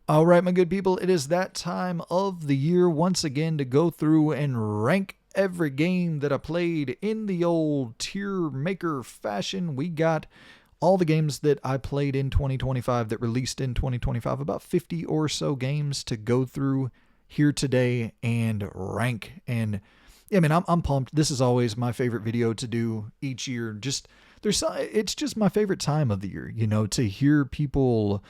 All right, my good people, it is that time of the year once again to go through and rank every game that I played in the old tier maker fashion. We got all the games that I played in 2025 that released in 2025, about 50 or so games to go through here today and rank. And yeah, man, I'm pumped. This is always my favorite video to do each year. It's just my favorite time of the year, to hear people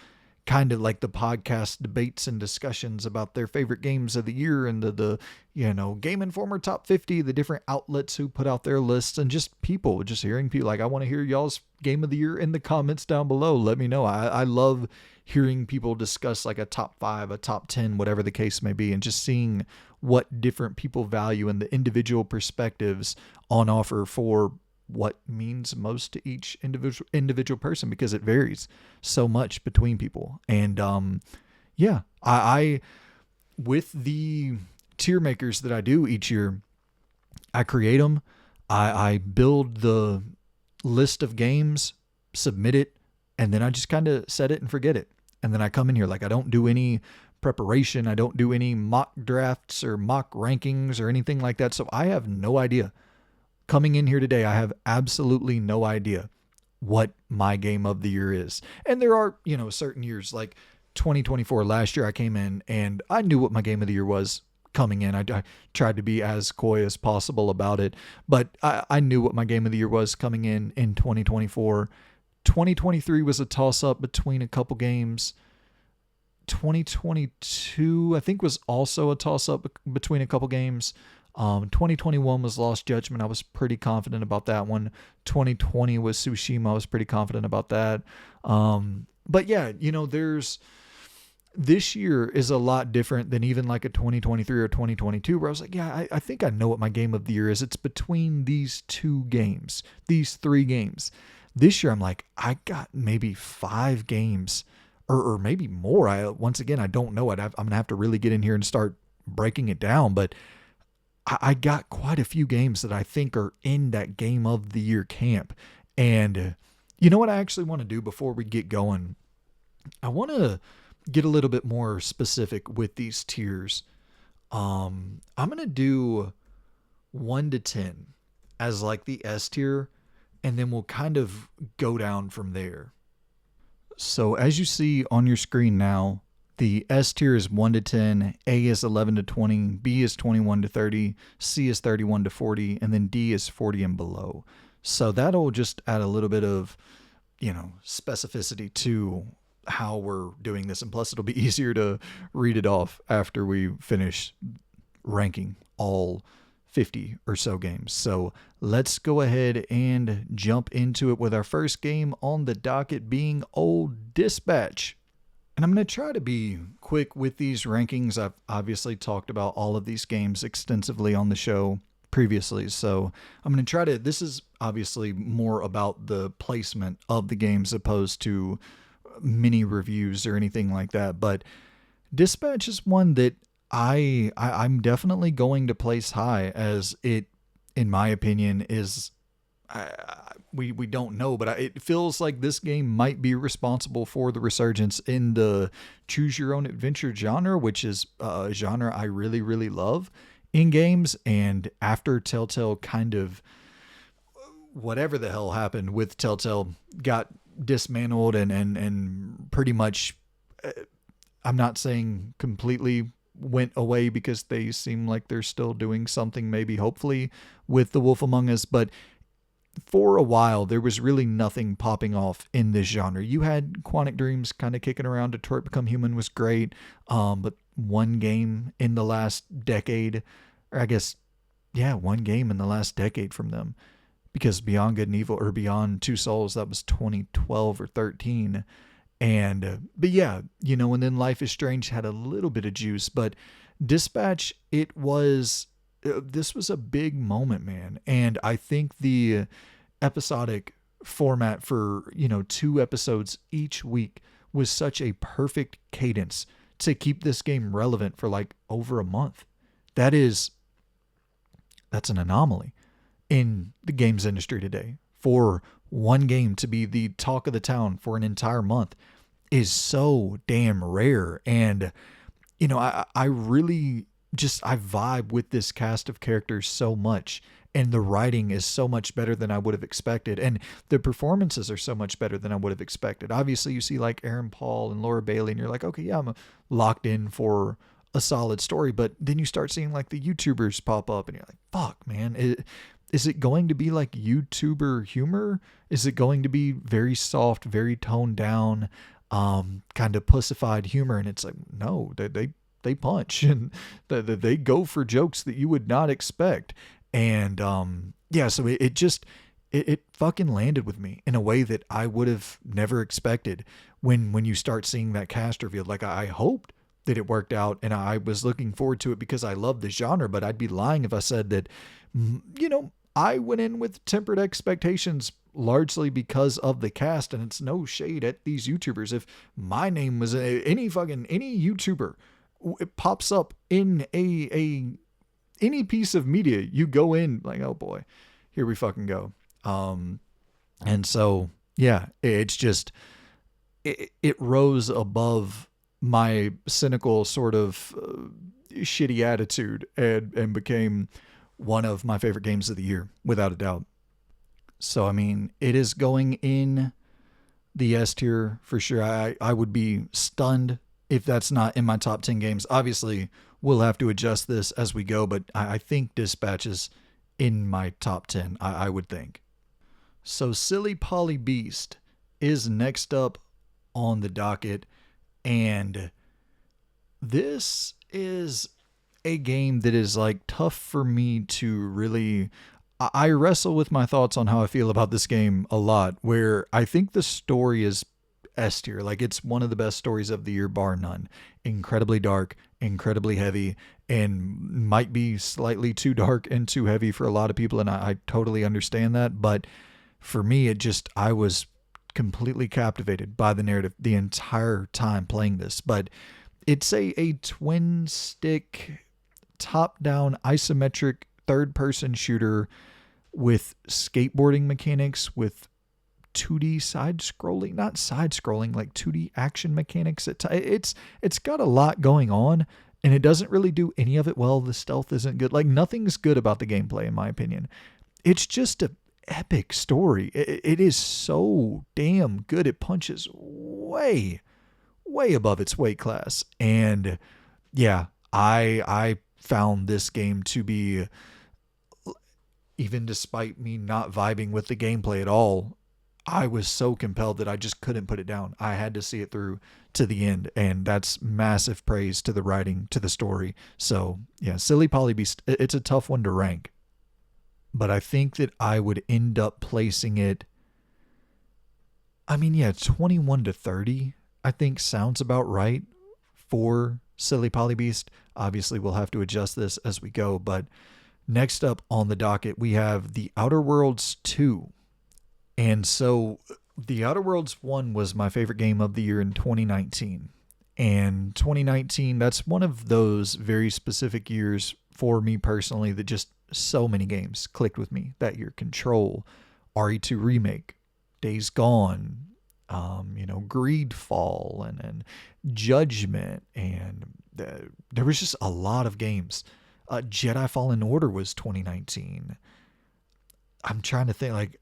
kind of like the podcast debates and discussions about their favorite games of the year and the Game Informer top 50, the different outlets who put out their lists, and just hearing people like, I want to hear y'all's game of the year in the comments down below. Let me know. I love hearing people discuss like a top 5, a top 10, whatever the case may be, and just seeing what different people value and the individual perspectives on offer for what means most to each individual person, because it varies so much between people. And I with the tier makers that I do each year, I create them, I build the list of games, submit it, and then I just kind of set it and forget it. And then I come in here, like, I don't do any preparation, I don't do any mock drafts or mock rankings or anything like that, so I have no idea. Coming in here today, I have absolutely no idea what my game of the year is. And there are, certain years like 2024, last year I came in and I knew what my game of the year was coming in. I tried to be as coy as possible about it, but I knew what my game of the year was coming in 2024. 2023 was a toss up between a couple games. 2022, I think, was also a toss up between a couple games. 2021 was Lost Judgment. I was pretty confident about that one. 2020 was Tsushima. I was pretty confident about that. But yeah, this year is a lot different than even like a 2023 or 2022, where I was like, yeah, I think I know what my game of the year is. It's between these two games, these three games. This year, I'm like, I got maybe 5 games or maybe more. Once again, I don't know. I'm going to have to really get in here and start breaking it down, but I got quite a few games that I think are in that game of the year camp. And you know what I actually want to do before we get going? I want to get a little bit more specific with these tiers. I'm going to do 1 to 10 as like the S tier, and then we'll kind of go down from there. So as you see on your screen now, the S tier is 1 to 10, A is 11 to 20, B is 21 to 30, C is 31 to 40, and then D is 40 and below. So that'll just add a little bit of, specificity to how we're doing this. And plus it'll be easier to read it off after we finish ranking all 50 or so games. So let's go ahead and jump into it with our first game on the docket being Old Dispatch. And I'm going to try to be quick with these rankings. I've obviously talked about all of these games extensively on the show previously. So I'm going to try to, this is obviously more about the placement of the games opposed to mini reviews or anything like that. But Dispatch is one that I'm definitely going to place high, as it, in my opinion, is... we don't know, but it feels like this game might be responsible for the resurgence in the choose your own adventure genre, which is a genre I really, really love in games. And after Telltale kind of, whatever the hell happened with Telltale, got dismantled and pretty much, I'm not saying completely went away, because they seem like they're still doing something, maybe hopefully, with The Wolf Among Us, but for a while, there was really nothing popping off in this genre. You had Quantic Dreams kind of kicking around. Detroit Become Human was great. But one game in the last decade, or I guess, yeah, one game in the last decade from them, because Beyond Good and Evil, or Beyond Two Souls, that was 2012 or 13. But yeah, and then Life is Strange had a little bit of juice, but Dispatch, this was a big moment, man. And I think the episodic format for, 2 episodes each week was such a perfect cadence to keep this game relevant for like over a month. That's an anomaly in the games industry today, for one game to be the talk of the town for an entire month. is so damn rare. And, I really just, I vibe with this cast of characters so much. And the writing is so much better than I would have expected. And the performances are so much better than I would have expected. Obviously, you see like Aaron Paul and Laura Bailey, and you're like, okay, yeah, I'm locked in for a solid story. But then you start seeing like the YouTubers pop up, and you're like, fuck, man. Is it going to be like YouTuber humor? Is it going to be very soft, very toned down, kind of pussified humor? And it's like, no, they punch and they go for jokes that you would not expect. And yeah, so it just it fucking landed with me in a way that I would have never expected when you start seeing that cast revealed. Like I hoped that it worked out, and I was looking forward to it because I love the genre, but I'd be lying if I said that, I went in with tempered expectations largely because of the cast. And it's no shade at these YouTubers. If my name was any YouTuber, it pops up in any piece of media, you go in like, oh boy, here we fucking go. And so, yeah, it's just, it rose above my cynical sort of shitty attitude and became one of my favorite games of the year, without a doubt. So, I mean, it is going in the S tier for sure. I would be stunned if that's not in my top 10 games. Obviously, we'll have to adjust this as we go, but I think Dispatch is in my top 10, I would think. So Silly Polly Beast is next up on the docket, and this is a game that is like tough for me to really... I wrestle with my thoughts on how I feel about this game a lot, where I think the story is S tier. Like, it's one of the best stories of the year, bar none. Incredibly dark, incredibly heavy, and might be slightly too dark and too heavy for a lot of people, and I totally understand that. But for me, I was completely captivated by the narrative the entire time playing this. But it's a twin stick, top-down, isometric, third-person shooter with skateboarding mechanics, with 2D side-scrolling, not side-scrolling, like 2D action mechanics. It's got a lot going on, and it doesn't really do any of it well. The stealth isn't good. Like, nothing's good about the gameplay, in my opinion. It's just an epic story. It is so damn good. It punches way, way above its weight class. And yeah, I found this game to be, even despite me not vibing with the gameplay at all, I was so compelled that I just couldn't put it down. I had to see it through to the end, and that's massive praise to the writing, to the story. So yeah, Silly Polly Beast, it's a tough one to rank, but I think that I would end up placing it, 21 to 30, I think sounds about right for Silly Polly Beast. Obviously, we'll have to adjust this as we go, but next up on the docket, we have The Outer Worlds 2. And so The Outer Worlds 1 was my favorite game of the year in 2019. And 2019, that's one of those very specific years for me personally that just so many games clicked with me that year. Control, RE2 Remake, Days Gone, Greedfall, and Judgment. And there was just a lot of games. Jedi Fallen Order was 2019. I'm trying to think, like,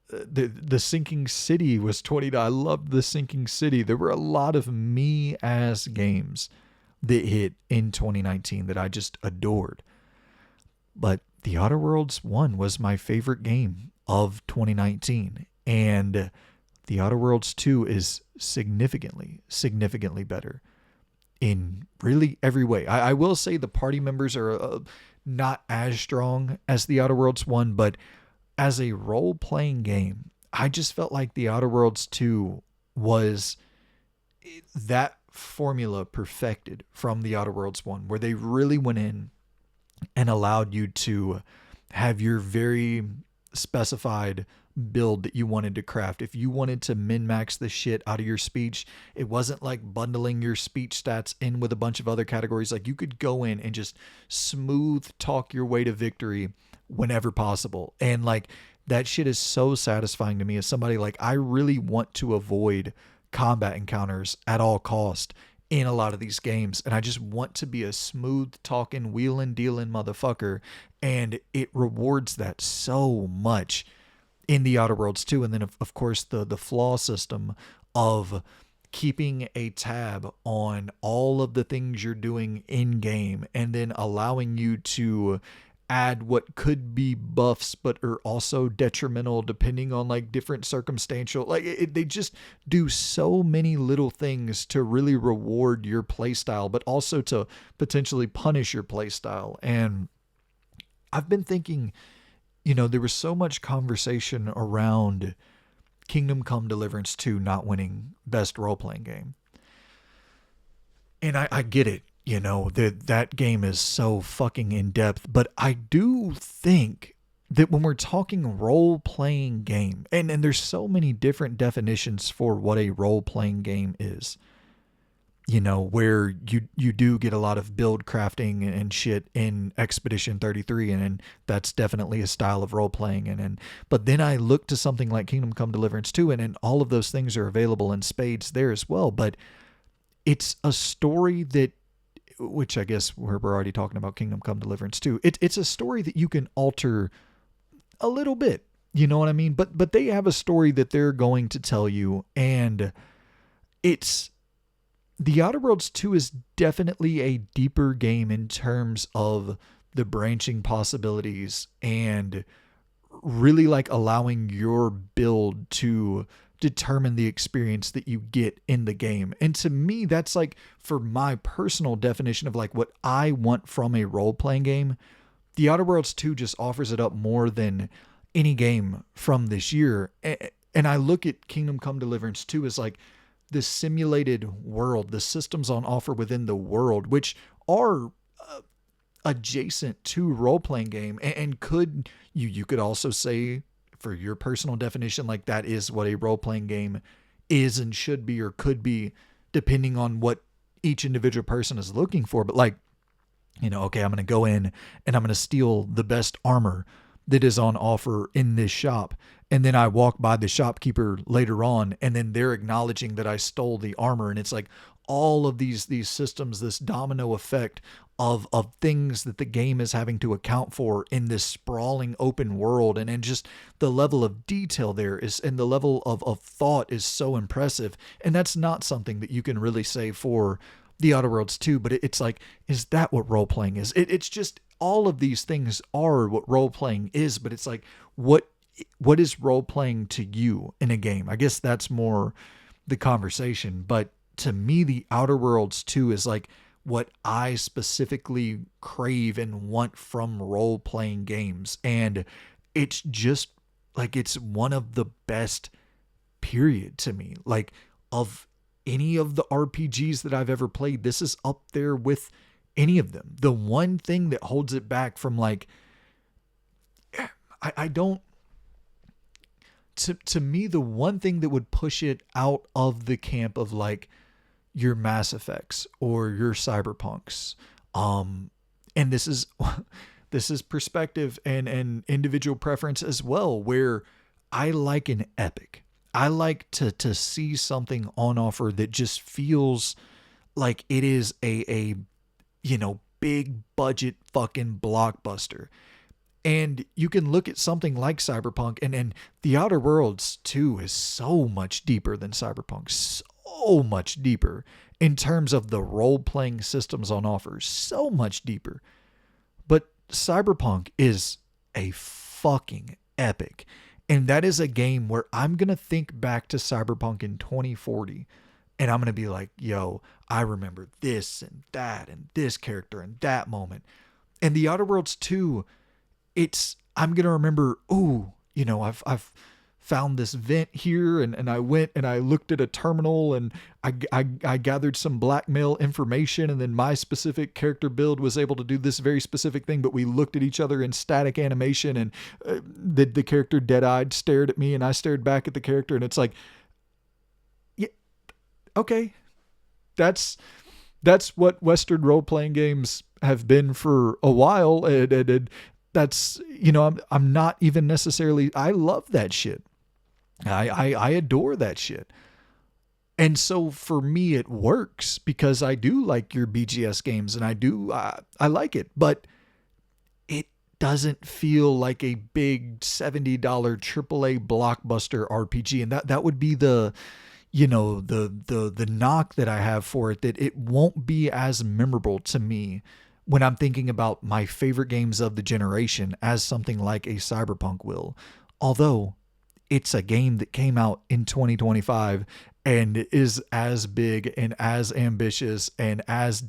the Sinking City was 20. I loved the Sinking City. There were a lot of me-ass games that hit in 2019 that I just adored. But The Outer Worlds 1 was my favorite game of 2019. And The Outer Worlds 2 is significantly, significantly better in really every way. I will say the party members are not as strong as The Outer Worlds 1, but as a role-playing game, I just felt like The Outer Worlds 2 was that formula perfected from The Outer Worlds 1, where they really went in and allowed you to have your very specified build that you wanted to craft. If you wanted to min-max the shit out of your speech, it wasn't like bundling your speech stats in with a bunch of other categories. Like, you could go in and just smooth talk your way to victory whenever possible. And like, that shit is so satisfying to me as somebody, like, I really want to avoid combat encounters at all cost in a lot of these games. And I just want to be a smooth talking, wheeling, dealing motherfucker. And it rewards that so much in the Outer Worlds too. And then of course the flaw system of keeping a tab on all of the things you're doing in game and then allowing you to add what could be buffs but are also detrimental depending on like different circumstantial, like they just do so many little things to really reward your playstyle but also to potentially punish your playstyle. And I've been thinking, there was so much conversation around Kingdom Come Deliverance 2 not winning best role-playing game. And I get it, that game is so fucking in-depth, but I do think that when we're talking role-playing game, and there's so many different definitions for what a role-playing game is, where you do get a lot of build crafting and shit in Expedition 33, and that's definitely a style of role playing. But then I look to something like Kingdom Come Deliverance 2, and all of those things are available in spades there as well. But it's a story that, which I guess we're already talking about Kingdom Come Deliverance 2. It's a story that you can alter a little bit, you know what I mean? But they have a story that they're going to tell you, and it's The Outer Worlds 2 is definitely a deeper game in terms of the branching possibilities and really like allowing your build to determine the experience that you get in the game. And to me, that's like, for my personal definition of like what I want from a role-playing game, The Outer Worlds 2 just offers it up more than any game from this year. And I look at Kingdom Come Deliverance 2 as like the simulated world, the systems on offer within the world, which are adjacent to role-playing game, and could you could also say, for your personal definition, like that is what a role-playing game is and should be or could be, depending on what each individual person is looking for. But like, okay, I'm going to go in and I'm going to steal the best armor that is on offer in this shop. And then I walk by the shopkeeper later on, and then they're acknowledging that I stole the armor. And it's like all of these systems, this domino effect of things that the game is having to account for in this sprawling open world. And just the level of detail there is, and the level of thought is so impressive. And that's not something that you can really say for The Outer Worlds 2, but it's like, is that what role-playing is? It's just, all of these things are what role-playing is, but it's like, what is role-playing to you in a game? I guess that's more the conversation. But to me, The Outer Worlds 2 is like what I specifically crave and want from role-playing games. And it's just like, it's one of the best, period, to me. Like, of any of the RPGs that I've ever played, this is up there with any of them. The one thing that holds it back from like, I don't, to me, the one thing that would push it out of the camp of like your Mass Effects or your Cyberpunks, and this is perspective and individual preference as well, where I like an epic. I like to see something on offer that just feels like it is a big budget fucking blockbuster. And you can look at something like Cyberpunk, and The Outer Worlds 2 is so much deeper than Cyberpunk. So much deeper in terms of the role-playing systems on offer. So much deeper. But Cyberpunk is a fucking epic. And that is a game where I'm going to think back to Cyberpunk in 2040. And I'm going to be like, yo, I remember this and that and this character and that moment. And The Outer Worlds 2, I'm going to remember, I've found this vent here, and I went and I looked at a terminal, and I gathered some blackmail information, and then my specific character build was able to do this very specific thing, but we looked at each other in static animation, and the character dead-eyed stared at me, and I stared back at the character, and it's like, yeah, okay, that's what Western role-playing games have been for a while, and that's, I'm not even necessarily, I love that shit. I adore that shit. And so for me, it works because I do like your BGS games and I like it, but it doesn't feel like a big $70 AAA blockbuster RPG. And that would be the knock that I have for it, that it won't be as memorable to me when I'm thinking about my favorite games of the generation as something like a Cyberpunk will. Although it's a game that came out in 2025 and is as big and as ambitious and as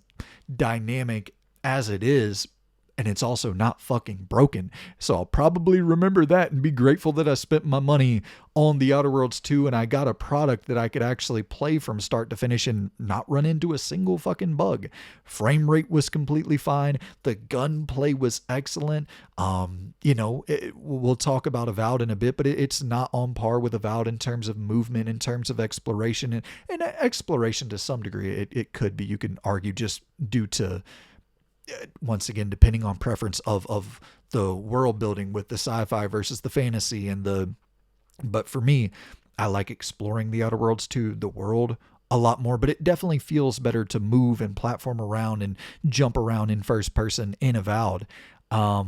dynamic as it is, and it's also not fucking broken. So I'll probably remember that and be grateful that I spent my money on The Outer Worlds 2 and I got a product that I could actually play from start to finish and not run into a single fucking bug. Frame rate was completely fine. The gunplay was excellent. We'll talk about Avowed in a bit, but it's not on par with Avowed in terms of movement, in terms of exploration, and exploration to some degree. It could be, you can argue, just due to, once again, depending on preference of the world building with the sci-fi versus the fantasy but for me, I like exploring the Outer Worlds to the world a lot more, but it definitely feels better to move and platform around and jump around in first person in Avowed. But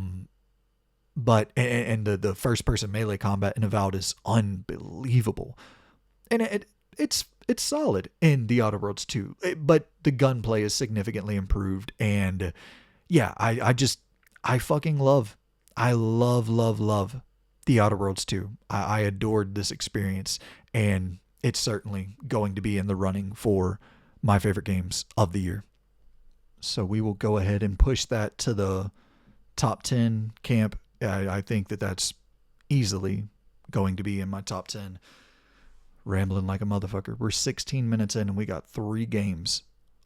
the first person melee combat in Avowed is unbelievable. And it's solid in The Outer Worlds 2, but the gunplay is significantly improved. And yeah, I fucking love The Outer Worlds 2. I adored this experience, and it's certainly going to be in the running for my favorite games of the year. So we will go ahead and push that to the top 10 camp. I think that's easily going to be in my top 10. Rambling like a motherfucker. We're 16 minutes in and we got 3 games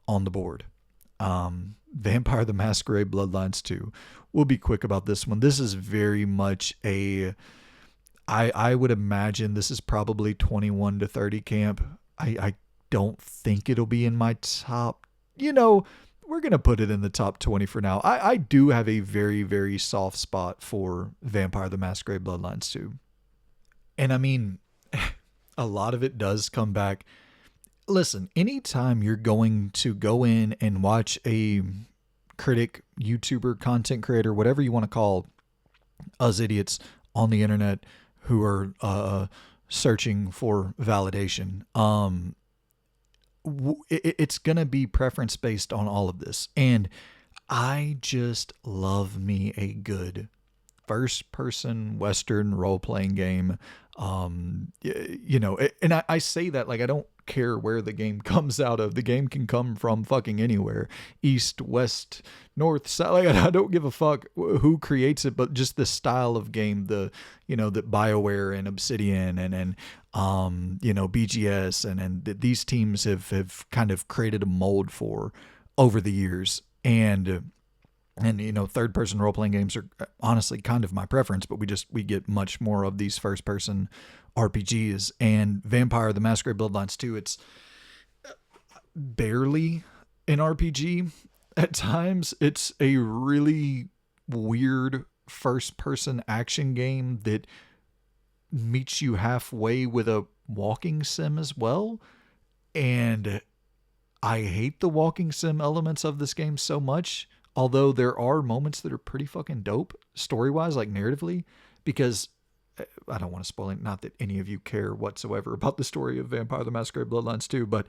on the board. Vampire the Masquerade Bloodlines 2. We'll be quick about this one. This is very much I would imagine this is probably 21 to 30 camp. I don't think it'll be in my top. We're going to put it in the top 20 for now. I do have a very, very soft spot for Vampire the Masquerade Bloodlines 2. And I mean, a lot of it does come back. Listen, anytime you're going to go in and watch a critic, YouTuber, content creator, whatever you want to call us idiots on the internet who are searching for validation, it's going to be preference based on all of this. And I just love me a good first person Western role playing game. And I say that like I don't care where the game comes out of. The game can come from fucking anywhere, east, west, north, south. Like, I don't give a fuck who creates it, but just the style of game, that BioWare and Obsidian and BGS and these teams have kind of created a mold for over the years. And third person role playing games are honestly kind of my preference, but we get much more of these first person RPGs. And Vampire the Masquerade Bloodlines 2, it's barely an RPG at times. It's a really weird first person action game that meets you halfway with a walking sim as well. And I hate the walking sim elements of this game so much. Although there are moments that are pretty fucking dope story-wise, like narratively, because I don't want to spoil it. Not that any of you care whatsoever about the story of Vampire the Masquerade Bloodlines 2, but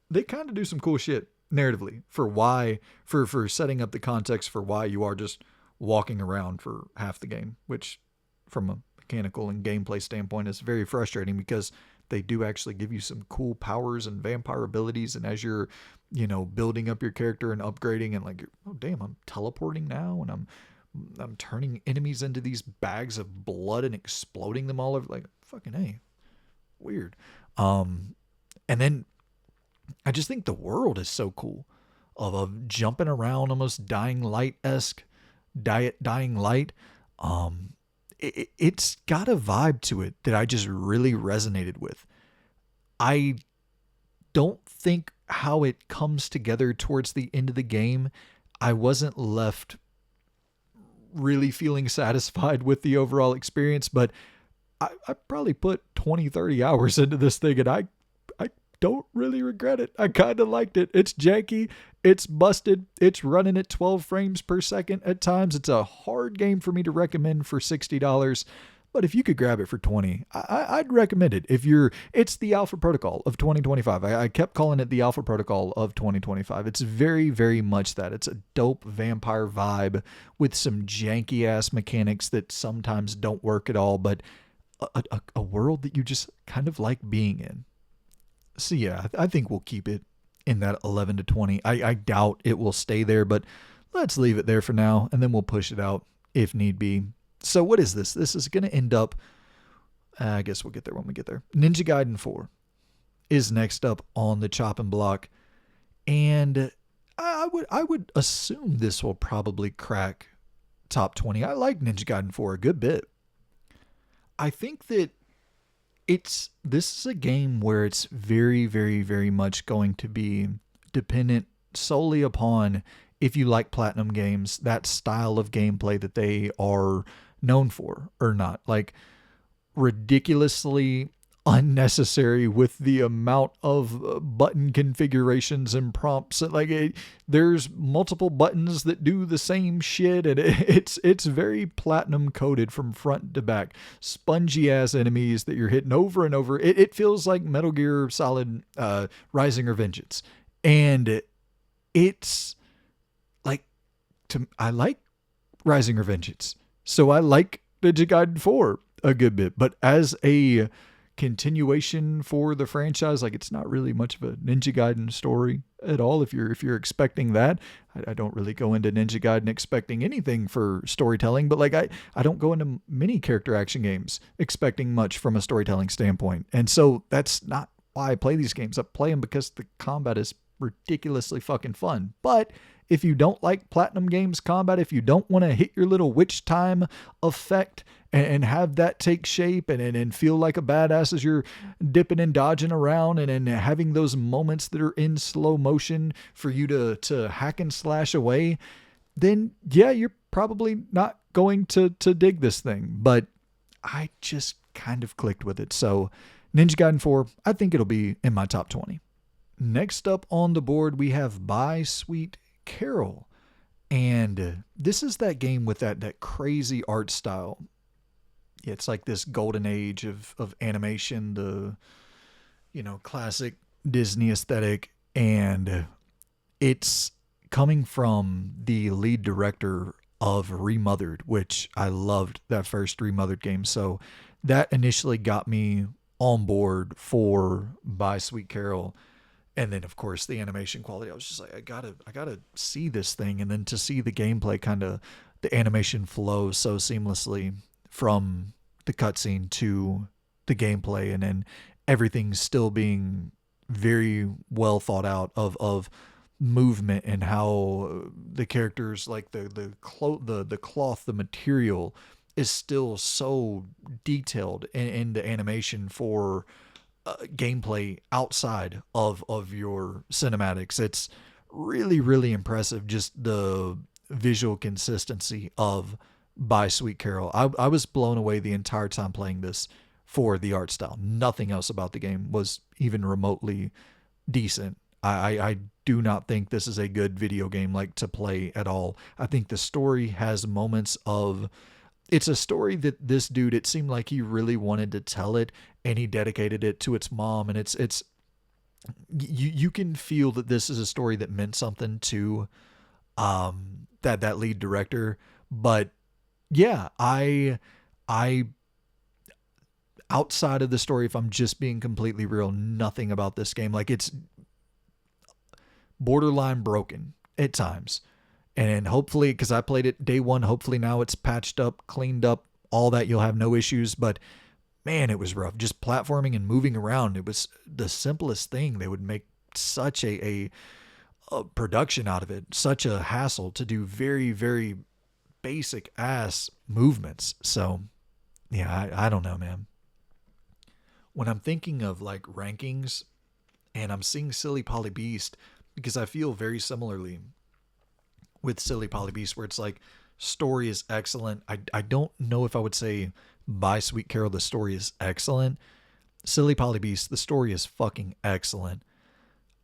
they kind of do some cool shit narratively for setting up the context for why you are just walking around for half the game, which from a mechanical and gameplay standpoint is very frustrating because they do actually give you some cool powers and vampire abilities. And as you're, building up your character and upgrading and like, oh damn, I'm teleporting now and I'm turning enemies into these bags of blood and exploding them all over, like fucking A, weird. And then I just think the world is so cool of jumping around, almost Dying Light-esque, Dying Light. It's got a vibe to it that I just really resonated with. I don't think how it comes together towards the end of the game, I wasn't left really feeling satisfied with the overall experience, but I probably put 20, 30 hours into this thing and I don't really regret it. I kind of liked it. It's janky. It's busted. It's running at 12 frames per second at times. It's a hard game for me to recommend for $60. But if you could grab it for 20, I'd recommend it. It's the Alpha Protocol of 2025. I kept calling it the Alpha Protocol of 2025. It's very, very much that. It's a dope vampire vibe with some janky ass mechanics that sometimes don't work at all, but a world that you just kind of like being in. So yeah, I think we'll keep it in that 11 to 20. I doubt it will stay there, but let's leave it there for now, and then we'll push it out if need be. So what is this? This is going to end up, I guess we'll get there when we get there. Ninja Gaiden 4 is next up on the chopping block. And I would assume this will probably crack top 20. I like Ninja Gaiden 4 a good bit. I think that this is a game where it's very, very, very much going to be dependent solely upon if you like Platinum games, that style of gameplay that they are known for or not. Like, ridiculously unnecessary with the amount of button configurations and prompts. There's multiple buttons that do the same shit, and it's very Platinum coded from front to back. Spongy ass enemies that you're hitting over and over. It feels like Metal Gear Solid Rising or Vengeance, and it's like, I like Rising or Vengeance, so I like Ninja Gaiden 4 a good bit, but as a continuation for the franchise, like, it's not really much of a Ninja Gaiden story at all. If you're expecting that, I don't really go into Ninja Gaiden expecting anything for storytelling, but like I don't go into many character action games expecting much from a storytelling standpoint, and so that's not why I play these games. I play them because the combat is ridiculously fucking fun. But if you don't like Platinum Games combat, if you don't want to hit your little witch time effect and have that take shape and feel like a badass as you're dipping and dodging around and having those moments that are in slow motion for you to hack and slash away, then yeah, you're probably not going to dig this thing. But I just kind of clicked with it. So Ninja Gaiden 4, I think it'll be in my top 20. Next up on the board, we have By Sweet Carole. And this is that game with that crazy art style. It's like this golden age of animation, the, classic Disney aesthetic. And it's coming from the lead director of Remothered, which I loved that first Remothered game. So that initially got me on board for By Sweet Carole. And then, of course, the animation quality, I was just like, I gotta see this thing. And then to see the gameplay, kind of the animation flow so seamlessly from the cutscene to the gameplay, and then everything still being very well thought out of movement and how the characters, like the cloth, the material is still so detailed in the animation for gameplay outside of your cinematics. It's really, really impressive, just the visual consistency of By Sweet Carole. I was blown away the entire time playing this for the art style. Nothing else about the game was even remotely decent. I do not think this is a good video game like to play at all. I think the story has moments of, it's a story that this dude, it seemed like he really wanted to tell it, and he dedicated it to its mom. And it's you can feel that this is a story that meant something to that lead director. But yeah, I outside of the story, if I'm just being completely real, nothing about this game, like, it's borderline broken at times. And hopefully, because I played it day one, hopefully now it's patched up, cleaned up, all that, you'll have no issues. But man, it was rough. Just platforming and moving around. It was the simplest thing. They would make such a production out of it, such a hassle to do very, very basic ass movements. So yeah, I don't know, man. When I'm thinking of like rankings and I'm seeing Silly Polly Beast, because I feel very similarly with Silly Polly Beast, where it's like, story is excellent. I don't know if I would say By Sweet Carole the story is excellent. Silly Polybeast, the story is fucking excellent.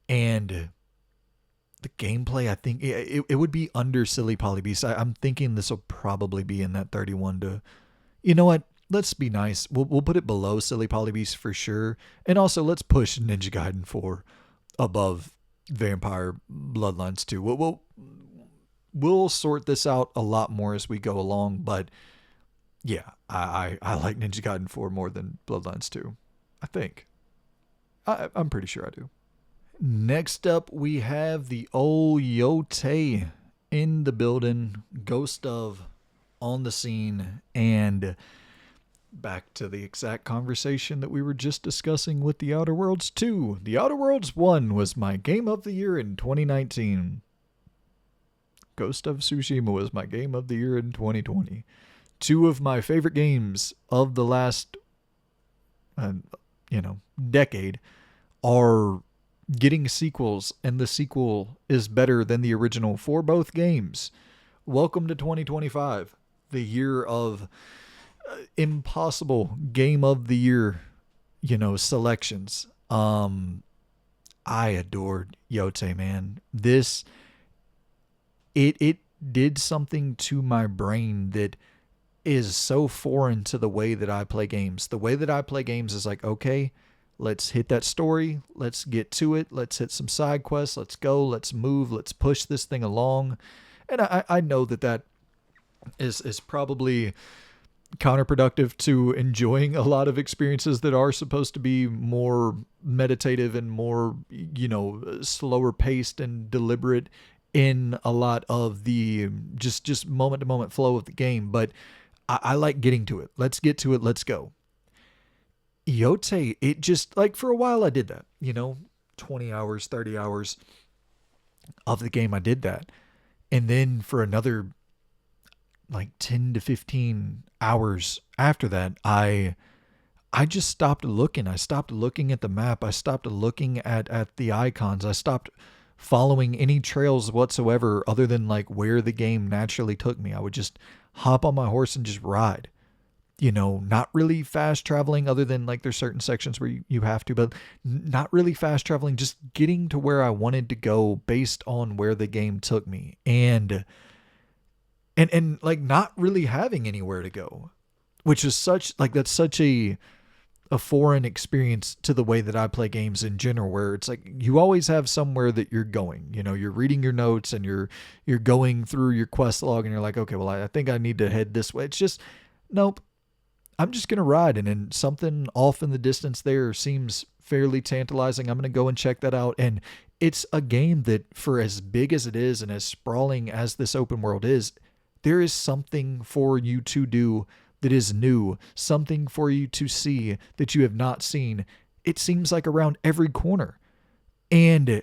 And the gameplay, I think it would be under Silly Polybeast. I'm thinking this will probably be in that 31 to, you know what? Let's be nice. We'll put it below Silly Polybeast for sure. And also let's push Ninja Gaiden 4 above Vampire Bloodlines 2. We'll sort this out a lot more as we go along, but yeah, I like Ninja Gaiden 4 more than Bloodlines 2. I think. I'm pretty sure I do. Next up, we have the old Yotei in the building, Ghost of on the scene, and back to the exact conversation that we were just discussing with The Outer Worlds 2. The Outer Worlds 1 was my game of the year in 2019. Ghost of Tsushima was my game of the year in 2020. Two of my favorite games of the last, decade are getting sequels, and the sequel is better than the original for both games. Welcome to 2025, the year of impossible game of the year, selections. I adored Yotei, man. It did something to my brain that is so foreign to the way that I play games. The way that I play games is like, okay, let's hit that story. Let's get to it. Let's hit some side quests. Let's go. Let's move. Let's push this thing along. And I know that is probably counterproductive to enjoying a lot of experiences that are supposed to be more meditative and more, slower paced and deliberate in a lot of the just moment to moment flow of the game. But I like getting to it. Let's get to it. Let's go. Yotei, it just, like, for a while I did that, 20 hours, 30 hours of the game I did that. And then for another like 10 to 15 hours after that, I just stopped looking. I stopped looking at the map. I stopped looking at the icons. I stopped following any trails whatsoever other than like where the game naturally took me. I would just hop on my horse and just ride. Not really fast traveling other than like there's certain sections where you have to, but not really fast traveling, just getting to where I wanted to go based on where the game took me. And like not really having anywhere to go, which is that's such a foreign experience to the way that I play games in general, where it's like you always have somewhere that you're going. You're reading your notes and you're going through your quest log and you're like, okay, well, I think I need to head this way. It's just, nope, I'm just going to ride. And then something off in the distance there seems fairly tantalizing. I'm going to go and check that out. And it's a game that, for as big as it is and as sprawling as this open world is, there is something for you to do that is new, something for you to see that you have not seen. It seems like around every corner. And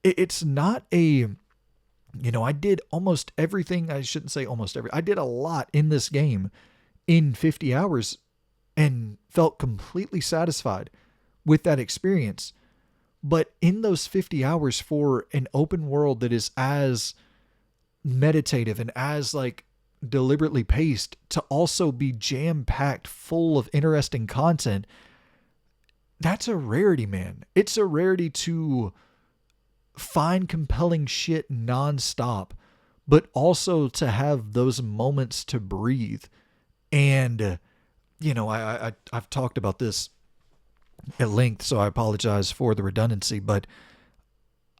it's not I did almost everything. I shouldn't say almost I did a lot in this game in 50 hours and felt completely satisfied with that experience. But in those 50 hours for an open world that is as meditative and as like deliberately paced to also be jam-packed full of interesting content, that's a rarity, man. It's a rarity to find compelling shit nonstop, but also to have those moments to breathe. And I've talked about this at length, so I apologize for the redundancy, but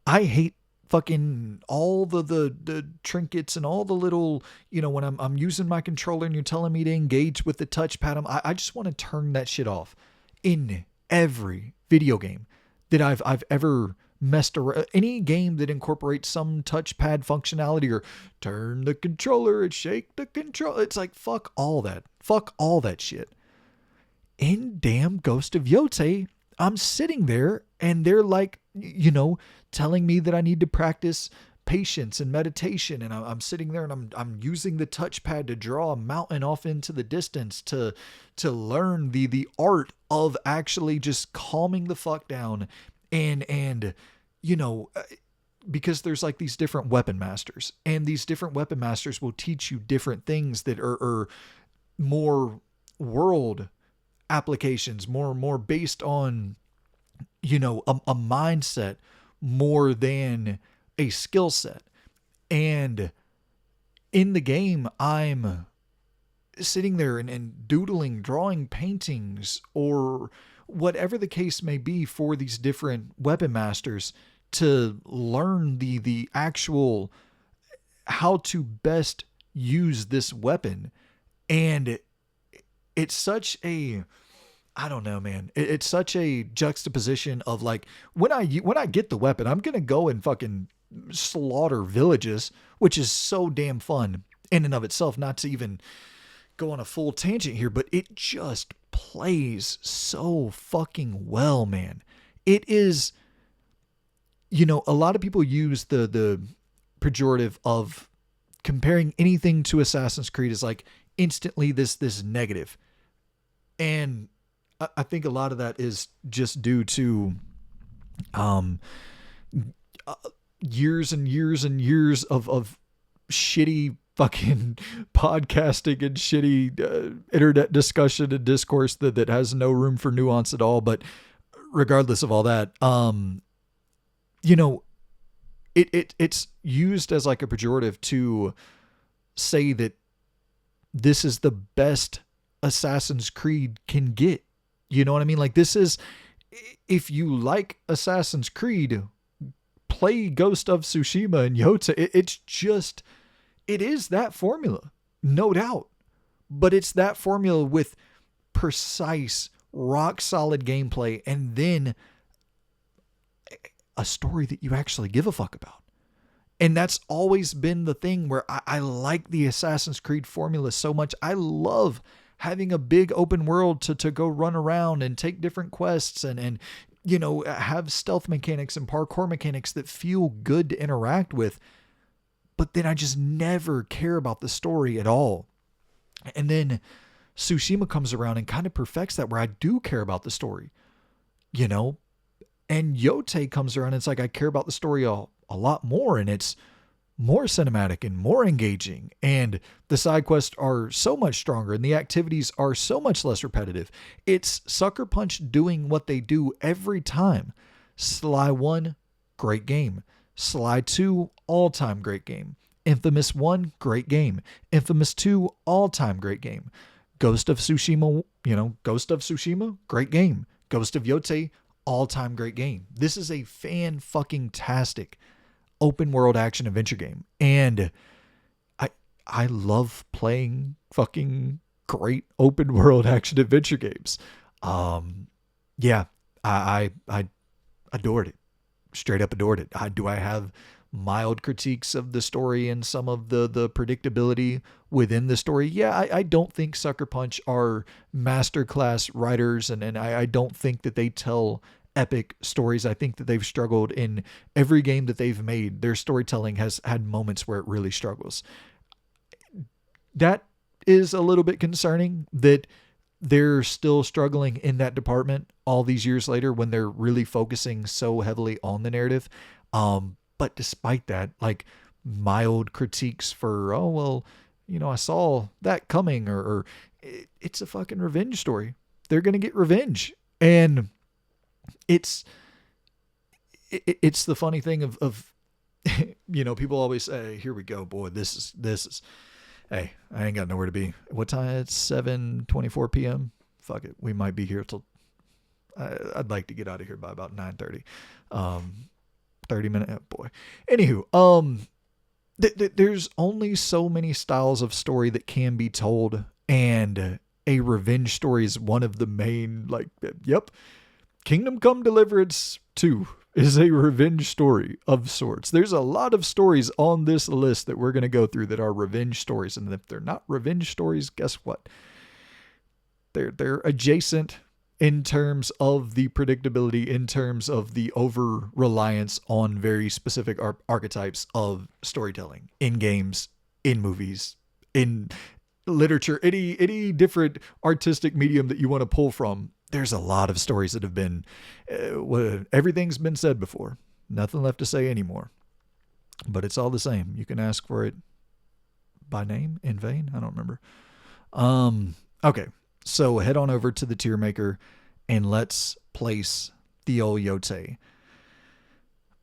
I hate fucking all the trinkets and all the little, when I'm using my controller and you're telling me to engage with the touchpad, I just want to turn that shit off in every video game that I've ever messed around. Any game that incorporates some touchpad functionality or turn the controller and shake the controller, it's like, fuck all that shit. In damn Ghost of Yotei, I'm sitting there and they're like, telling me that I need to practice patience and meditation. And I'm sitting there and I'm using the touchpad to draw a mountain off into the distance to learn the art of actually just calming the fuck down. And because there's like these different weapon masters, and these different weapon masters will teach you different things that are more world applications, more based on, a mindset more than a skill set. And in the game, I'm sitting there and doodling, drawing paintings, or whatever the case may be for these different weapon masters to learn the actual how to best use this weapon. And it's such a, I don't know, man. It's such a juxtaposition of like, when I get the weapon, I'm going to go and fucking slaughter villages, which is so damn fun in and of itself, not to even go on a full tangent here, but it just plays so fucking well, man. It is, a lot of people use the pejorative of comparing anything to Assassin's Creed as like instantly this negative. And I think a lot of that is just due to years and years and years of shitty fucking podcasting and shitty internet discussion and discourse that has no room for nuance at all. But regardless of all that, it's used as like a pejorative to say that this is the best Assassin's Creed can get. You know what I mean? Like, this is, if you like Assassin's Creed, play Ghost of Tsushima and Yotei. It is that formula, no doubt. But it's that formula with precise, rock solid gameplay, and then a story that you actually give a fuck about. And that's always been the thing where I like the Assassin's Creed formula so much. I love having a big open world to go run around and take different quests and have stealth mechanics and parkour mechanics that feel good to interact with. But then I just never care about the story at all. And then Tsushima comes around and kind of perfects that, where I do care about the story, And Yotei comes around and it's like, I care about the story a lot more, and it's more cinematic and more engaging, and the side quests are so much stronger and the activities are so much less repetitive. It's Sucker Punch doing what they do every time. Sly 1, great game. Sly 2, all-time great game. Infamous 1, great game. Infamous 2, all-time great game. Ghost of Tsushima, great game. Ghost of Yotei, all-time great game. This is a fan-fucking-tastic open world action adventure game. And I love playing fucking great open world action adventure games. Yeah, I adored it. Straight up adored it. Do I have mild critiques of the story and some of the predictability within the story? Yeah, I don't think Sucker Punch are masterclass writers, and I don't think that they tell epic stories. I think that they've struggled in every game that they've made. Their storytelling has had moments where it really struggles. That is a little bit concerning that they're still struggling in that department all these years later when they're really focusing so heavily on the narrative. But despite that, like, mild critiques for, I saw that coming, or it's a fucking revenge story. They're going to get revenge. And it's the funny thing of people always say, here we go, boy, this is, hey, I ain't got nowhere to be. What time? It's 7:24 p.m. Fuck it. We might be here till, I'd like to get out of here by about 9:30. 30 minutes. Oh boy. Anywho, there's only so many styles of story that can be told. And a revenge story is one of the main, yep. Kingdom Come Deliverance 2 is a revenge story of sorts. There's a lot of stories on this list that we're going to go through that are revenge stories. And if they're not revenge stories, guess what? They're adjacent in terms of the predictability, in terms of the over-reliance on very specific archetypes of storytelling in games, in movies, in literature, any different artistic medium that you want to pull from. There's a lot of stories that have been, everything's been said before. Nothing left to say anymore. But it's all the same. You can ask for it by name, in vain. I don't remember. Okay. So head on over to the tier maker and let's place the old Yotei.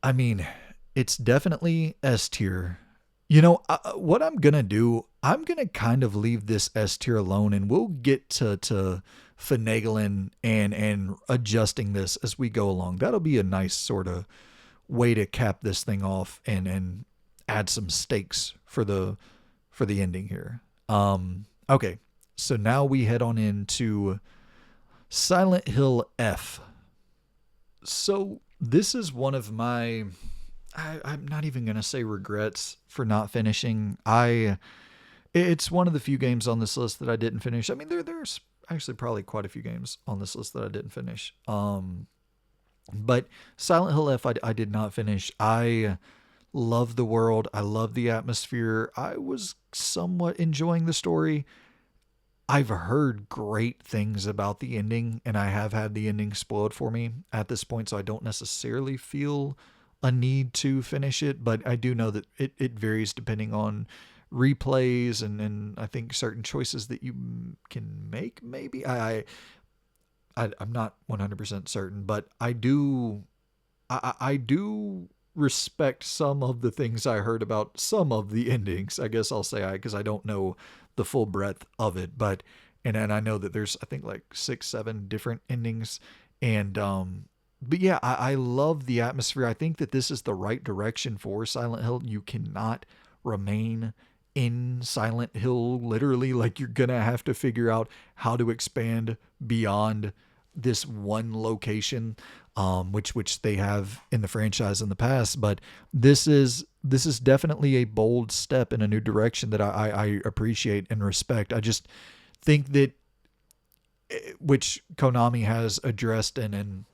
I mean, it's definitely S tier. What I'm going to do, I'm going to kind of leave this S tier alone, and we'll get to finagling and adjusting this as we go along. That'll be a nice sort of way to cap this thing off and add some stakes for the ending here. Okay. So now we head on into Silent Hill F. So this is one of my, I'm not even going to say regrets for not finishing. It's one of the few games on this list that I didn't finish. I mean, there's actually probably quite a few games on this list that I didn't finish. But Silent Hill F, I did not finish. I love the world. I love the atmosphere. I was somewhat enjoying the story. I've heard great things about the ending, and I have had the ending spoiled for me at this point, so I don't necessarily feel a need to finish it, but I do know that it varies depending on replays and I think certain choices that you can make, maybe. I'm not 100% certain, but I do respect some of the things I heard about some of the endings. I guess I'll say because I don't know the full breadth of it, but I know that there's I think like 6-7 different endings, and but yeah, I love the atmosphere. I think that this is the right direction for Silent Hill. You cannot remain in Silent Hill literally, like you're gonna have to figure out how to expand beyond this one location, which they have in the franchise in the past. But this is definitely a bold step in a new direction that I appreciate and respect. I just think that, which Konami has addressed, and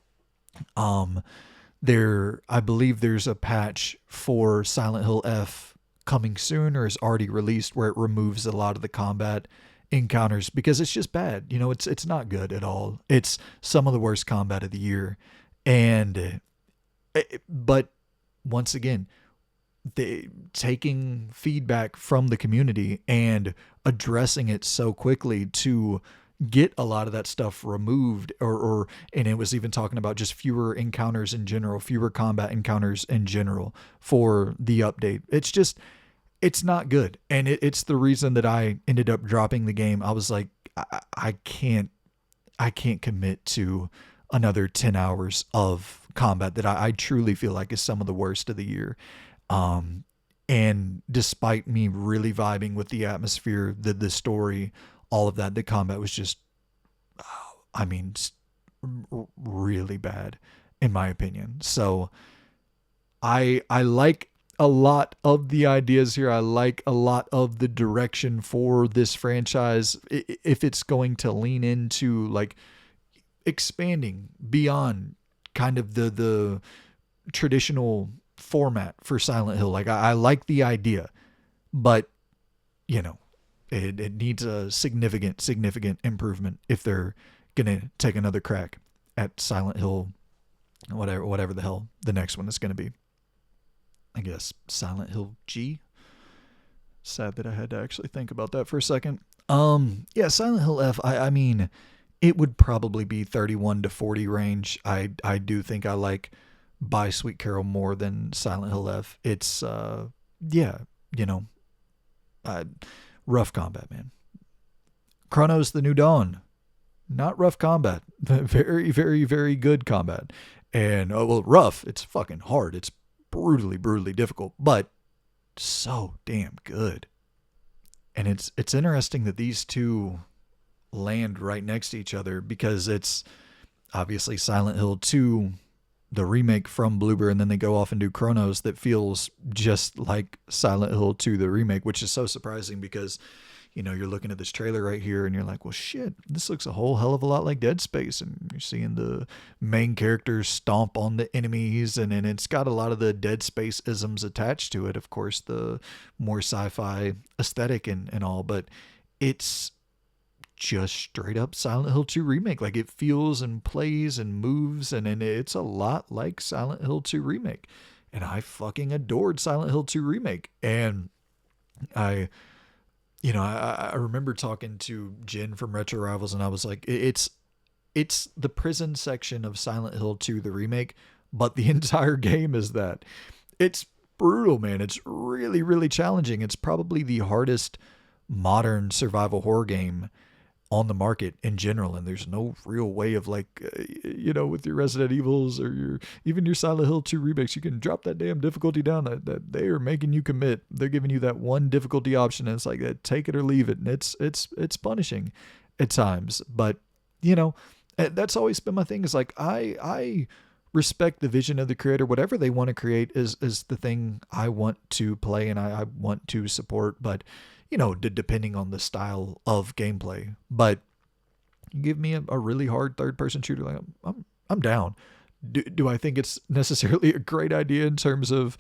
I believe there's a patch for Silent Hill F coming soon, or is already released, where it removes a lot of the combat encounters because it's just bad. It's not good at all. It's some of the worst combat of the year. But once again, taking feedback from the community and addressing it so quickly to get a lot of that stuff removed, and it was even talking about just fewer encounters in general, fewer combat encounters in general for the update. It's not good. And it's the reason that I ended up dropping the game. I was like, I can't commit to another 10 hours of combat that I truly feel like is some of the worst of the year. And despite me really vibing with the atmosphere, the story, all of that, the combat was just, really bad in my opinion. So I like a lot of the ideas here. I like a lot of the direction for this franchise. If it's going to lean into like expanding beyond kind of the traditional format for Silent Hill. Like I like the idea, but it needs a significant improvement if they're going to take another crack at Silent Hill, whatever the hell the next one is going to be. I guess Silent Hill G. Sad that I had to actually think about that for a second. Yeah, Silent Hill F, I mean, it would probably be 31 to 40 range. I do think I like By Sweet Carole more than Silent Hill F. It's, rough combat, man. Cronos The New Dawn, not rough combat. Very, very, very good combat. And, rough, it's fucking hard. It's brutally difficult, but so damn good. And it's interesting that these two land right next to each other, because it's obviously Silent Hill 2, the remake from Bloober, and then they go off and do Cronos that feels just like Silent Hill 2, the remake, which is so surprising because, you're looking at this trailer right here and you're like, well, shit, this looks a whole hell of a lot like Dead Space. And you're seeing the main characters stomp on the enemies, and it's got a lot of the Dead Space isms attached to it. Of course, the more sci-fi aesthetic and all, but it's just straight up Silent Hill 2 remake. Like it feels and plays and moves, and it's a lot like Silent Hill 2 remake. And I fucking adored Silent Hill 2 remake. And I remember talking to Jen from Retro Rivals, and I was like, it's the prison section of Silent Hill 2, the remake, but the entire game is that. It's brutal, man. It's really, really challenging. It's probably the hardest modern survival horror game on the market in general, and there's no real way of like with your Resident Evils or even your Silent Hill 2 remakes, you can drop that damn difficulty down that they are making you commit. They're giving you that one difficulty option, and it's like take it or leave it, and it's punishing at times. But that's always been my thing, is like I respect the vision of the creator. Whatever they want to create is the thing I want to play and I want to support. But depending on the style of gameplay. But give me a really hard third-person shooter, like I'm down. Do I think it's necessarily a great idea in terms of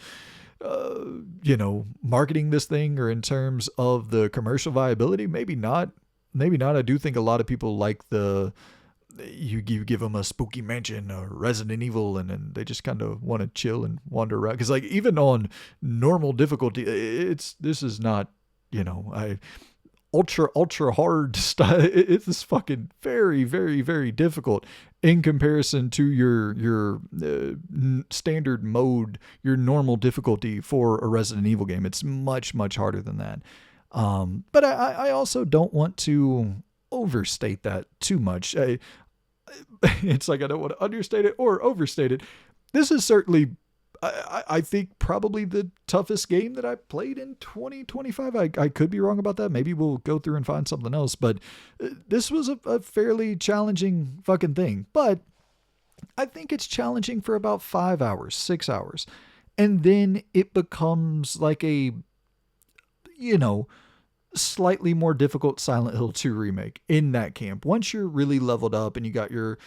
marketing this thing, or in terms of the commercial viability? Maybe not. I do think a lot of people like you give them a spooky mansion or Resident Evil, and then they just kind of want to chill and wander around. Because like even on normal difficulty, this is not. I ultra hard style. It's fucking very, very, very difficult in comparison to your standard mode, your normal difficulty for a Resident Evil game. It's much, much harder than that. But I also don't want to overstate that too much. It's like I don't want to understate it or overstate it. This is certainly, I think, probably the toughest game that I played in 2025. I could be wrong about that. Maybe we'll go through and find something else. But this was a fairly challenging fucking thing. But I think it's challenging for about 5 hours, 6 hours. And then it becomes like a, slightly more difficult Silent Hill 2 remake in that camp. Once you're really leveled up and you got your,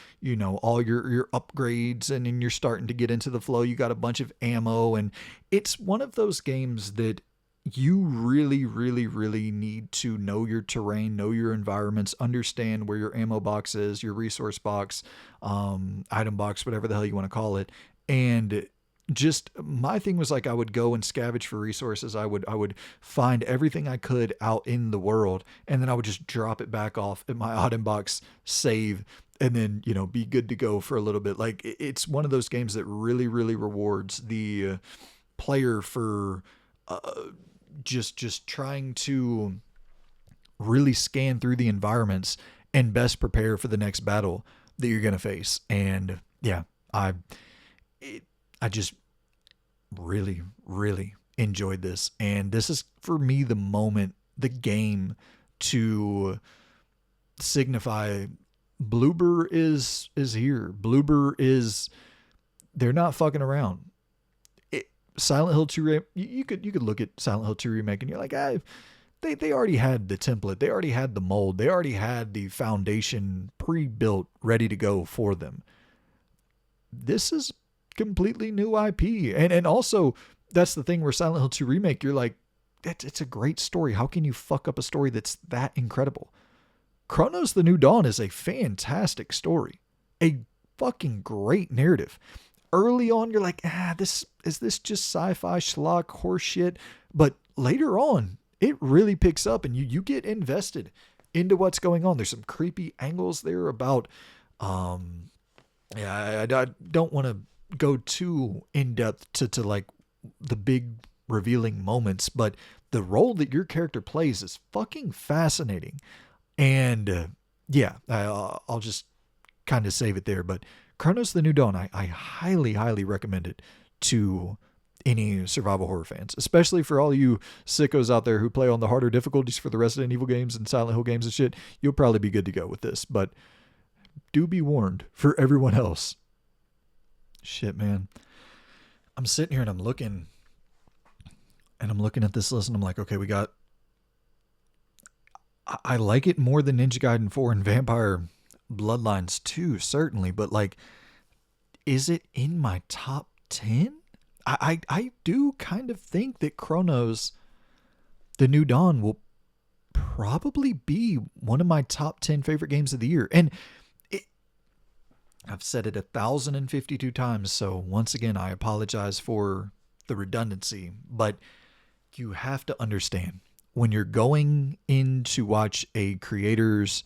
all your upgrades, and then you're starting to get into the flow, you got a bunch of ammo, and it's one of those games that you really, really, really need to know your terrain, know your environments, understand where your ammo box is, your resource box, item box, whatever the hell you want to call it. And just my thing was like, I would go and scavenge for resources. I would find everything I could out in the world, and then I would just drop it back off at my item box, save, and then, be good to go for a little bit. Like it's one of those games that really, really rewards the player for just trying to really scan through the environments and best prepare for the next battle that you're going to face. And yeah, I just really, really enjoyed this. And this is, for me, the game to signify Bloober is here. Bloober they're not fucking around. Silent Hill 2, you could look at Silent Hill 2 remake and you're like, they already had the template. They already had the mold. They already had the foundation pre-built, ready to go for them. This is completely new IP. And also, that's the thing where Silent Hill 2 remake, you're like, it's a great story. How can you fuck up a story that's that incredible? Cronos: The New Dawn is a fantastic story. A fucking great narrative. Early on, you're like, is this just sci-fi schlock horseshit? But later on, it really picks up, and you get invested into what's going on. There's some creepy angles there about, I don't want to go too in depth to like the big revealing moments, but the role that your character plays is fucking fascinating. And I'll just kind of save it there. But Cronos: The New Dawn, I highly, highly recommend it to any survival horror fans, especially for all you sickos out there who play on the harder difficulties for the Resident Evil games and Silent Hill games and shit. You'll probably be good to go with this, but do be warned for everyone else. Shit, man. I'm sitting here and I'm looking at this list, and I'm like, okay, I like it more than Ninja Gaiden 4 and Vampire Bloodlines 2, certainly, but like, is it in my top 10? I do kind of think that Cronos: The New Dawn will probably be one of my top 10 favorite games of the year. And I've said it 1,052 times, so once again, I apologize for the redundancy, but you have to understand, when you're going in to watch a creator's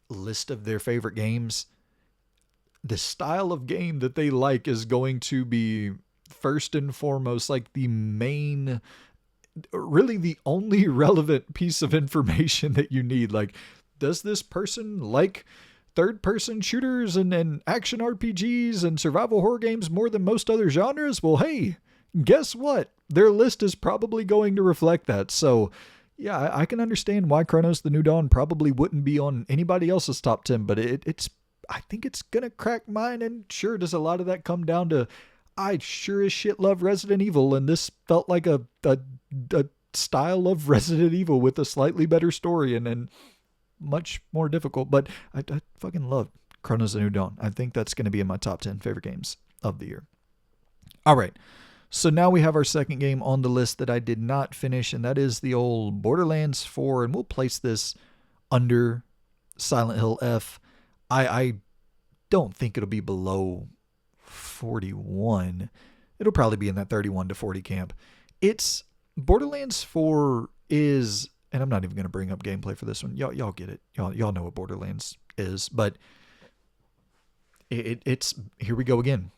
list of their favorite games, the style of game that they like is going to be first and foremost like the main, really the only relevant piece of information that you need. Like, does this person like third-person shooters and action RPGs and survival horror games more than most other genres? Well, hey, guess what? Their list is probably going to reflect that. So, yeah, I can understand why Cronos: The New Dawn probably wouldn't be on anybody else's top 10, but I think it's going to crack mine. And sure, does a lot of that come down to I sure as shit love Resident Evil, and this felt like a style of Resident Evil with a slightly better story and much more difficult. But I fucking love Cronos: The New Dawn. I think that's going to be in my top 10 favorite games of the year. All right. So now we have our second game on the list that I did not finish, and that is the old Borderlands 4, and we'll place this under Silent Hill F. I don't think it'll be below 41. It'll probably be in that 31 to 40 camp. It's Borderlands 4 is, and I'm not even going to bring up gameplay for this one. Y'all get it. Y'all know what Borderlands is, but it's here we go again.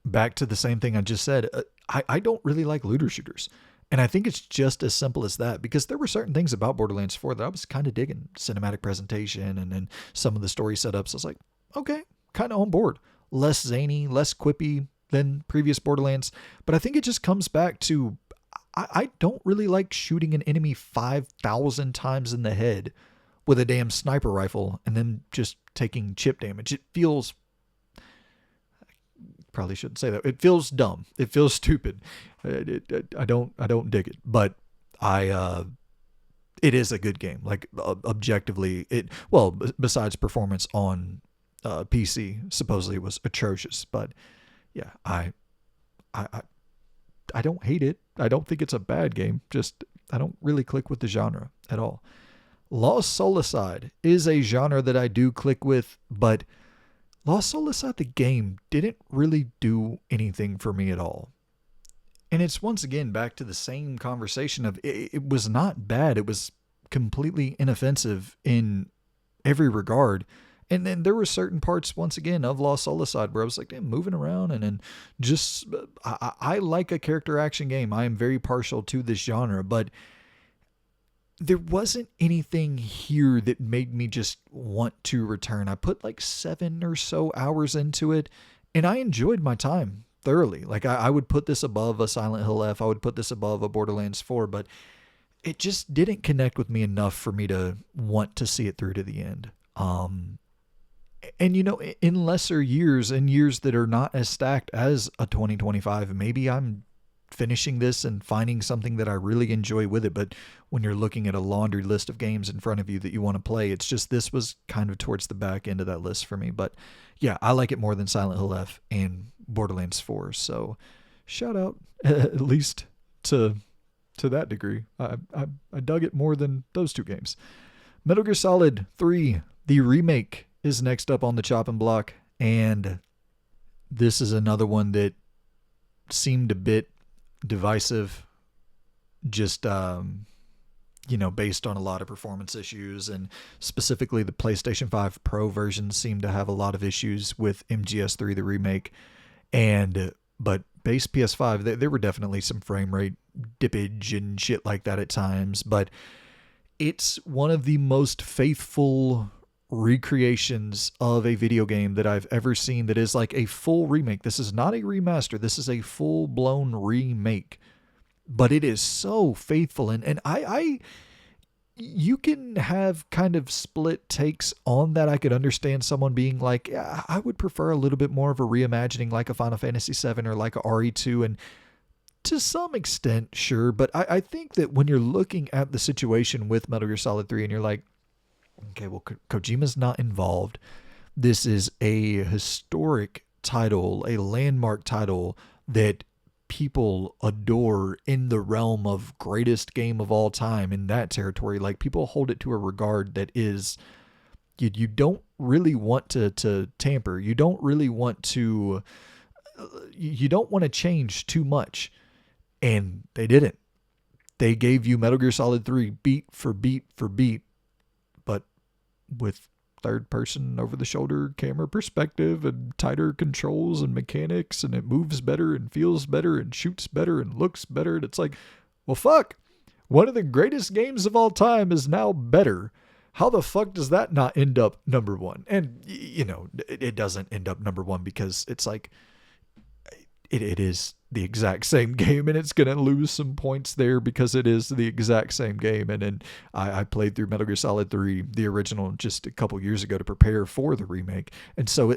Back to the same thing I just said. I don't really like looter shooters. And I think it's just as simple as that, because there were certain things about Borderlands 4 that I was kind of digging. Cinematic presentation and then some of the story setups. I was like, okay, kind of on board. Less zany, less quippy than previous Borderlands. But I think it just comes back to I don't really like shooting an enemy 5,000 times in the head with a damn sniper rifle and then just taking chip damage. It feels... Probably shouldn't say that. It feels dumb. It feels stupid. I don't dig it, but it is a good game. Like objectively, besides performance on PC, supposedly it was atrocious, but yeah, I don't hate it. I don't think it's a bad game. Just I don't really click with the genre at all. Lost Solicide is a genre that I do click with, but Lost Solicide, the game, didn't really do anything for me at all. And it's once again back to the same conversation of it was not bad. It was completely inoffensive in every regard. And then there were certain parts, once again, of Lost Solicide where I was like, damn, moving around. And then just, I like a character action game. I am very partial to this genre, but there wasn't anything here that made me just want to return. I put like 7 or so hours into it, and I enjoyed my time thoroughly. Like I would put this above a Silent Hill F. I would put this above a Borderlands 4, but it just didn't connect with me enough for me to want to see it through to the end. And you know, in lesser years, in years that are not as stacked as a 2025, maybe I'm finishing this and finding something that I really enjoy with it. But when you're looking at a laundry list of games in front of you that you want to play, it's just, this was kind of towards the back end of that list for me. But yeah, I like it more than Silent Hill F and Borderlands 4. So shout out at least to that degree. I dug it more than those two games. Metal Gear Solid 3, the remake, is next up on the chopping block. And this is another one that seemed a bit divisive, just based on a lot of performance issues, and specifically the PlayStation 5 Pro version seemed to have a lot of issues with MGS3 the remake, but base PS5 there were definitely some frame rate dippage and shit like that at times, but it's one of the most faithful recreations of a video game that I've ever seen that is like a full remake. This is not a remaster. This is a full-blown remake. But it is so faithful. And you can have kind of split takes on that. I could understand someone being like, yeah, I would prefer a little bit more of a reimagining like a Final Fantasy VII or like a RE2. And to some extent, sure. But I think that when you're looking at the situation with Metal Gear Solid 3 and you're like, okay, well, Kojima's not involved. This is a historic title, a landmark title that people adore in the realm of greatest game of all time in that territory. Like, people hold it to a regard that is, you don't really want to tamper. You don't really want to, you don't want to change too much. And they didn't. they gave you Metal Gear Solid 3 beat for beat for beat, but with third person over the shoulder camera perspective and tighter controls and mechanics, and it moves better and feels better and shoots better and looks better. And it's like, well, fuck, one of the greatest games of all time is now better. How the fuck does that not end up number one? And, you know, it doesn't end up number one because it's like, it is the exact same game, and it's going to lose some points there because it is the exact same game. And then I played through Metal Gear Solid 3, the original, just a couple years ago to prepare for the remake. And so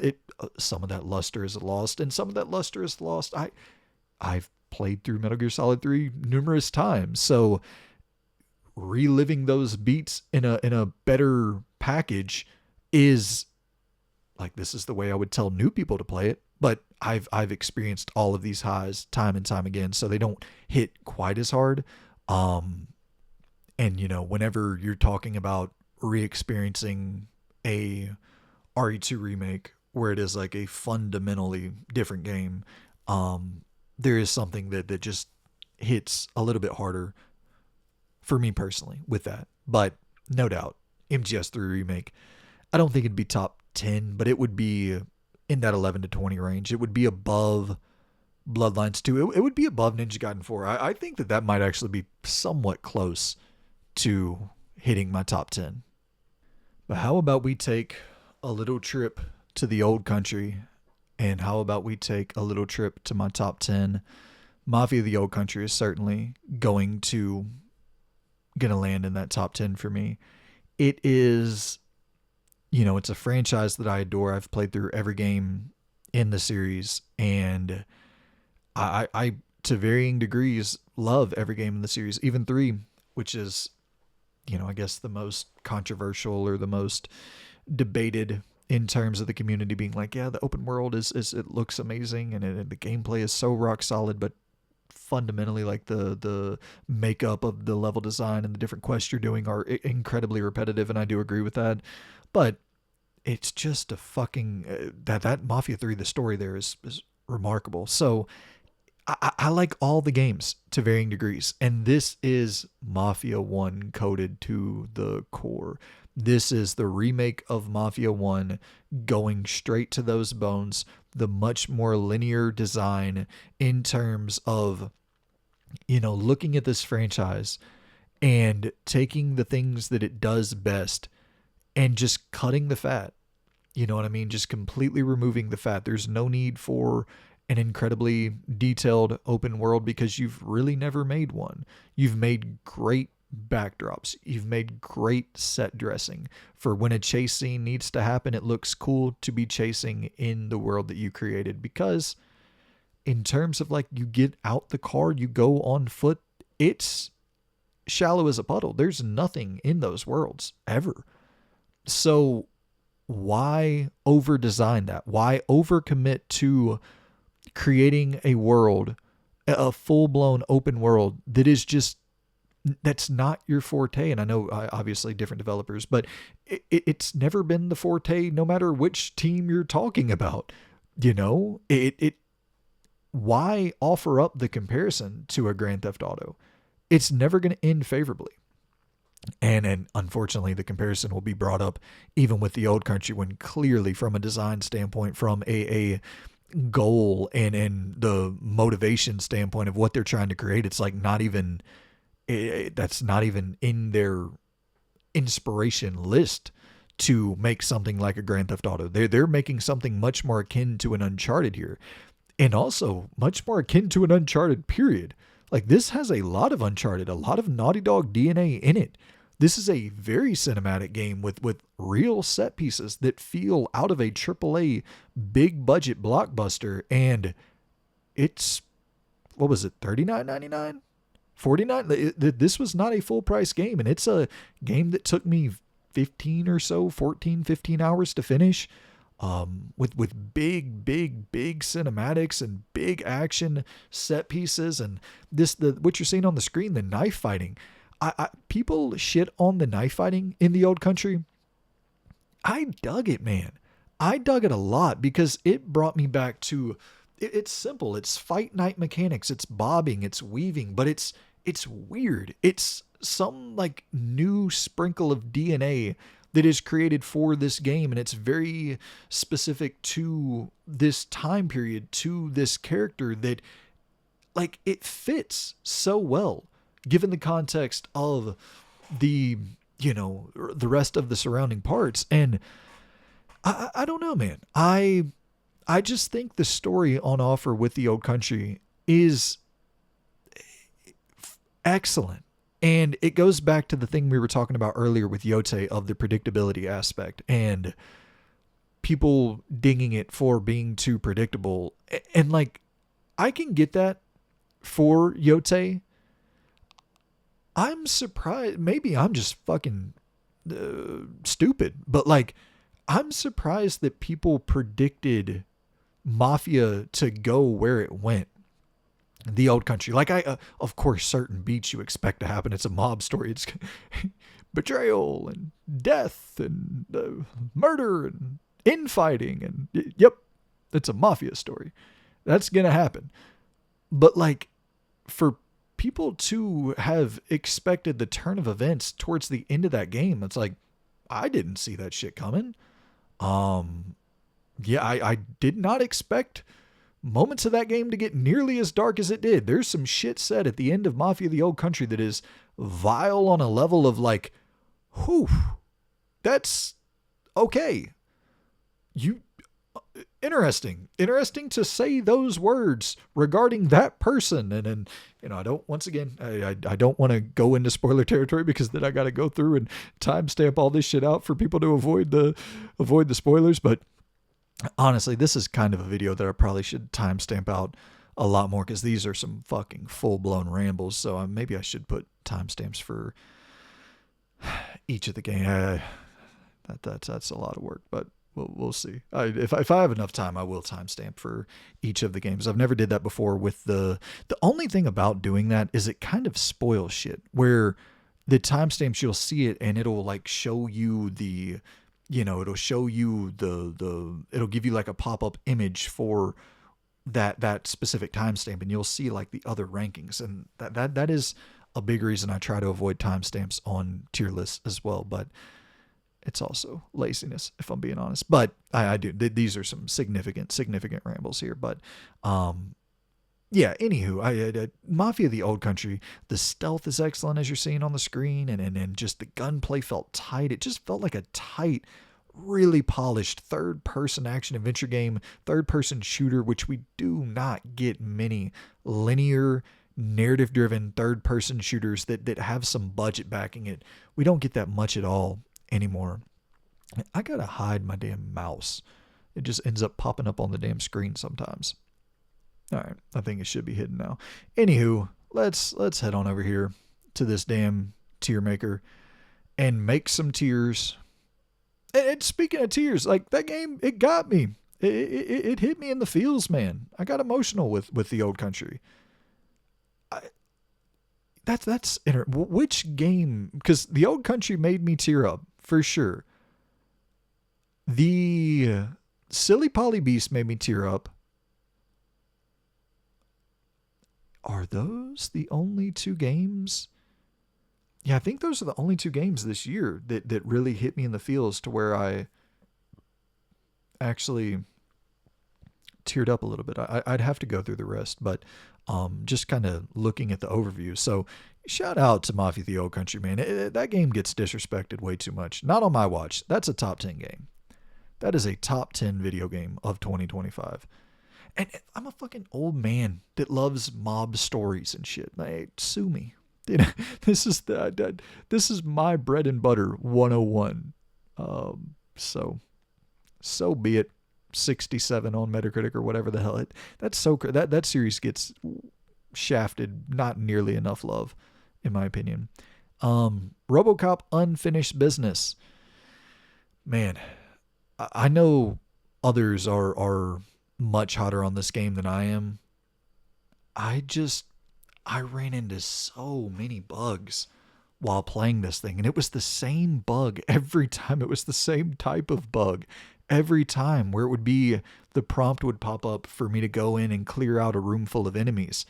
some of that luster is lost, and some of that luster is lost. I've played through Metal Gear Solid 3 numerous times. So reliving those beats in a better package is like, this is the way I would tell new people to play it. But I've experienced all of these highs time and time again, so they don't hit quite as hard. And, you know, whenever you're talking about re-experiencing a RE2 remake where it is like a fundamentally different game, there is something that just hits a little bit harder for me personally with that. But no doubt, MGS3 remake, I don't think it'd be top 10, but it would be in that 11 to 20 range. It would be above Bloodlines 2. It would be above Ninja Gaiden 4. I think that might actually be somewhat close to hitting my top 10. But how about we take a little trip to the old country, and how about we take a little trip to my top 10? Mafia the Old Country is certainly going to land in that top 10 for me. It is, you know, it's a franchise that I adore. I've played through every game in the series, and I to varying degrees love every game in the series, even 3, which is, you know, I guess the most controversial or the most debated in terms of the community being like, yeah, the open world is it looks amazing, and the gameplay is so rock solid, but fundamentally, like, the makeup of the level design and the different quests you're doing are incredibly repetitive, and I do agree with that. But it's just a fucking that Mafia 3, the story there is remarkable. So I like all the games to varying degrees, and this is Mafia 1 coded to the core. This is the remake of Mafia 1 going straight to those bones, the much more linear design in terms of, you know, looking at this franchise and taking the things that it does best and just cutting the fat. You know what I mean? Just completely removing the fat. There's no need for an incredibly detailed open world because you've really never made one. You've made great backdrops. You've made great set dressing for when a chase scene needs to happen. It looks cool to be chasing in the world that you created, because in terms of, like, you get out the car, you go on foot, it's shallow as a puddle. There's nothing in those worlds ever. So why over design that? Why overcommit to creating a world, a full-blown open world that is just, that's not your forte? And I know obviously different developers, but it's never been the forte no matter which team you're talking about. You know, why offer up the comparison to a Grand Theft Auto? It's never going to end favorably. And unfortunately, the comparison will be brought up even with the old country, when clearly from a design standpoint, from a goal and the motivation standpoint of what they're trying to create, it's like not even, that's not even in their inspiration list to make something like a Grand Theft Auto. They're making something much more akin to an Uncharted here, and also much more akin to an Uncharted period. Like, this has a lot of Uncharted, a lot of Naughty Dog DNA in it. This is a very cinematic game with real set pieces that feel out of a AAA big budget blockbuster. And it's, what was it, $39.99? $49? This was not a full price game. And it's a game that took me 15 hours to finish. With big cinematics and big action set pieces, and what you're seeing on the screen, the knife fighting. People shit on the knife fighting in the old country. I dug it, man. I dug it a lot because it brought me back to, it's simple. It's fight night mechanics. It's bobbing, it's weaving, but it's it's weird. It's some like new sprinkle of DNA that is created for this game, and it's very specific to this time period, to this character, that like it fits so well given the context of the, you know, the rest of the surrounding parts. And I don't know, man. I just think the story on offer with the Old Country is excellent. And it goes back to the thing we were talking about earlier with Yotei of the predictability aspect and people dinging it for being too predictable. And like, I can get that for Yotei. I'm surprised. Maybe I'm just fucking stupid, but like, I'm surprised that people predicted Mafia to go where it went. The Old Country. Like, of course, certain beats you expect to happen. It's a mob story. It's betrayal and death and murder and infighting. And yep, it's a Mafia story. That's going to happen. But like, for people to have expected the turn of events towards the end of that game, it's like, I didn't see that shit coming. Yeah, I did not expect moments of that game to get nearly as dark as it did. There's some shit said at the end of Mafia the Old Country that is vile on a level of like, whew, that's okay. Interesting to say those words regarding that person. And you know, I don't, once again, I don't want to go into spoiler territory, because then I got to go through and timestamp all this shit out for people to avoid the spoilers. But honestly, this is kind of a video that I probably should timestamp out a lot more, because these are some fucking full-blown rambles. So maybe I should put timestamps for each of the games. That's a lot of work, but we'll see. If I have enough time, I will timestamp for each of the games. I've never did that before. With the only thing about doing that is it kind of spoils shit, where the timestamps, you'll see it and it'll like show you the, you know, it'll show you it'll give you like a pop-up image for that specific timestamp, and you'll see like the other rankings. And that is a big reason I try to avoid timestamps on tier lists as well. But it's also laziness, if I'm being honest. But I do. These are some significant rambles here. But yeah, anywho, Mafia the Old Country, the stealth is excellent, as you're seeing on the screen, and just the gunplay felt tight. It just felt like a tight, really polished third-person action-adventure game, third-person shooter, which we do not get many linear, narrative-driven third-person shooters that have some budget backing it. We don't get that much at all anymore. I gotta hide my damn mouse. It just ends up popping up on the damn screen sometimes. All right, I think it should be hidden now. Anywho, let's head on over here to this damn tier maker and make some tiers. And speaking of tears, like that game, it got me. It hit me in the feels, man. I got emotional with the Old Country. Which game? Because the Old Country made me tear up for sure. The Silly Polly Beast made me tear up. Are those the only two games? Yeah, I think those are the only two games this year that really hit me in the feels to where I actually teared up a little bit. I'd have to go through the rest, but just kind of looking at the overview. So shout out to Mafia the Old Country, man. That game gets disrespected way too much. Not on my watch. That's a top 10 game. That is a top 10 video game of 2025. And I'm a fucking old man that loves mob stories and shit. Like, sue me. You know, this is my bread and butter 101. So be it. 67 on Metacritic or whatever the hell. That's so that series gets shafted not nearly enough love, in my opinion. Robocop Unfinished Business. Man, I know others are much hotter on this game than I am. I ran into so many bugs while playing this thing, and it was the same bug every time. It was the same type of bug every time, where it would be the prompt would pop up for me to go in and clear out a room full of enemies.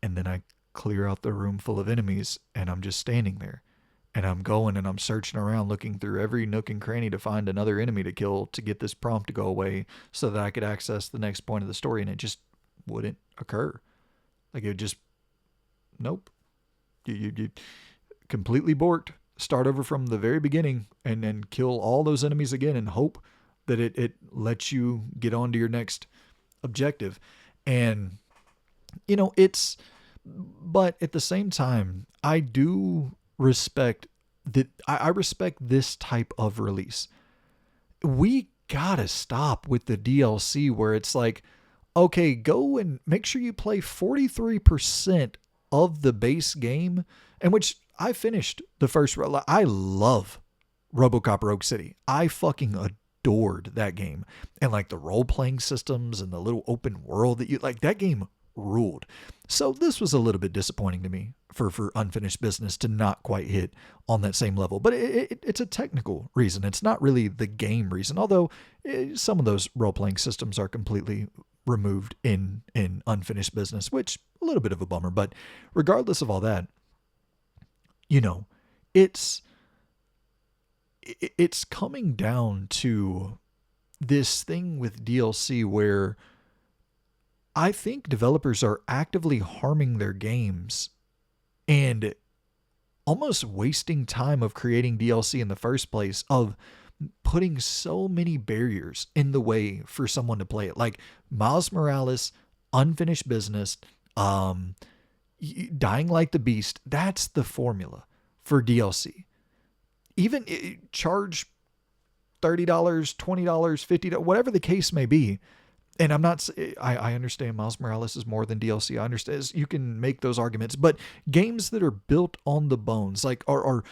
And then I clear out the room full of enemies, and I'm just standing there. And I'm going and I'm searching around looking through every nook and cranny to find another enemy to kill to get this prompt to go away so that I could access the next point of the story, and it just wouldn't occur. Like it just, nope. You completely borked. Start over from the very beginning and then kill all those enemies again and hope that it lets you get on to your next objective. And, but at the same time, I do respect that. I respect this type of release. We gotta stop with the DLC where it's like, okay, go and make sure you play 43% of the base game, in which I finished the first. I love Robocop Rogue City. I fucking adored that game. And like the role-playing systems and the little open world that you like, that game ruled. So this was a little bit disappointing to me for Unfinished Business to not quite hit on that same level. But it's a technical reason. It's not really the game reason, although some of those role-playing systems are completely removed in Unfinished Business, which a little bit of a bummer. But regardless of all that, it's coming down to this thing with DLC where I think developers are actively harming their games and almost wasting time of creating DLC in the first place, of putting so many barriers in the way for someone to play it. Like Miles Morales, Unfinished Business, Dying Like the Beast. That's the formula for DLC. Even charge $30, $20, $50, whatever the case may be. And I understand Miles Morales is more than DLC. I understand you can make those arguments, but games that are built on the bones, like are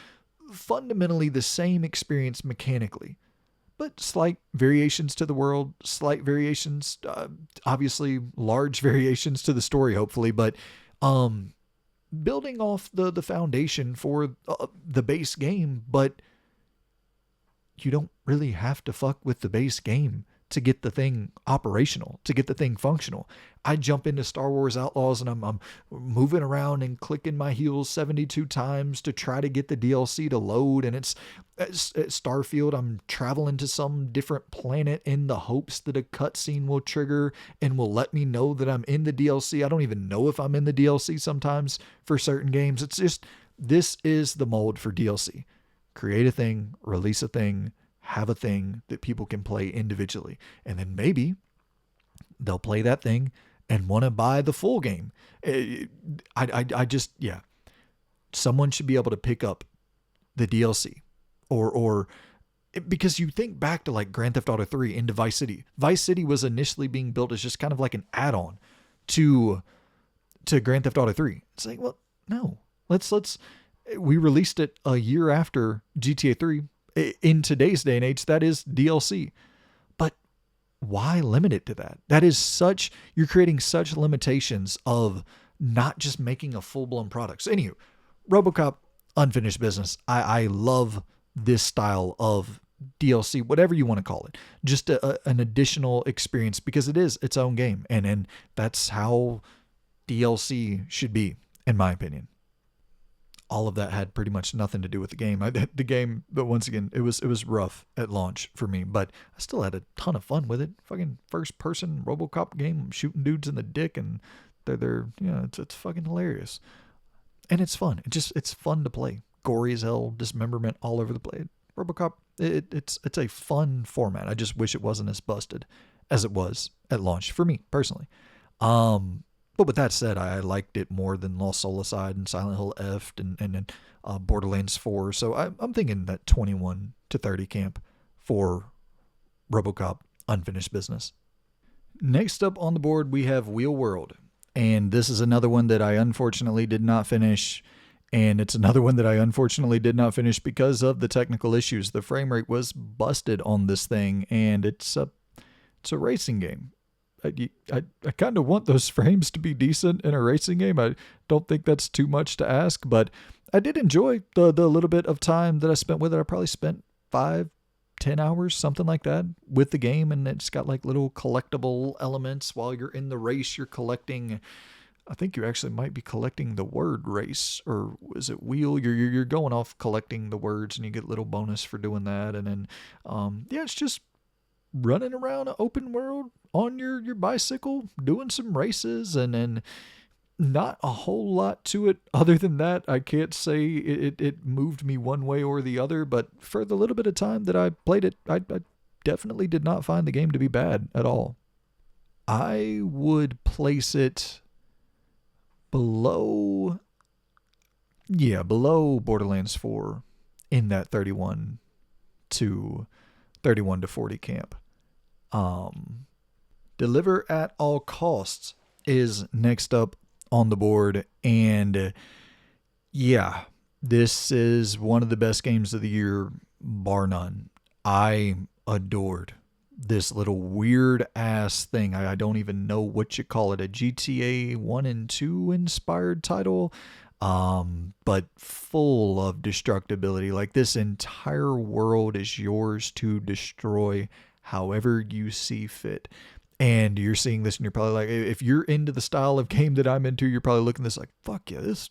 fundamentally the same experience mechanically, but slight variations to the world, slight variations, obviously large variations to the story, hopefully, but building off the foundation for the base game. But you don't really have to fuck with the base game to get the thing operational, to get the thing functional. I jump into Star Wars Outlaws and I'm moving around and clicking my heels 72 times to try to get the DLC to load. And it's at Starfield, I'm traveling to some different planet in the hopes that a cutscene will trigger and will let me know that I'm in the DLC. I don't even know if I'm in the DLC sometimes for certain games. It's just, this is the mold for DLC. Create a thing, release a thing, have a thing that people can play individually. And then maybe they'll play that thing and want to buy the full game. Someone should be able to pick up the DLC or because you think back to like Grand Theft Auto 3 into Vice City. Vice City was initially being built as just kind of like an add-on to Grand Theft Auto 3. It's like, well, no, we released it a year after GTA 3. In today's day and age, that is DLC. But why limit it to that? That is you're creating such limitations of not just making a full-blown product. So anywho, Robocop, Unfinished Business. I love this style of DLC, whatever you want to call it. Just an additional experience, because it is its own game. And that's how DLC should be, in my opinion. All of that had pretty much nothing to do with the game. The game, but once again, it was rough at launch for me, but I still had a ton of fun with it. Fucking first person Robocop game, shooting dudes in the dick, and it's fucking hilarious. And it's fun. It's fun to play. Gory as hell, dismemberment all over the place. Robocop, it's a fun format. I just wish it wasn't as busted as it was at launch for me personally. But with that said, I liked it more than Lost Soulicide and Silent Hill F and Borderlands 4. So I'm thinking that 21 to 30 camp for Robocop Unfinished Business. Next up on the board, we have Wheel World. And this is another one that I unfortunately did not finish. And it's another one that I unfortunately did not finish because of the technical issues. The frame rate was busted on this thing, and it's a racing game. I kind of want those frames to be decent in a racing game. I don't think that's too much to ask, but I did enjoy the little bit of time that I spent with it. I probably spent 5-10 hours, something like that, with the game, and it's got like little collectible elements while you're in the race. You're collecting I think you actually might be collecting the word race, or is it wheel? You're going off collecting the words, and you get little bonus for doing that. And then, yeah, it's just running around an open world on your bicycle, doing some races, and then not a whole lot to it other than that. I can't say it moved me one way or the other, but for the little bit of time that I played it, I definitely did not find the game to be bad at all. I would place it below, yeah, below Borderlands 4 in that 31 to 40 camp. Um, Deliver at all costs is next up on the board, and yeah, this is one of the best games of the year, bar none. I adored this little weird ass thing. I don't even know what you call it, a GTA 1 and 2 inspired title, but full of destructibility. Like, this entire world is yours to destroy however you see fit. And you're seeing this and you're probably like, if you're into the style of game that I'm into, you're probably looking at this like, fuck yeah, this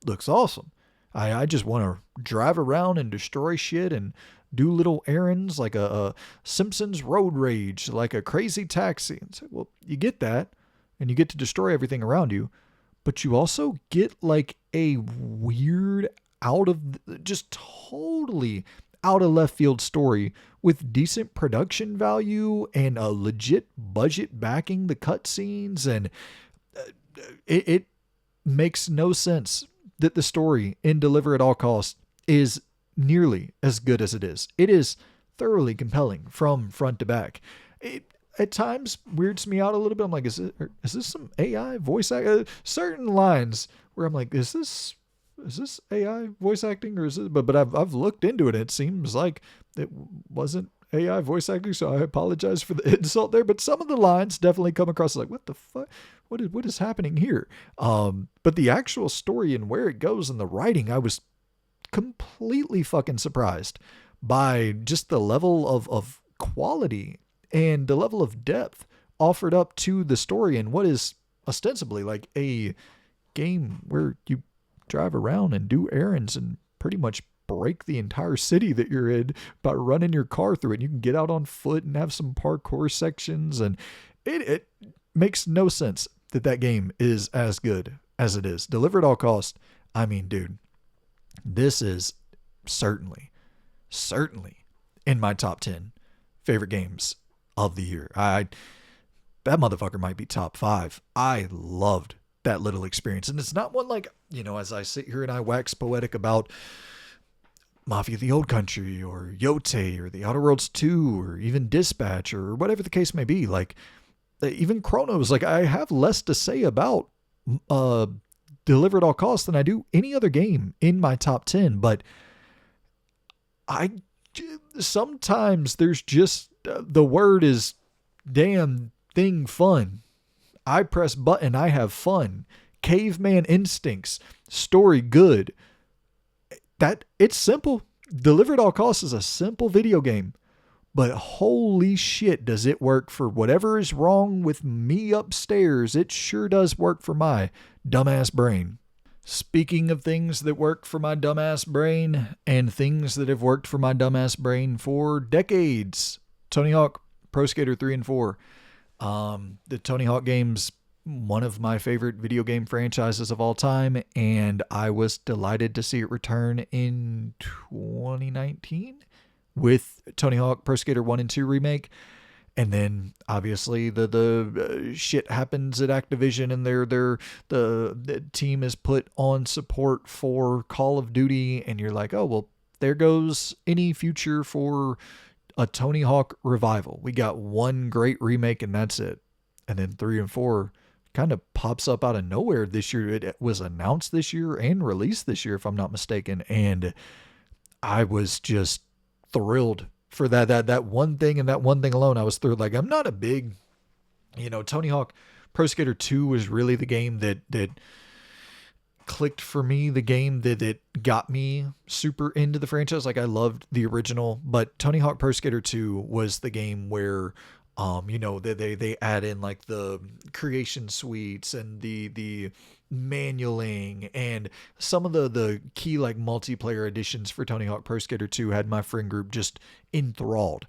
looks awesome. I just want to drive around and destroy shit and do little errands like a Simpsons road rage, like a crazy taxi. And so, well, you get that, and you get to destroy everything around you, but you also get like a weird just totally out of left field story with decent production value and a legit budget backing the cutscenes, and it makes no sense that the story in Deliver at All Costs is nearly as good as it is. It is thoroughly compelling from front to back. It at times weirds me out a little bit. I'm like, is this some AI voice act? Certain lines where I'm like, is this AI voice acting, or is it? But I've looked into it. And it seems like it wasn't AI voice acting, so I apologize for the insult there. But some of the lines definitely come across like, what the fuck? What is happening here? But the actual story and where it goes and the writing, I was completely fucking surprised by just the level of quality and the level of depth offered up to the story and what is ostensibly like a game where you drive around and do errands and pretty much break the entire city that you're in by running your car through it. You can get out on foot and have some parkour sections, and it makes no sense that game is as good as it is. Deliver at all costs. I mean, dude, this is certainly in my top 10 favorite games of the year. That motherfucker might be top 5. I loved that little experience. And it's not one like, as I sit here and I wax poetic about Mafia the Old Country or Yotei or the Outer Worlds 2 or even Dispatch or whatever the case may be. Like, even Cronos, like, I have less to say about Deliver at All Costs than I do any other game in my top 10. But sometimes there's just, the word is damn thing fun. I press button, I have fun. Caveman instincts, story good. That it's simple. Deliver at All Costs is a simple video game, but holy shit, does it work for whatever is wrong with me upstairs. It sure does work for my dumbass brain. Speaking of things that work for my dumbass brain and things that have worked for my dumbass brain for decades, Tony Hawk Pro Skater 3 and 4. The Tony Hawk games, one of my favorite video game franchises of all time, and I was delighted to see it return in 2019 with Tony Hawk Pro Skater 1 and 2 remake. And then obviously the shit happens at Activision, and the team is put on support for Call of Duty, and you're like, oh well, there goes any future for a Tony Hawk revival. We got one great remake and that's it. And then 3 and 4 kind of pops up out of nowhere this year. It was announced this year and released this year, if I'm not mistaken. And I was just thrilled for that one thing, and that one thing alone. I was thrilled. Like, I'm not a big, Tony Hawk Pro Skater 2 was really the game that clicked for me, the game that got me super into the franchise. Like, I loved the original, but Tony Hawk Pro Skater 2 was the game where They add in like the creation suites and the manualing, and some of the key like multiplayer additions for Tony Hawk Pro Skater 2 had my friend group just enthralled.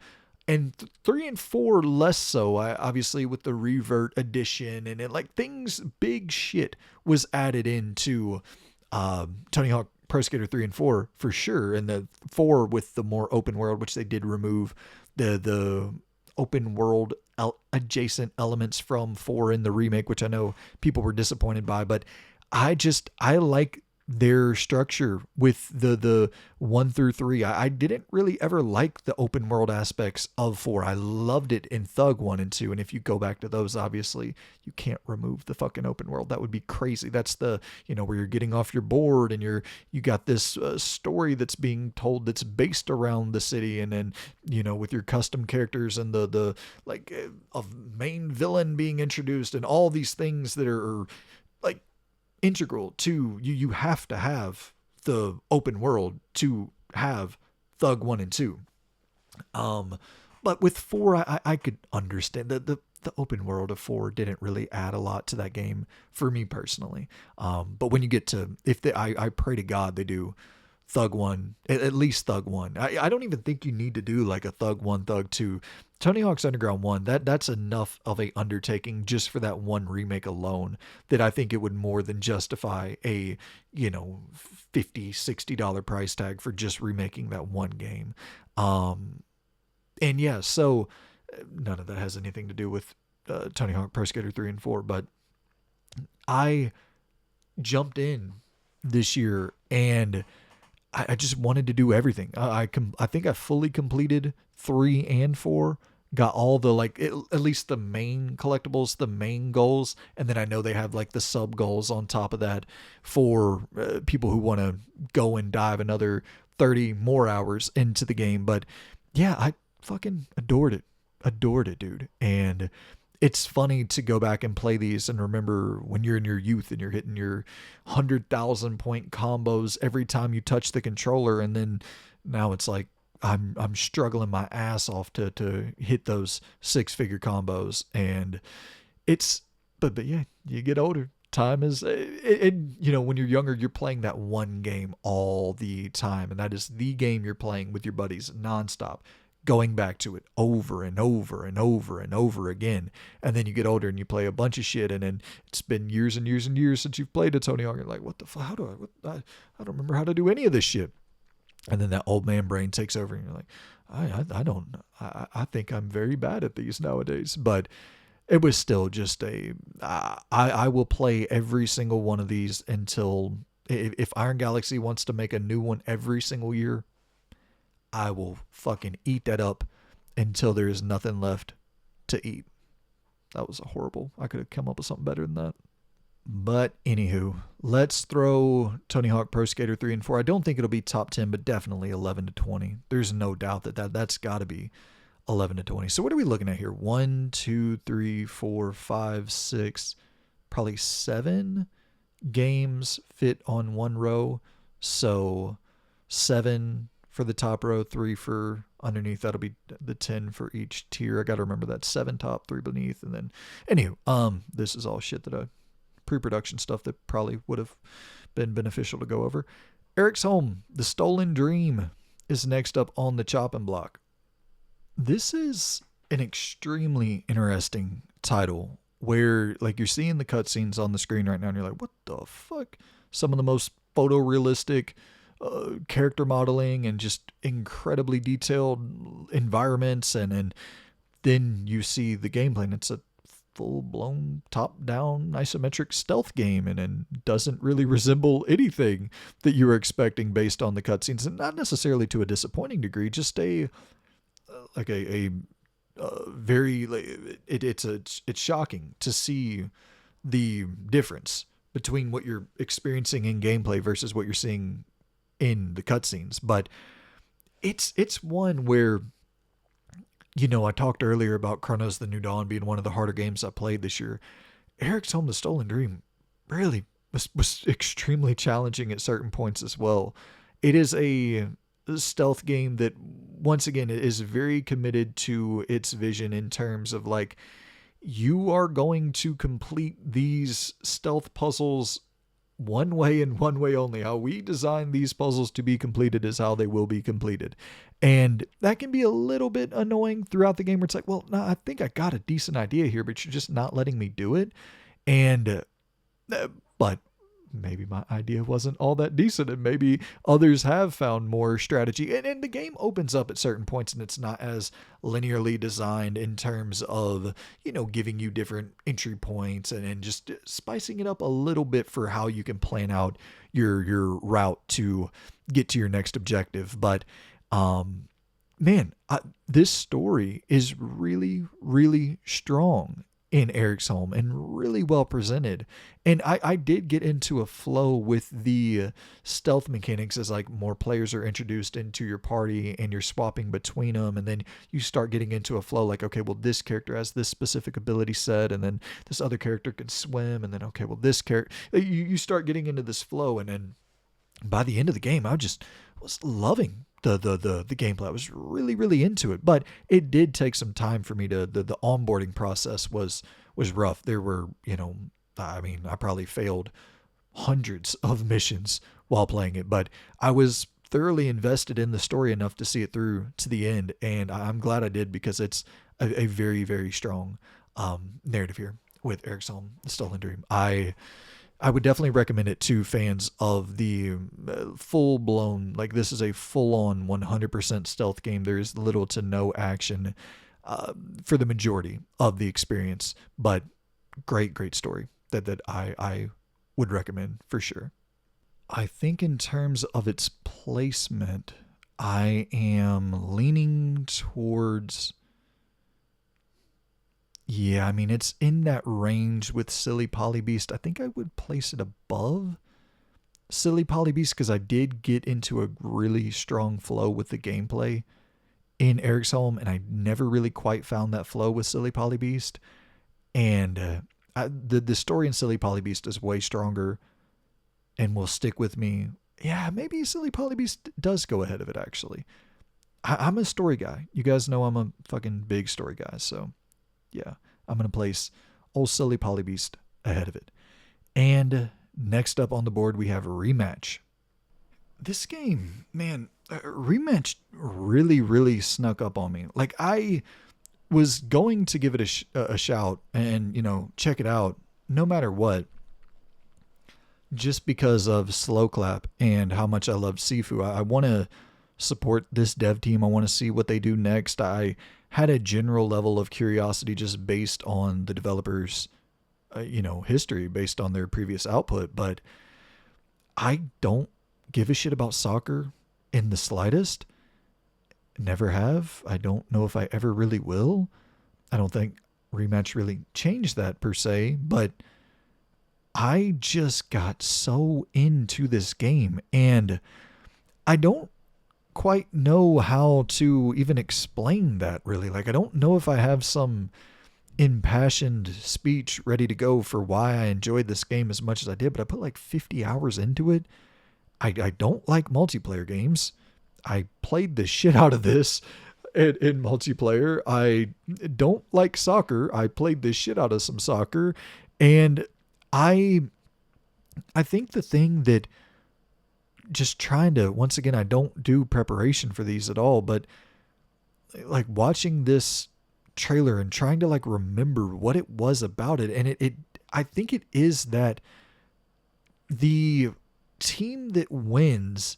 And 3 and 4 less so. Obviously with the revert edition, and it like things, big shit was added into Tony Hawk Pro Skater 3 and 4 for sure, and the 4 with the more open world, which they did remove the open world adjacent elements from 4 in the remake, which I know people were disappointed by, but I like their structure with the 1 through 3. I didn't really ever like the open world aspects of 4. I loved it in Thug 1 and 2, and if you go back to those, obviously you can't remove the fucking open world. That would be crazy. That's the, where you're getting off your board and you got this story that's being told that's based around the city, and then with your custom characters and the like of main villain being introduced and all these things that are like integral to you have to have the open world to have Thug 1 and 2. But with 4, I could understand that the open world of 4 didn't really add a lot to that game for me personally. But when you get to, I pray to God they do Thug 1, at least Thug 1. I don't even think you need to do like a Thug 1, Thug 2. Tony Hawk's Underground 1, that's enough of a undertaking just for that one remake alone, that I think it would more than justify a, $50-$60 price tag for just remaking that one game. And yeah, so none of that has anything to do with Tony Hawk Pro Skater 3 and 4, but I jumped in this year and I just wanted to do everything. I think I fully completed 3 and 4. Got all the at least the main collectibles, the main goals, and then I know they have like the sub goals on top of that for people who want to go and dive another 30 more hours into the game. But yeah, I fucking adored it, dude. And it's funny to go back and play these and remember when you're in your youth and you're hitting your 100,000 point combos every time you touch the controller, and then now it's like I'm struggling my ass off to hit those 6-figure combos. And it's but yeah, you get older. Time is when you're younger, you're playing that one game all the time, and that is the game you're playing with your buddies nonstop, going back to it over and over and over and over again. And then you get older and you play a bunch of shit, and then it's been years and years and years since you've played a Tony Hawk. You're like, what the fuck? I don't remember how to do any of this shit. And then that old man brain takes over, and you're like, I think I'm very bad at these nowadays. But it was still just I will play every single one of these until, if Iron Galaxy wants to make a new one every single year, I will fucking eat that up until there is nothing left to eat. That was horrible. I could have come up with something better than that. But anywho, let's throw Tony Hawk Pro Skater 3 and 4. I don't think it'll be top 10, but definitely 11 to 20. There's no doubt that's got to be 11 to 20. So what are we looking at here? 1, 2, 3, 4, 5, 6, probably 7 games fit on one row. So 7 for the top row, 3 for underneath. That'll be the 10 for each tier. I got to remember that. 7 top, 3 beneath. And then anywho, this is all shit that pre-production stuff that probably would have been beneficial to go over. Eriksholm, The Stolen Dream, is next up on the chopping block. This is an extremely interesting title where, like, you're seeing the cutscenes on the screen right now and you're like, what the fuck? Some of the most photorealistic character modeling and just incredibly detailed environments, and then you see the gameplay and it's a full-blown top-down isometric stealth game, and doesn't really resemble anything that you were expecting based on the cutscenes, and not necessarily to a disappointing degree, just very it's shocking to see the difference between what you're experiencing in gameplay versus what you're seeing in the cutscenes. But it's one where, I talked earlier about Cronos: The New Dawn being one of the harder games I played this year. Eriksholm: The Stolen Dream really was extremely challenging at certain points as well. It is a stealth game that once again, it is very committed to its vision in terms of like, you are going to complete these stealth puzzles one way and one way only. How we design these puzzles to be completed is how they will be completed. And that can be a little bit annoying throughout the game where it's like, well, no, I think I got a decent idea here, but you're just not letting me do it. And, but maybe my idea wasn't all that decent, and maybe others have found more strategy. And the game opens up at certain points, and it's not as linearly designed in terms of, giving you different entry points and just spicing it up a little bit for how you can plan out your route to get to your next objective. But man, this story is really, really strong in Eriksholm and really well presented. And I did get into a flow with the stealth mechanics as like more players are introduced into your party and you're swapping between them. And then you start getting into a flow like, okay, well, this character has this specific ability set, and then this other character can swim. And then, okay, well, this character, you start getting into this flow. And then by the end of the game, I just was loving the gameplay. I was really, really into it, but it did take some time for me to, the onboarding process was rough. There were, I probably failed hundreds of missions while playing it, but I was thoroughly invested in the story enough to see it through to the end. And I'm glad I did, because it's a very, very strong narrative here with Eriksholm, The Stolen Dream. I would definitely recommend it to fans of the full-blown, like this is a full-on 100% stealth game. There is little to no action for the majority of the experience, but great, great story that I would recommend for sure. I think in terms of its placement, I am leaning towards... Yeah, I mean, it's in that range with Silly Polybeast. I think I would place it above Silly Polybeast because I did get into a really strong flow with the gameplay in Eriksholm, and I never really quite found that flow with Silly Polybeast. And the story in Silly Polybeast is way stronger and will stick with me. Yeah, maybe Silly Polybeast does go ahead of it, actually. I'm a story guy. You guys know I'm a fucking big story guy, so... yeah, I'm going to place old Silly Polybeast ahead of it. And next up on the board, we have Rematch. This game, man, Rematch really, really snuck up on me. Like, I was going to give it a shout and, check it out no matter what, just because of Slow Clap and how much I love Sifu. I want to support this dev team. I want to see what they do next. I had a general level of curiosity just based on the developers, history, based on their previous output. But I don't give a shit about soccer in the slightest. Never have. I don't know if I ever really will. I don't think Rematch really changed that per se, but I just got so into this game, and I don't quite know how to even explain that, really. Like, I don't know if I have some impassioned speech ready to go for why I enjoyed this game as much as I did, but I put like 50 hours into it. I don't like multiplayer games. I played the shit out of this in multiplayer. I don't like soccer. I played the shit out of some soccer, and I think the thing that just trying to, once again, I don't do preparation for these at all, but like watching this trailer and trying to like remember what it was about it. And I think it is that the team that wins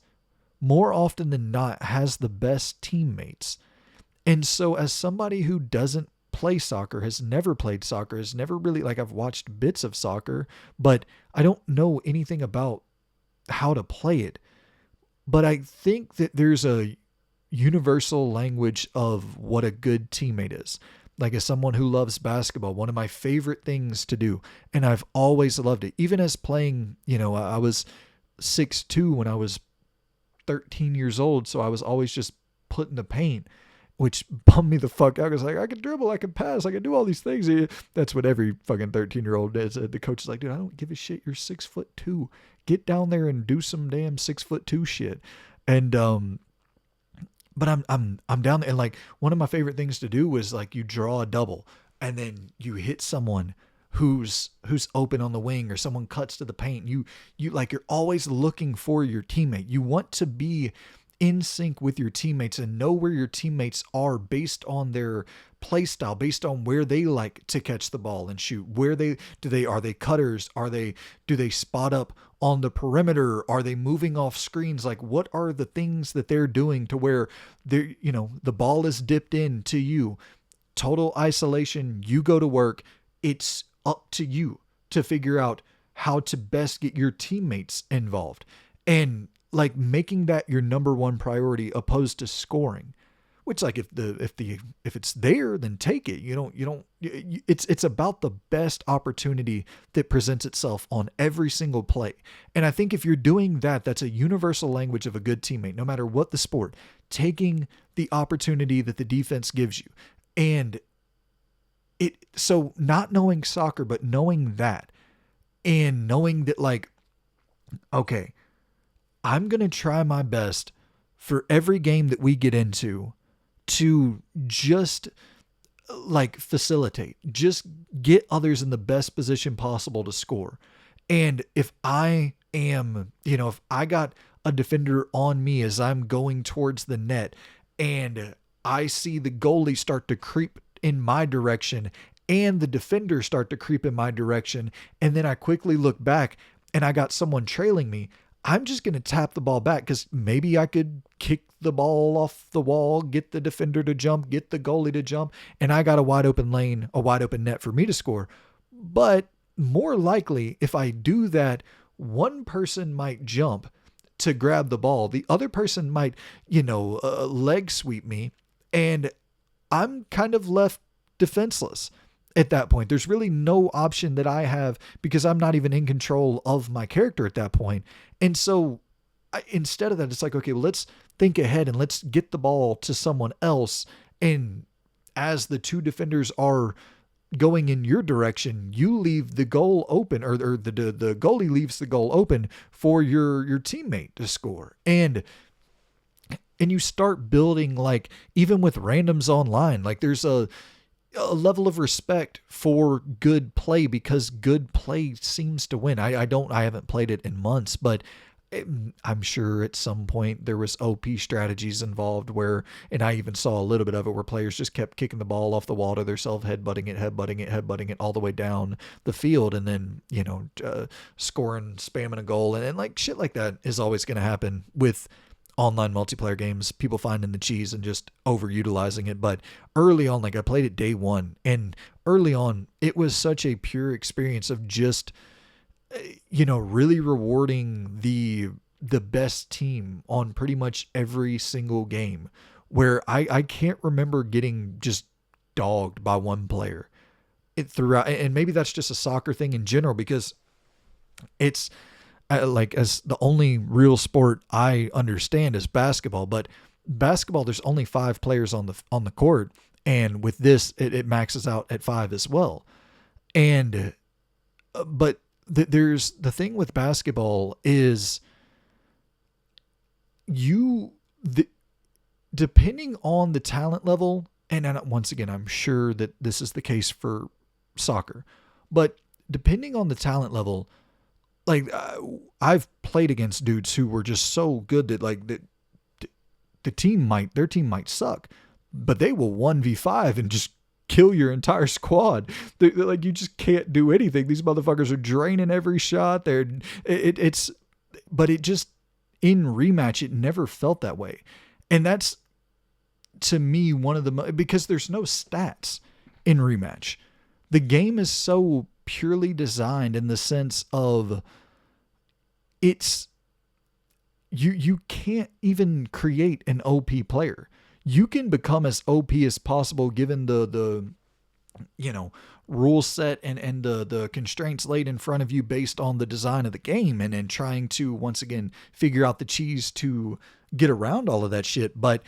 more often than not has the best teammates. And so as somebody who doesn't play soccer, has never played soccer, has never really, like, I've watched bits of soccer, but I don't know anything about how to play it. But I think that there's a universal language of what a good teammate is. Like, as someone who loves basketball, one of my favorite things to do, and I've always loved it, even as playing, I was 6'2" when I was 13 years old, so I was always just put in the paint, which bummed me the fuck out. I was like, I can dribble, I can pass, I can do all these things. That's what every fucking 13-year-old does. The coach is like, dude, I don't give a shit. You're 6'2". Get down there and do some damn 6'2" shit. And but I'm down there, and like one of my favorite things to do was like you draw a double and then you hit someone who's open on the wing, or someone cuts to the paint. You like, you're always looking for your teammate. You want to be in sync with your teammates and know where your teammates are based on their play style, based on where they like to catch the ball and shoot. Where are they cutters? Do they spot up on the perimeter? Are they moving off screens? Like, what are the things that they're doing to where they're, the ball is dipped in to you? Total isolation. You go to work. It's up to you to figure out how to best get your teammates involved, and like making that your number one priority opposed to scoring. Which, like, if it's there, then take it. It's about the best opportunity that presents itself on every single play. And I think if you're doing that, that's a universal language of a good teammate, no matter what the sport, taking the opportunity that the defense gives you. And so not knowing soccer, but knowing that, and knowing that, like, okay, I'm going to try my best for every game that we get into to just like facilitate, just get others in the best position possible to score. And if I am, if I got a defender on me as I'm going towards the net and I see the goalie start to creep in my direction and the defender start to creep in my direction, and then I quickly look back and I got someone trailing me, I'm just going to tap the ball back, because maybe I could kick the ball off the wall, get the defender to jump, get the goalie to jump, and I got a wide open lane, a wide open net for me to score. But more likely, if I do that, one person might jump to grab the ball. The other person might, leg sweep me, and I'm kind of left defenseless. At that point, there's really no option that I have, because I'm not even in control of my character at that point. And so instead of that, it's like, okay, well, let's think ahead and let's get the ball to someone else. And as the two defenders are going in your direction, you leave the goal open, or the goalie leaves the goal open for your teammate to score. And you start building, like, even with randoms online, like there's a level of respect for good play, because good play seems to win. I haven't played it in months, but I'm sure at some point there was OP strategies involved and I even saw a little bit of it, where players just kept kicking the ball off the wall to themselves, headbutting it all the way down the field, and then, scoring, spamming a goal, and like shit like that is always going to happen with online multiplayer games, people finding the cheese and just overutilizing it. But early on, like, I played it day one, and early on it was such a pure experience of just, really rewarding the best team on pretty much every single game, where I can't remember getting just dogged by one player throughout. And maybe that's just a soccer thing in general, because it's, like, as the only real sport I understand is basketball, but basketball, there's only 5 players on the court. And with this, it maxes out at 5 as well. And, but there's the thing with basketball is depending on the talent level, and once again, I'm sure that this is the case for soccer, but depending on the talent level, like, I've played against dudes who were just so good that, like, their team might suck, but they will 1v5 and just kill your entire squad. They're like, you just can't do anything. These motherfuckers are draining every shot. But it just, in Rematch, it never felt that way. And that's, to me, one of the, because there's no stats in Rematch. The game is so purely designed in the sense of it's, you can't even create an OP player. You can become as OP as possible given the rule set and the constraints laid in front of you based on the design of the game, and then trying to, once again, figure out the cheese to get around all of that shit. But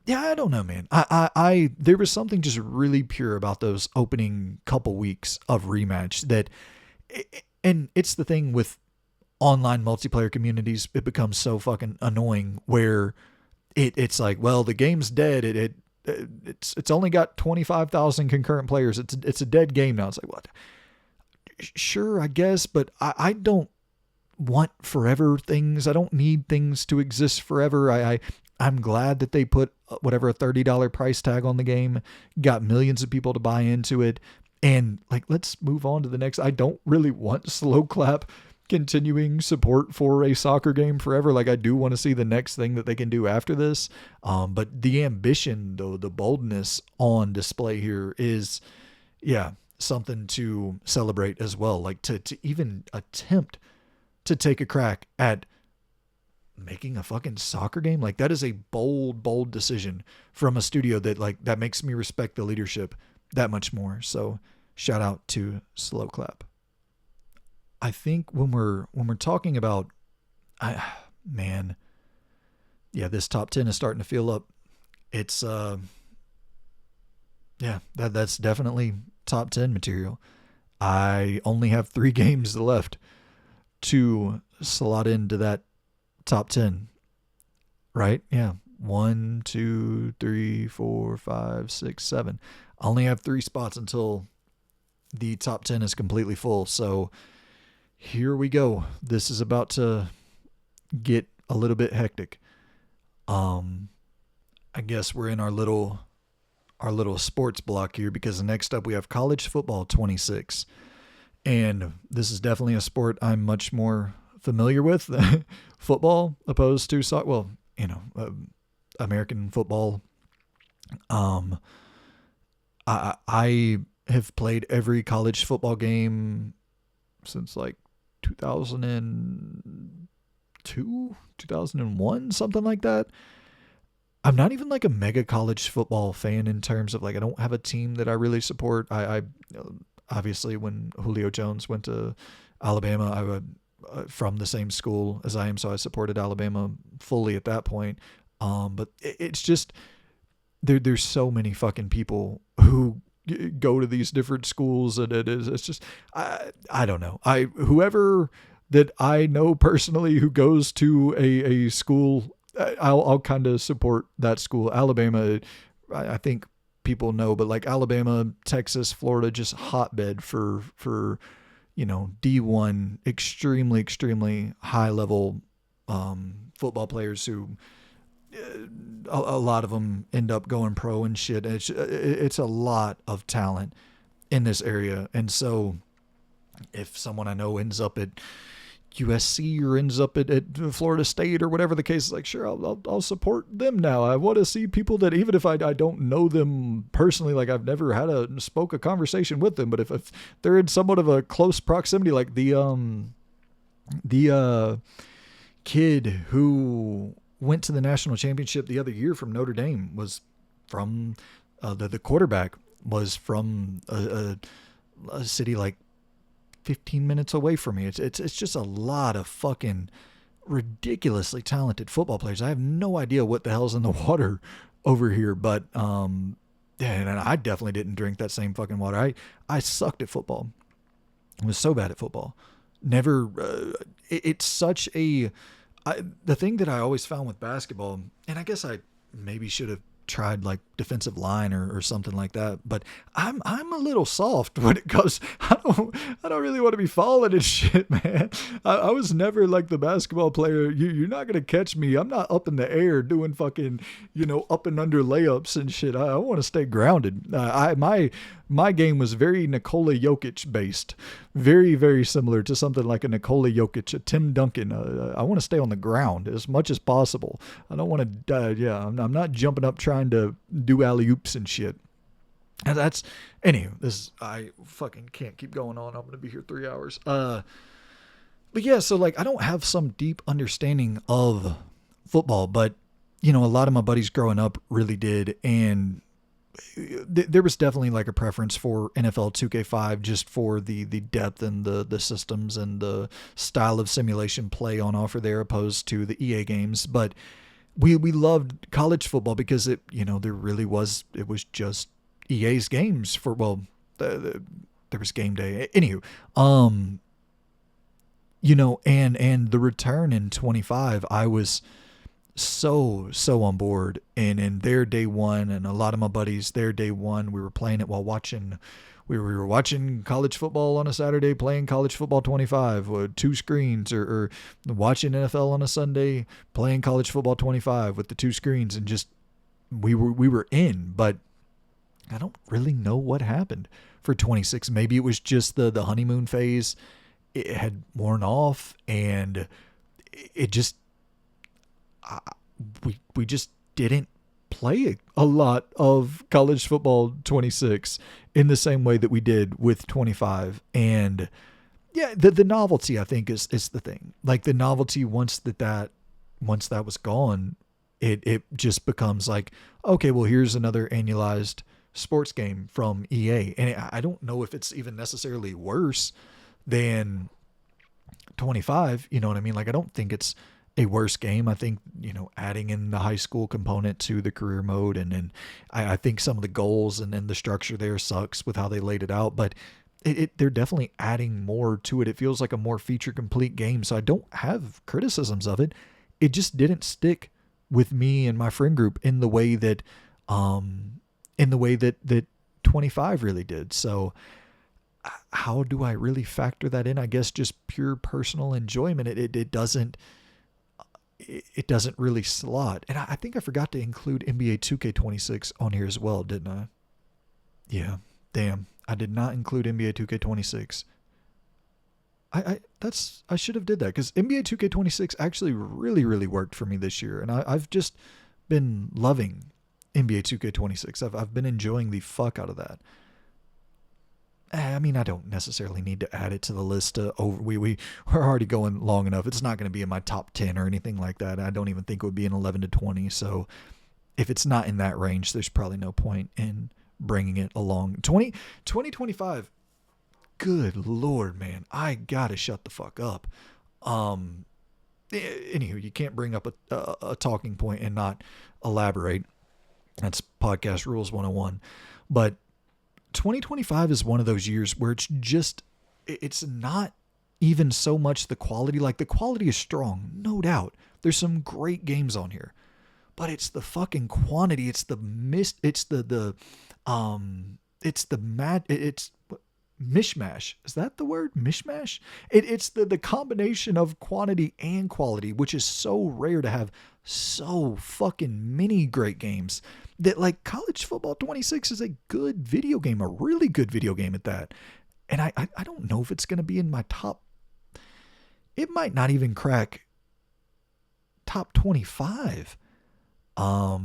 yeah, I don't know, man. I there was something just really pure about those opening couple weeks of Rematch that, and it's the thing with online multiplayer communities, it becomes so fucking annoying where it's like, well, the game's dead. It's only got 25,000 concurrent players. It's a dead game now. It's like, what? Sure, I guess, but I don't want forever things. I don't need things to exist forever. I'm glad that they put whatever a $30 price tag on the game, got millions of people to buy into it. And like, let's move on to the next. I don't really want Slow Clap continuing support for a soccer game forever. Like, I do want to see the next thing that they can do after this. But the ambition, though, the boldness on display here is, yeah, something to celebrate as well. Like, to even attempt to take a crack at making a fucking soccer game, like, that is a bold decision from a studio that makes me respect the leadership that much more. So shout out to Slow Clap. I think when we're talking about, this top 10 is starting to fill up. It's that's definitely top 10 material. I only have 3 games left to slot into that top 10, right? Yeah. 1, 2, 3, 4, 5, 6, 7. I only have 3 spots until the top 10 is completely full. So here we go. This is about to get a little bit hectic. I guess we're in our little sports block here, because next up we have college football 26. And this is definitely a sport I'm much more familiar with, football, opposed to soccer. Well, American football. I have played every college football game since like 2002, 2001, something like that. I'm not even like a mega college football fan in terms of like, I don't have a team that I really support. I obviously, when Julio Jones went to Alabama, I would from the same school as I am, so I supported Alabama fully at that point. But it's just there's so many fucking people who go to these different schools, and it's just I don't know. Whoever that I know personally who goes to a school, I'll kind of support that school. Alabama, I think people know, but like Alabama, Texas, Florida, just hotbed for D1 extremely high level football players who a lot of them end up going pro and shit. It's a lot of talent in this area. And so if someone I know ends up at USC or ends up at Florida State or whatever the case is, like, sure, I'll support them now. I want to see people that, even if I don't know them personally, like I've never had a conversation with them, but if they're in somewhat of a close proximity, like the kid who went to the national championship the other year from Notre Dame was from the quarterback was from a city like 15 minutes away from me. It's just a lot of fucking ridiculously talented football players. I have no idea what the hell's in the water over here, but and I definitely didn't drink that same fucking water. I sucked at football. I was so bad at football. Never. It's such a. The thing that I always found with basketball, and I guess I maybe should have tried like defensive line or something like that, but I'm a little soft when it comes. I don't really want to be falling and shit, man. I was never like the basketball player. You're not gonna catch me. I'm not up in the air doing fucking up and under layups and shit. I want to stay grounded. My game was very Nikola Jokic based, very, very similar to something like a Nikola Jokic, a Tim Duncan. I want to stay on the ground as much as possible. I don't want to, I'm not jumping up trying to do alley-oops and shit. And I fucking can't keep going on. I'm going to be here 3 hours. But yeah, so like, I don't have some deep understanding of football, but a lot of my buddies growing up really did. And there was definitely like a preference for NFL 2K5 just for the depth and the systems and the style of simulation play on offer there, opposed to the EA games. But we loved college football because it was just EA's games for, there was game day. Anywho, and the return in 25, I was so on board, and their day one, and a lot of my buddies, their day one, we were playing it while watching. We were watching college football on a Saturday, playing college football 25 with two screens, or watching NFL on a Sunday, playing college football 25 with the two screens, and just we were in. But I don't really know what happened for 26. Maybe it was just the honeymoon phase. It had worn off, and it just we just didn't play a lot of college football 26 in the same way that we did with 25. And yeah, the novelty, I think, is the thing. Like, the novelty, once that was gone, it just becomes like, okay, well, here's another annualized sports game from EA. And I don't know if it's even necessarily worse than 25. You know what I mean? Like, I don't think it's a worse game. I think, adding in the high school component to the career mode, and I think some of the goals and then the structure there sucks with how they laid it out, but they're definitely adding more to it. It feels like a more feature complete game. So I don't have criticisms of it. It just didn't stick with me and my friend group in the way that 25 really did. So how do I really factor that in? I guess just pure personal enjoyment. It doesn't really slot. And I think I forgot to include NBA 2K26 on here as well, didn't I? Yeah, damn. I did not include NBA 2K26. I should have did that, because NBA 2K26 actually really worked for me this year, and I've just been loving NBA 2K26. I've been enjoying the fuck out of that. I mean, I don't necessarily need to add it to the list. We're already going long enough. It's not going to be in my top 10 or anything like that. I don't even think it would be an 11 to 20. So if it's not in that range, there's probably no point in bringing it along. 2025. Good Lord, man. I got to shut the fuck up. Anywho, you can't bring up a talking point and not elaborate. That's podcast rules 101. But 2025 is one of those years where it's not even so much the quality. Like, the quality is strong, no doubt. There's some great games on here, but it's the fucking quantity. It's the mishmash. Is that the word? Mishmash? It's the combination of quantity and quality, which is so rare to have so fucking many great games. That, like, college football 26 is a good video game, a really good video game at that. And I don't know if it's going to be in my top. It might not even crack top 25. I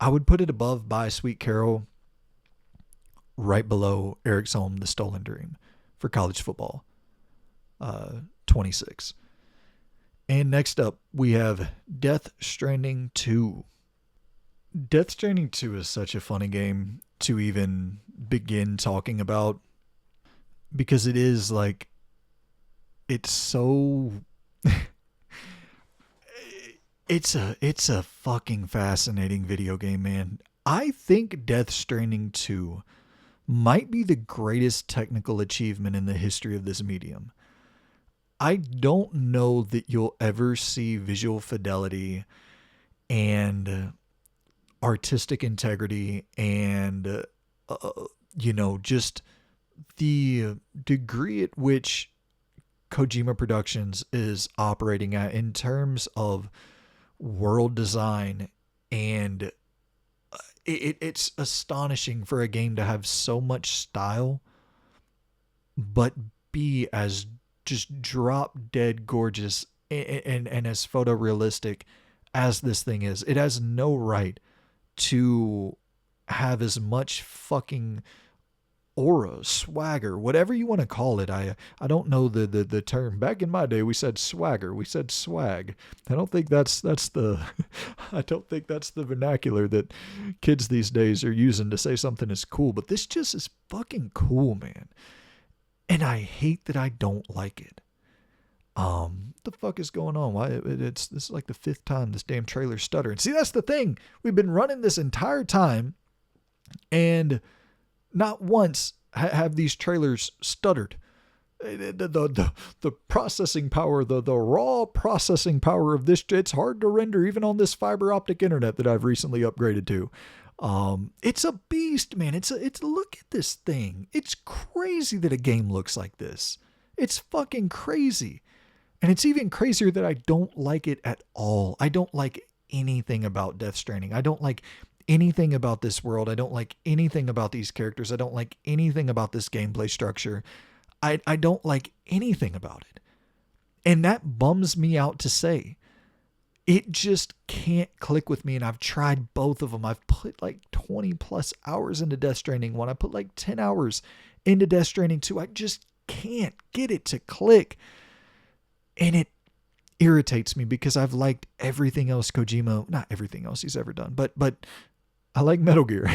would put it above by Sweet Carole, right below Eriksholm, The Stolen Dream for college football 26. And next up, we have Death Stranding 2. Death Stranding 2 is such a funny game to even begin talking about, because it is like, it's so it's a fucking fascinating video game, man. I think Death Stranding 2 might be the greatest technical achievement in the history of this medium. I don't know that you'll ever see visual fidelity and artistic integrity and just the degree at which Kojima Productions is operating at in terms of world design, and it's astonishing for a game to have so much style but be as just drop dead gorgeous and as photorealistic as this thing is. It has no right to have as much fucking aura, swagger, whatever you want to call it. I don't know the term. Back in my day, we said swagger. We said swag. I don't think that's the I don't think that's the vernacular that kids these days are using to say something is cool. But this just is fucking cool, man. And I hate that I don't like it. What the fuck is going on? Why this is like the fifth time this damn trailer's stuttering. See, that's the thing. We've been running this entire time, and not once have these trailers stuttered. the processing power, the raw processing power of this, it's hard to render even on this fiber optic internet that I've recently upgraded to. It's a beast, man. It's look at this thing. It's crazy that a game looks like this. It's fucking crazy. And it's even crazier that I don't like it at all. I don't like anything about Death Stranding. I don't like anything about this world. I don't like anything about these characters. I don't like anything about this gameplay structure. I don't like anything about it. And that bums me out to say. It just can't click with me, and I've tried both of them. I've put like 20 plus hours into Death Stranding 1. I put like 10 hours into Death Stranding 2. I just can't get it to click. And it irritates me because I've liked everything else Kojima, not everything else he's ever done, but I like Metal Gear.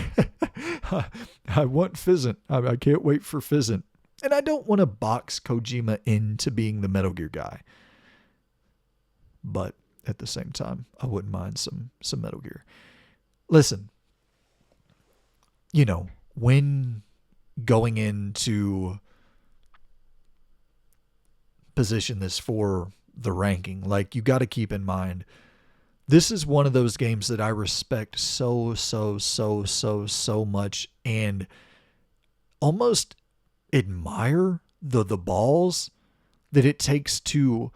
I want Fizzant. I can't wait for Fizzant. And I don't want to box Kojima into being the Metal Gear guy. But at the same time, I wouldn't mind some Metal Gear. Listen, you know, when going into position this for the ranking, like, you got to keep in mind, this is one of those games that I respect so much, and almost admire the balls that it takes to,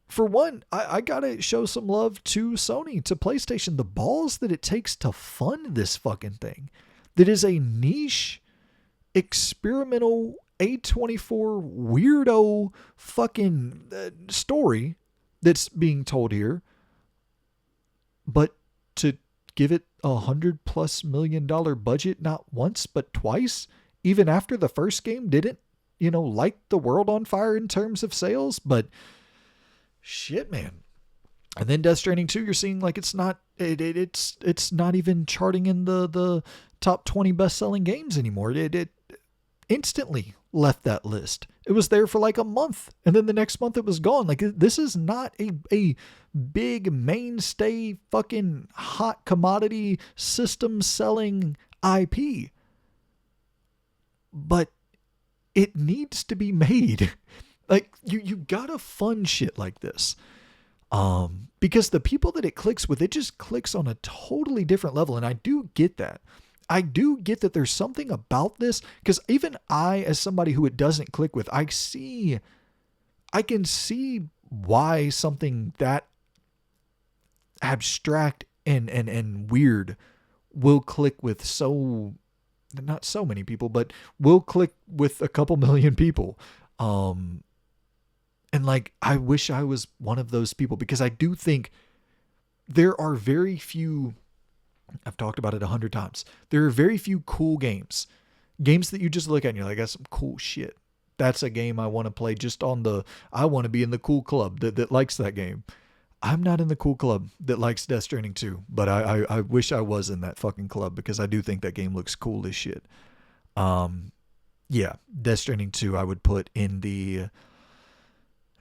for one, I gotta show some love to Sony, to PlayStation, the balls that it takes to fund this fucking thing. That is a niche, experimental, A24 weirdo fucking story that's being told here. But to give it $100+ million budget, not once, but twice, even after the first game didn't, light the world on fire in terms of sales, but shit, man. And then Death Stranding 2, you're seeing like it's not even charting in the top 20 best-selling games anymore. It instantly left that list. It was there for like a month, and then the next month it was gone. Like, this is not a big mainstay fucking hot commodity system selling IP. But it needs to be made. Like, you gotta fund shit like this. Because the people that it clicks with, it just clicks on a totally different level. And I do get that. I do get that there's something about this, because even I, as somebody who it doesn't click with, I can see why something that abstract and weird will click with not so many people, but will click with a couple million people. And like, I wish I was one of those people, because I do think there are very few, I've talked about it 100 times. There are very few cool games that you just look at and you're like, that's some cool shit. That's a game I want to play just I want to be in the cool club that likes that game. I'm not in the cool club that likes Death Stranding 2, but I wish I was in that fucking club, because I do think that game looks cool as shit. Yeah, Death Stranding 2 I would put in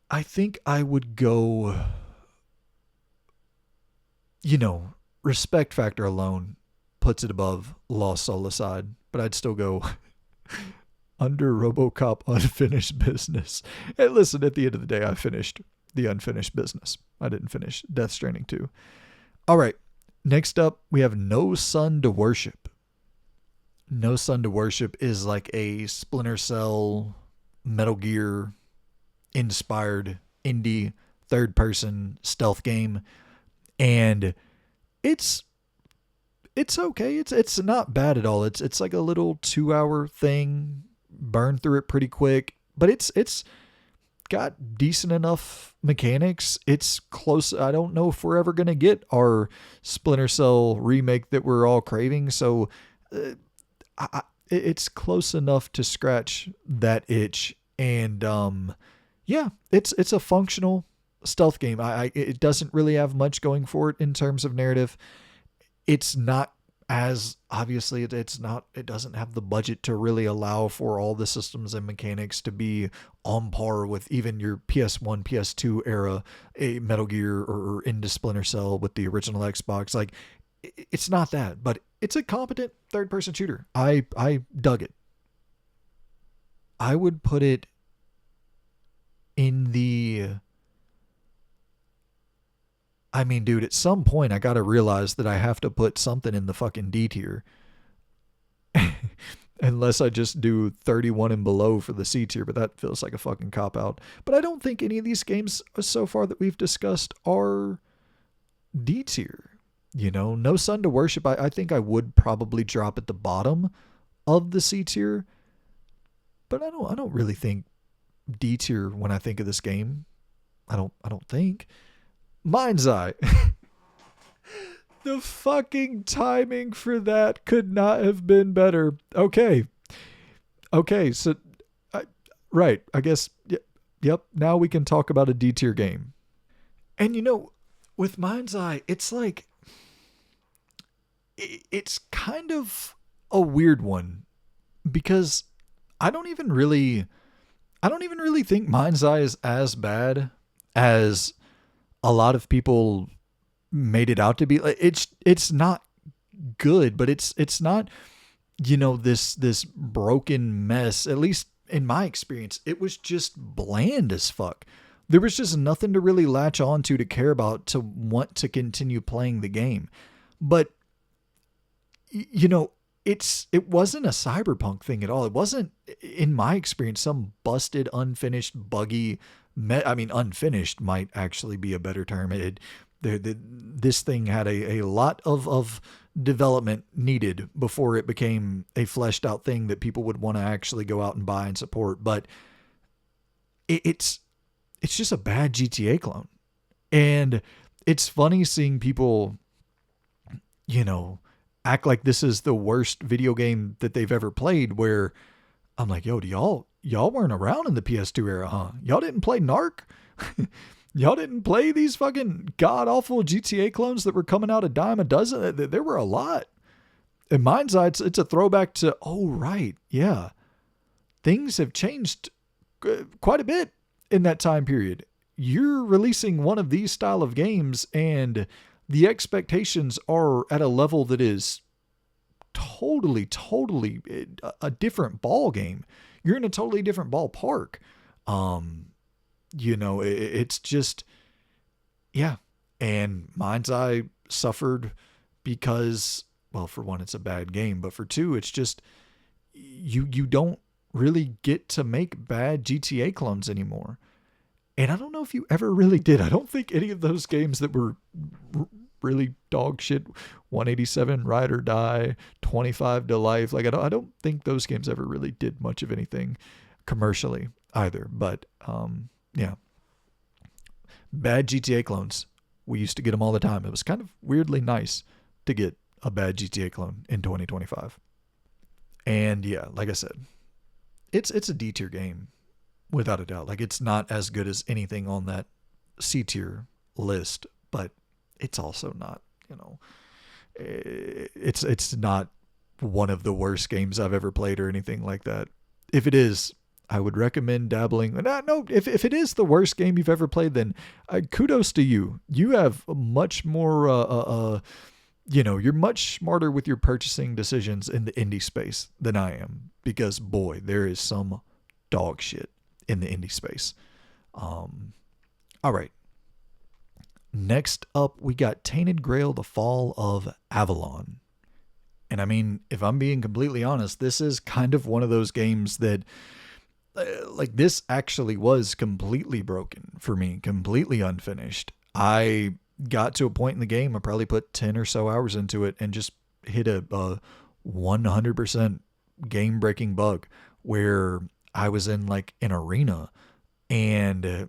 I think I would go, respect factor alone puts it above Lost Soul aside, but I'd still go under Robocop Unfinished Business. And listen, at the end of the day, I finished the Unfinished Business. I didn't finish Death Stranding 2. All right, next up, we have No Sun to Worship. No Sun to Worship is like a Splinter Cell, Metal Gear inspired indie third-person stealth game, and it's okay. It's not bad at all. It's like a little 2-hour thing, burn through it pretty quick, but it's got decent enough mechanics. It's close. I don't know if we're ever gonna get our Splinter Cell remake that we're all craving, so it's close enough to scratch that itch. And yeah, it's a functional stealth game. It doesn't really have much going for it in terms of narrative. It's not as, obviously, it doesn't have the budget to really allow for all the systems and mechanics to be on par with even your PS1, PS2 era, a Metal Gear or into Splinter Cell with the original Xbox. Like, it's not that, but it's a competent third-person shooter. I dug it. I would put it in the I mean, dude, at some point I gotta realize that I have to put something in the fucking D tier. Unless I just do 31 and below for the C tier, but that feels like a fucking cop out. But I don't think any of these games so far that we've discussed are D tier. You know, No Sun to Worship, I think I would probably drop at the bottom of the C tier, but I don't really think D tier when I think of this game. I don't think. Mindseye. The fucking timing for that could not have been better. Okay. Okay, so right, I guess yep, now we can talk about a D tier game. And you know, with Mindseye, it's like it's kind of a weird one because I don't even really think Mindseye is as bad as a lot of people made it out to be. It's not good, but it's not, you know, this broken mess. At least in my experience, it was just bland as fuck. There was just nothing to really latch on to care about, to want to continue playing the game. But you know, it wasn't a cyberpunk thing at all. It wasn't, in my experience, some busted, unfinished, buggy. I mean, unfinished might actually be a better term. This thing had a lot of development needed before it became a fleshed out thing that people would want to actually go out and buy and support. But it's just a bad GTA clone. And it's funny seeing people, you know, act like this is the worst video game that they've ever played, where I'm like, yo, do y'all weren't around in the PS2 era, huh? Y'all didn't play Narc? Y'all didn't play these fucking god-awful GTA clones that were coming out a dime a dozen? There were a lot. In Mindseye, it's a throwback to, oh, right, yeah. Things have changed quite a bit in that time period. You're releasing one of these style of games, and the expectations are at a level that is totally a different ball game. You're in a totally different ballpark. You know, it's just, yeah. And Mindseye suffered because, well, for one, it's a bad game, but for two, it's just, you don't really get to make bad GTA clones anymore. And I don't know if you ever really did. I don't think any of those games that were really dog shit, 187, Ride or Die, 25 to Life, like I don't think those games ever really did much of anything commercially either. But yeah, bad GTA clones. We used to get them all the time. It was kind of weirdly nice to get a bad GTA clone in 2025. And yeah, like I said, it's a D tier game. Without a doubt. Like, it's not as good as anything on that C tier list, but it's also not, you know, it's not one of the worst games I've ever played or anything like that. If it is, I would recommend dabbling. No, if it is the worst game you've ever played, then kudos to you. You have much more, you know, you're much smarter with your purchasing decisions in the indie space than I am, because boy, there is some dog shit in the indie space. All right. Next up, we got Tainted Grail, The Fall of Avalon. And I mean, if I'm being completely honest, this is kind of one of those games that, like, this actually was completely broken for me, completely unfinished. I got to a point in the game, I probably put 10 or so hours into it and just hit a 100% game-breaking bug where I was in like an arena, and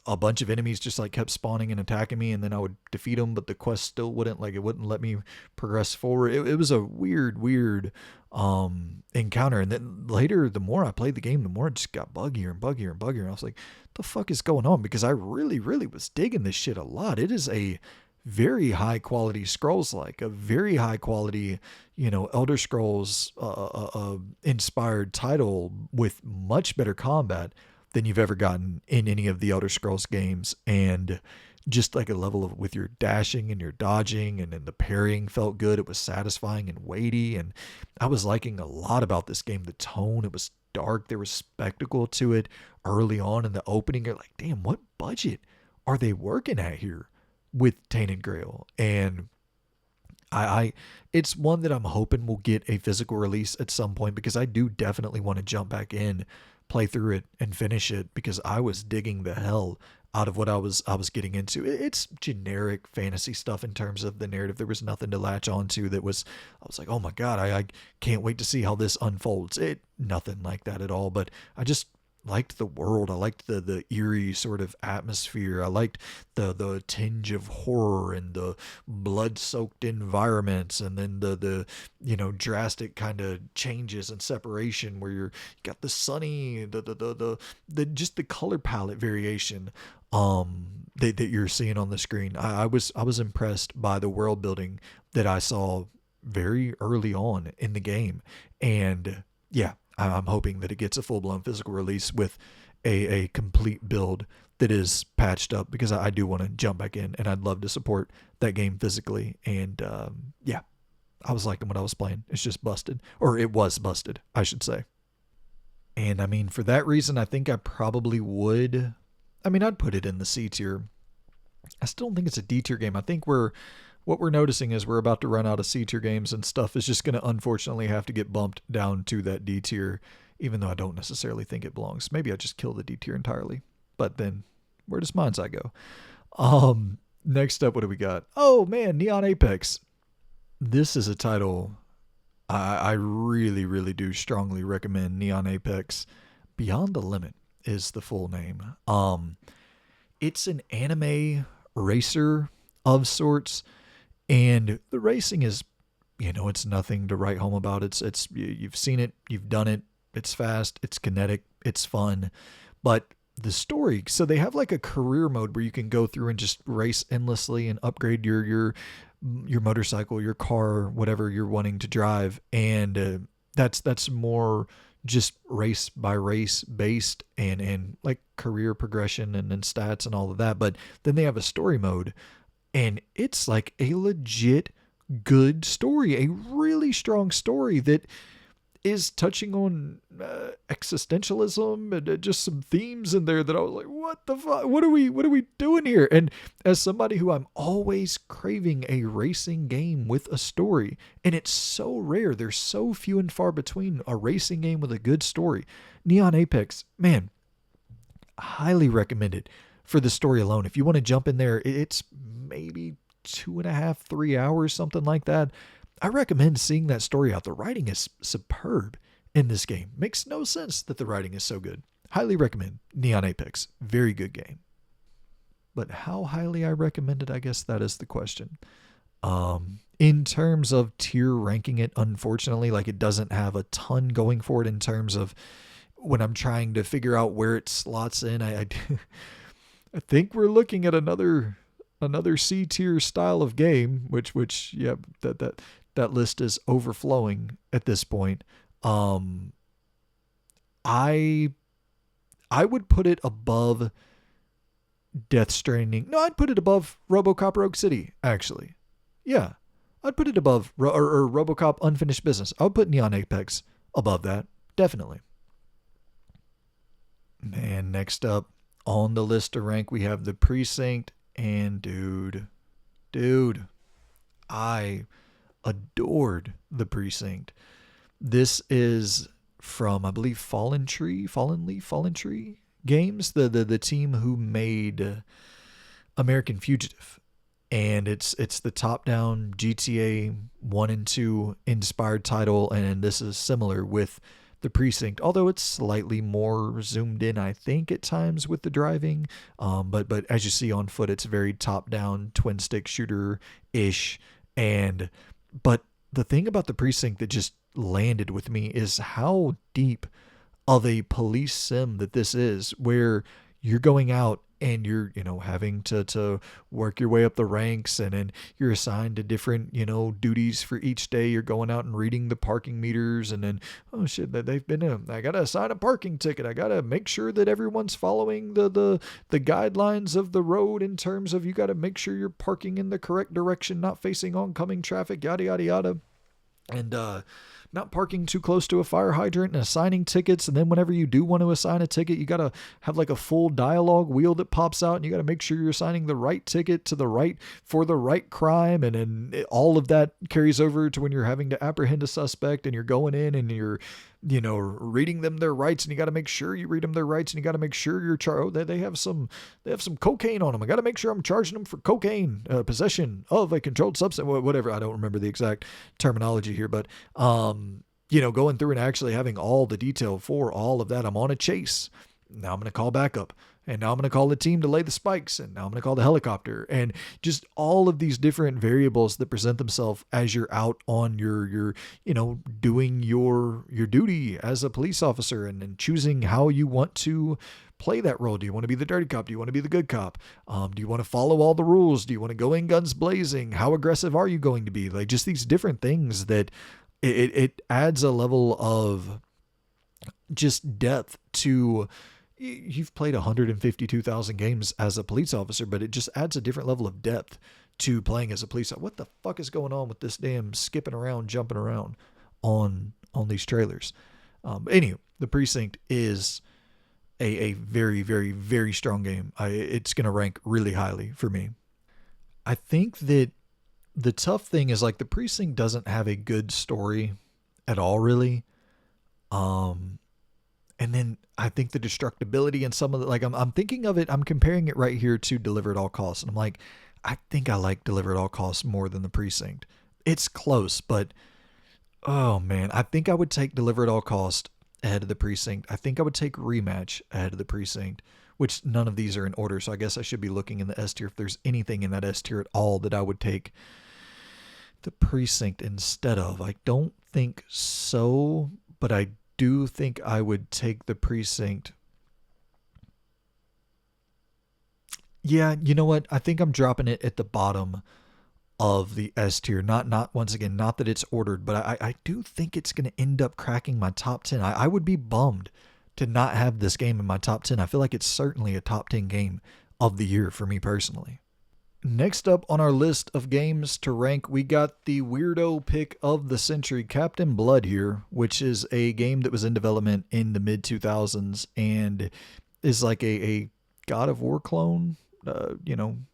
a bunch of enemies just like kept spawning and attacking me, and then I would defeat them, but the quest still wouldn't let me progress forward. It was a weird encounter. And then later, the more I played the game, the more it just got buggier and buggier and buggier. And I was like, the fuck is going on? Because I really was digging this shit a lot. It is a very high quality Scrolls, like a very high quality, you know, Elder Scrolls inspired title with much better combat than you've ever gotten in any of the Elder Scrolls games. And just like a level of, with your dashing and your dodging, and then the parrying felt good. It was satisfying and weighty. And I was liking a lot about this game. The tone, it was dark. There was spectacle to it early on in the opening. You're like, damn, what budget are they working at here with Tainted Grail? And I it's one that I'm hoping will get a physical release at some point, because I do definitely want to jump back in, play through it, and finish it, because I was digging the hell out of what I was getting into. It's generic fantasy stuff in terms of the narrative. There was nothing to latch onto that was, I was like, oh my god, I can't wait to see how this unfolds. Nothing like that at all. But I just liked the world. I liked the eerie sort of atmosphere. I liked the tinge of horror and the blood-soaked environments, and then the drastic kind of changes and separation where you got the sunny, the just the color palette variation that you're seeing on the screen. I was impressed by the world building that I saw very early on in the game. And yeah, I'm hoping that it gets a full-blown physical release with a complete build that is patched up, because I do want to jump back in, and I'd love to support that game physically. And yeah, I was liking what I was playing. It's just busted, or it was busted, I should say. And I mean, for that reason, I think I probably would. I mean, I'd put it in the C tier. I still don't think it's a D tier game. I think what we're noticing is we're about to run out of C tier games, and stuff is just going to unfortunately have to get bumped down to that D tier, even though I don't necessarily think it belongs. Maybe I just kill the D tier entirely. But then where does Mindseye go? Next up, what do we got? Oh man, Neon Apex. This is a title I really, really do strongly recommend. Neon Apex Beyond the Limit is the full name. It's an anime racer of sorts. And the racing is, it's nothing to write home about. It's you've seen it, you've done it. It's fast, it's kinetic, it's fun. But the story, so they have like a career mode where you can go through and just race endlessly and upgrade your motorcycle, your car, whatever you're wanting to drive. And that's more just race by race based, and like career progression and stats and all of that. But then they have a story mode. And it's like a legit good story, a really strong story that is touching on existentialism and just some themes in there that I was like, what the fuck? What are we doing here? And as somebody who I'm always craving a racing game with a story, and it's so rare, there's so few and far between a racing game with a good story. Neon Apex, man, highly recommended. For the story alone, if you want to jump in there, it's maybe 2.5, 3 hours, something like that. I recommend seeing that story out. The writing is superb in this game. Makes no sense that the writing is so good. Highly recommend Neon Apex. Very good game. But how highly I recommend it, I guess that is the question. In terms of tier ranking it, unfortunately, like it doesn't have a ton going for it in terms of when I'm trying to figure out where it slots in. I think we're looking at another C tier style of game, which yeah, that list is overflowing at this point. I would put it above Death Stranding. No, I'd put it above Robocop Rogue City, actually. Yeah, I'd put it above or Robocop Unfinished Business. I would put Neon Apex above that, definitely. And next up on the list to rank, we have the Precinct. And dude, I adored the Precinct. This is from, I believe, Fallen Tree Games, the team who made American Fugitive. And it's the top-down GTA 1 and 2 inspired title, and this is similar with the Precinct, although it's slightly more zoomed in, I think, at times with the driving. But as you see on foot, it's very top-down, twin-stick shooter-ish. But the thing about the Precinct that just landed with me is how deep of a police sim that this is, where you're going out and you're, having to work your way up the ranks, and then you're assigned to different, duties for each day. You're going out and reading the parking meters, and then, oh shit, I got to assign a parking ticket. I got to make sure that everyone's following the guidelines of the road in terms of, you got to make sure you're parking in the correct direction, not facing oncoming traffic, yada, yada, yada. And, not parking too close to a fire hydrant and assigning tickets. And then whenever you do want to assign a ticket, you got to have like a full dialogue wheel that pops out, and you got to make sure you're assigning the right ticket to the right for the right crime. And then all of that carries over to when you're having to apprehend a suspect and you're going in and you're, reading them their rights, and you got to make sure you read them their rights, and you got to make sure you're they have some cocaine on them. I got to make sure I'm charging them for cocaine, possession of a controlled substance, whatever. I don't remember the exact terminology here, but, going through and actually having all the detail for all of that. I'm on a chase. Now I'm going to call backup. And now I'm going to call the team to lay the spikes. And now I'm going to call the helicopter. And just all of these different variables that present themselves as you're out on your doing your duty as a police officer, and choosing how you want to play that role. Do you want to be the dirty cop? Do you want to be the good cop? Do you want to follow all the rules? Do you want to go in guns blazing? How aggressive are you going to be? Like, just these different things that it adds a level of just depth to. You've played 152,000 games as a police officer, but it just adds a different level of depth to playing as a police officer. What the fuck is going on with this damn skipping around, jumping around on these trailers? Anyway, the Precinct is a very, very, very strong game. It's going to rank really highly for me. I think that the tough thing is, like, the Precinct doesn't have a good story at all, really. And then I think the destructibility and some of the, like, I'm thinking of it, I'm comparing it right here to Deliver at All Costs. And I'm like, I think I like Deliver at All Costs more than the Precinct. It's close, but oh man, I think I would take Deliver at All Costs ahead of the Precinct. I think I would take Rematch ahead of the Precinct, which none of these are in order. So I guess I should be looking in the S tier if there's anything in that S tier at all that I would take the Precinct instead of. I don't think so, but I do think I would take the Precinct. Yeah, you know what? I think I'm dropping it at the bottom of the S tier. Not once again, not that it's ordered, but I do think it's going to end up cracking my top 10. I would be bummed to not have this game in my top 10. I feel like it's certainly a top 10 game of the year for me personally. Next up on our list of games to rank, we got the weirdo pick of the century, Captain Blood here, which is a game that was in development in the mid-2000s and is like a God of War clone,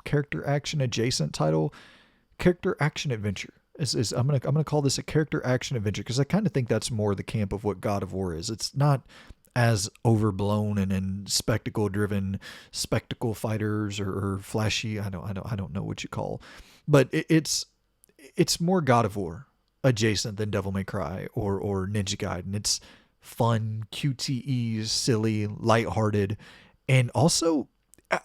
character action adjacent title. Character action adventure. I'm gonna call this a character action adventure because I kind of think that's more the camp of what God of War is. It's not as overblown and spectacle driven spectacle fighters or flashy. I don't know what you call, but it's more God of War adjacent than Devil May Cry or Ninja Gaiden. It's fun, QTE, silly, lighthearted, and also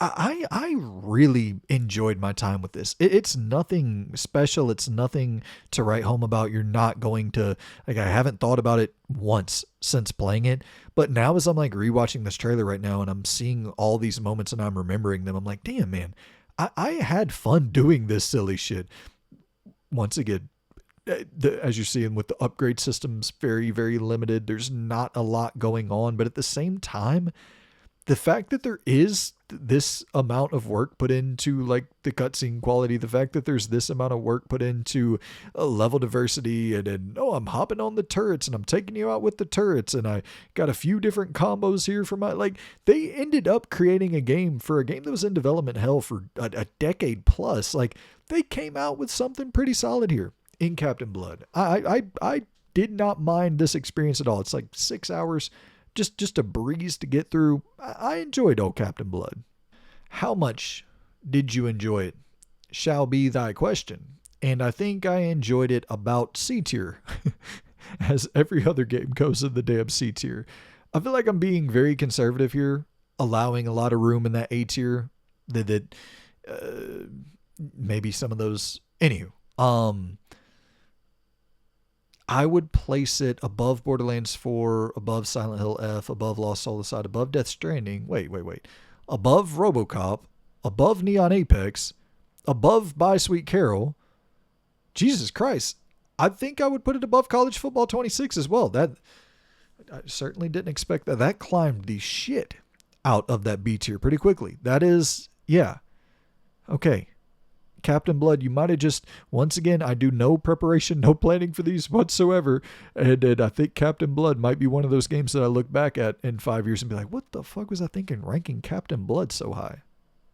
I really enjoyed my time with this. It's nothing special. It's nothing to write home about. You're not going to, like, I haven't thought about it once since playing it, but now as I'm like rewatching this trailer right now and I'm seeing all these moments and I'm remembering them, I'm like, damn, man, I had fun doing this silly shit. Once again, as you're seeing with the upgrade systems, very, very limited. There's not a lot going on, but at the same time, the fact that there is this amount of work put into like the cutscene quality, the fact that there's this amount of work put into level diversity, and I'm hopping on the turrets and I'm taking you out with the turrets, and I got a few different combos here for my, like, they ended up creating a game that was in development hell for a decade plus. Like, they came out with something pretty solid here in Captain Blood. I did not mind this experience at all. It's like 6 hours. Just a breeze to get through. I enjoyed old Captain Blood. How much did you enjoy it? Shall be thy question. And I think I enjoyed it about C tier, as every other game goes in the damn C tier. I feel like I'm being very conservative here, allowing a lot of room in that A tier. That maybe some of those. Anywho, I would place it above Borderlands 4, above Silent Hill F, above Lost Soul Aside, above Death Stranding. Wait. Above Robocop, above Neon Apex, above By Sweet Carole. Jesus Christ. I think I would put it above College Football 26 as well. That, I certainly didn't expect that. That climbed the shit out of that B tier pretty quickly. That is, yeah. Okay. Captain Blood, you might have just, once again, I do no preparation, no planning for these whatsoever. And I think Captain Blood might be one of those games that I look back at in 5 years and be like, what the fuck was I thinking ranking Captain Blood so high?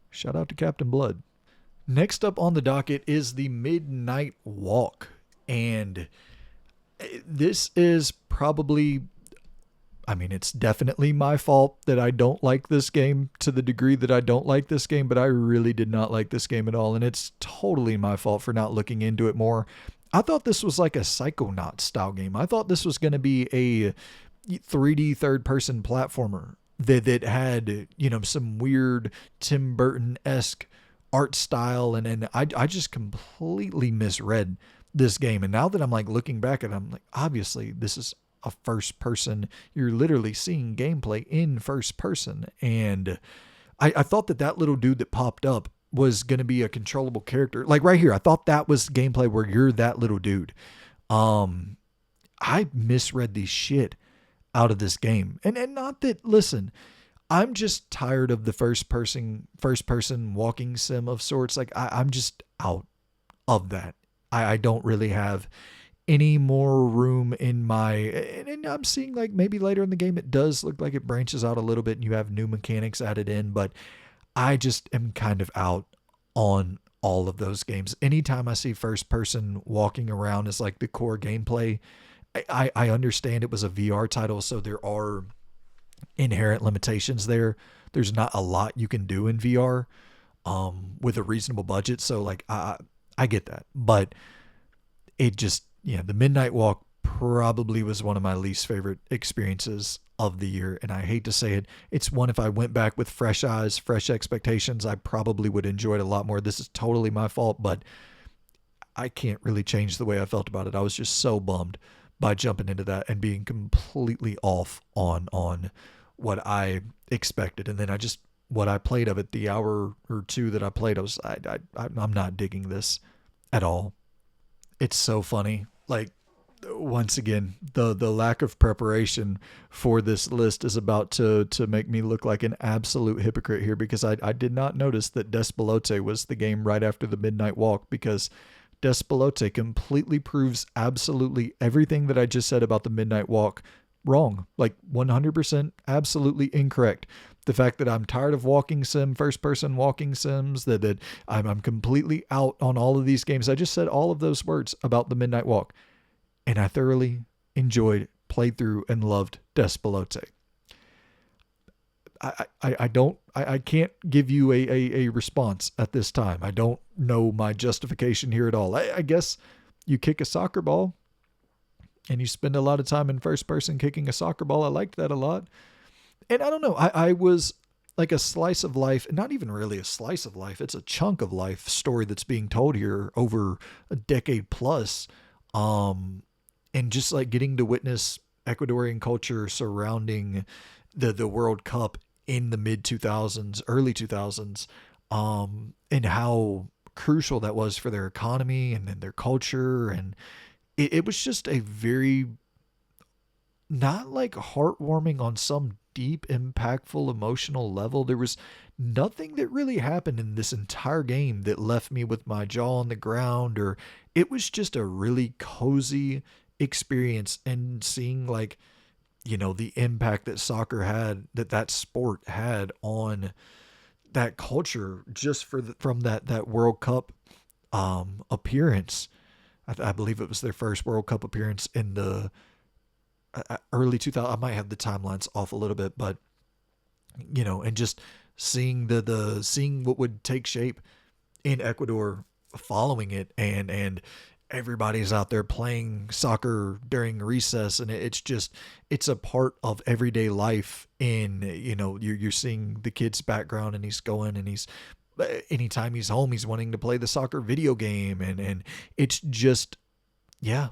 Shout out to Captain Blood. Next up on the docket is the Midnight Walk. And this is probably, I mean, it's definitely my fault that I don't like this game to the degree that I don't like this game, but I really did not like this game at all. And it's totally my fault for not looking into it more. I thought this was like a Psychonaut style game. I thought this was going to be a 3D third person platformer that had, you know, some weird Tim Burton-esque art style. And I just completely misread this game. And now that I'm like looking back at it, I'm like, obviously this is a first person. You're literally seeing gameplay in first person. And I thought that little dude that popped up was going to be a controllable character. Like right here, I thought that was gameplay where you're that little dude. I misread the shit out of this game. And not that, listen, I'm just tired of the first person walking sim of sorts. Like I'm just out of that. I don't really have any more room in my, and I'm seeing like maybe later in the game, it does look like it branches out a little bit and you have new mechanics added in, but I just am kind of out on all of those games. Anytime I see first person walking around as like the core gameplay, I understand it was a VR title, so there are inherent limitations there. There's not a lot you can do in VR with a reasonable budget. So like I get that, but it just, yeah, the Midnight Walk probably was one of my least favorite experiences of the year. And I hate to say it, it's one, if I went back with fresh eyes, fresh expectations, I probably would enjoy it a lot more. This is totally my fault, but I can't really change the way I felt about it. I was just so bummed by jumping into that and being completely off on what I expected. And then what I played of it, the hour or two that I played, I'm not digging this at all. It's so funny. Like, once again, the lack of preparation for this list is about to make me look like an absolute hypocrite here, because I did not notice that Despelote was the game right after the Midnight Walk, because Despelote completely proves absolutely everything that I just said about the Midnight Walk wrong. Like 100% absolutely incorrect. The fact that I'm tired of first person walking sims, that I'm completely out on all of these games. I just said all of those words about the Midnight Walk, and I thoroughly enjoyed, played through, and loved Despelote. I can't give you a response at this time. I don't know my justification here at all. I guess you kick a soccer ball and you spend a lot of time in first person kicking a soccer ball. I liked that a lot. And I don't know, I was like a slice of life, not even really a slice of life. It's a chunk of life story that's being told here over a decade plus. And just like getting to witness Ecuadorian culture surrounding the World Cup in the mid 2000s, early 2000s, and how crucial that was for their economy and their culture. And it was just a very, not like heartwarming on some deep, impactful, emotional level. There was nothing that really happened in this entire game that left me with my jaw on the ground, or it was just a really cozy experience. And seeing, like, you know, the impact that soccer had, that sport had on that culture, just from that World Cup appearance. I believe it was their first World Cup appearance in the early 2000s. I might have the timelines off a little bit, but you know, and just seeing seeing what would take shape in Ecuador following it, and everybody's out there playing soccer during recess, and it's a part of everyday life. In, you know, you're seeing the kid's background, and he's going, and anytime he's home, he's wanting to play the soccer video game, and it's just, yeah,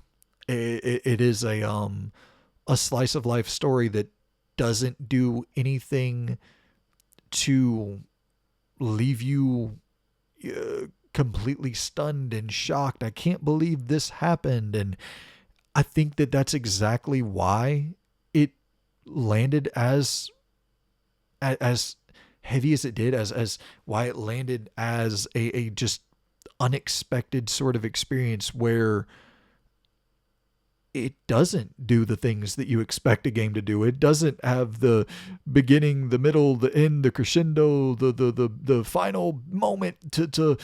it is a slice of life story that doesn't do anything to leave you completely stunned and shocked. I can't believe this happened. And I think that's exactly why it landed as heavy as it did, as why it landed as a just unexpected sort of experience where it doesn't do the things that you expect a game to do. It doesn't have the beginning, the middle, the end, the crescendo, the final moment to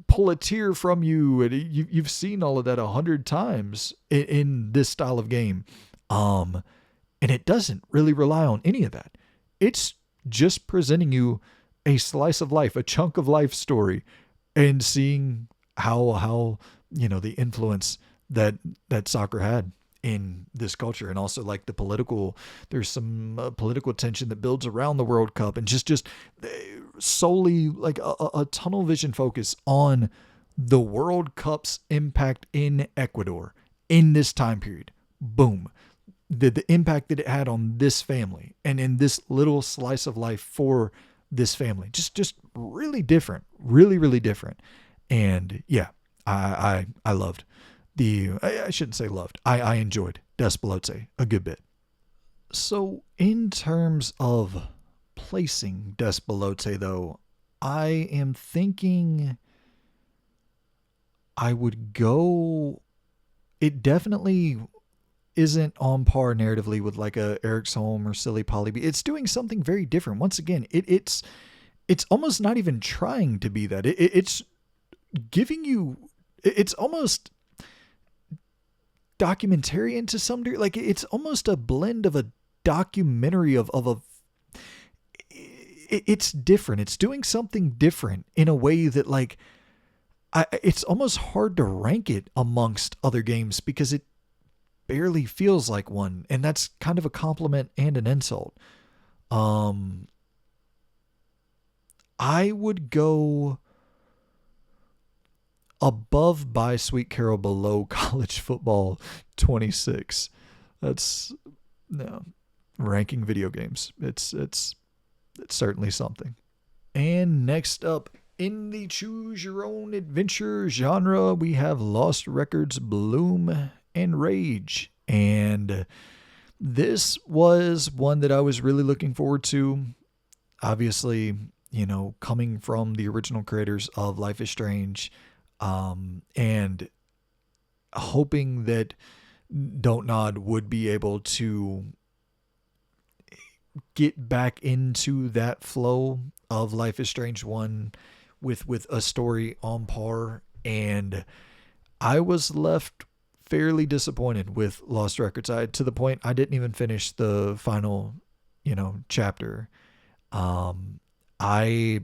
pull a tear from you. And you've seen all of that 100 times in this style of game. And it doesn't really rely on any of that. It's just presenting you a slice of life, a chunk of life story, and seeing how the influence that soccer had in this culture. And also like there's some political tension that builds around the World Cup, and just solely like a tunnel vision focus on the World Cup's impact in Ecuador in this time period. Boom. The impact that it had on this family and in this little slice of life for this family. Just really different, really, really different. And yeah, I loved I shouldn't say loved. I enjoyed Despelote a good bit. So in terms of placing Despelote though, I am thinking I would go, it definitely isn't on par narratively with like a Eriksholm or Silly Poly. It's doing something very different. Once again, it's almost not even trying to be that. It's giving you, it's almost documentarian to some degree. Like it's almost a blend of a documentary of it's different. It's doing something different in a way that like, it's almost hard to rank it amongst other games because it barely feels like one. And that's kind of a compliment and an insult. I would go above by Sweet Carole, below College Football 26. That's no ranking video games. It's certainly something. And next up in the choose your own adventure genre, we have Lost Records, Bloom and Rage. And this was one that I was really looking forward to. Obviously, coming from the original creators of Life is Strange, and hoping that Don't Nod would be able to get back into that flow of Life is Strange 1 with a story on par. And I was left fairly disappointed with Lost Records. To the point I didn't even finish the final, chapter. I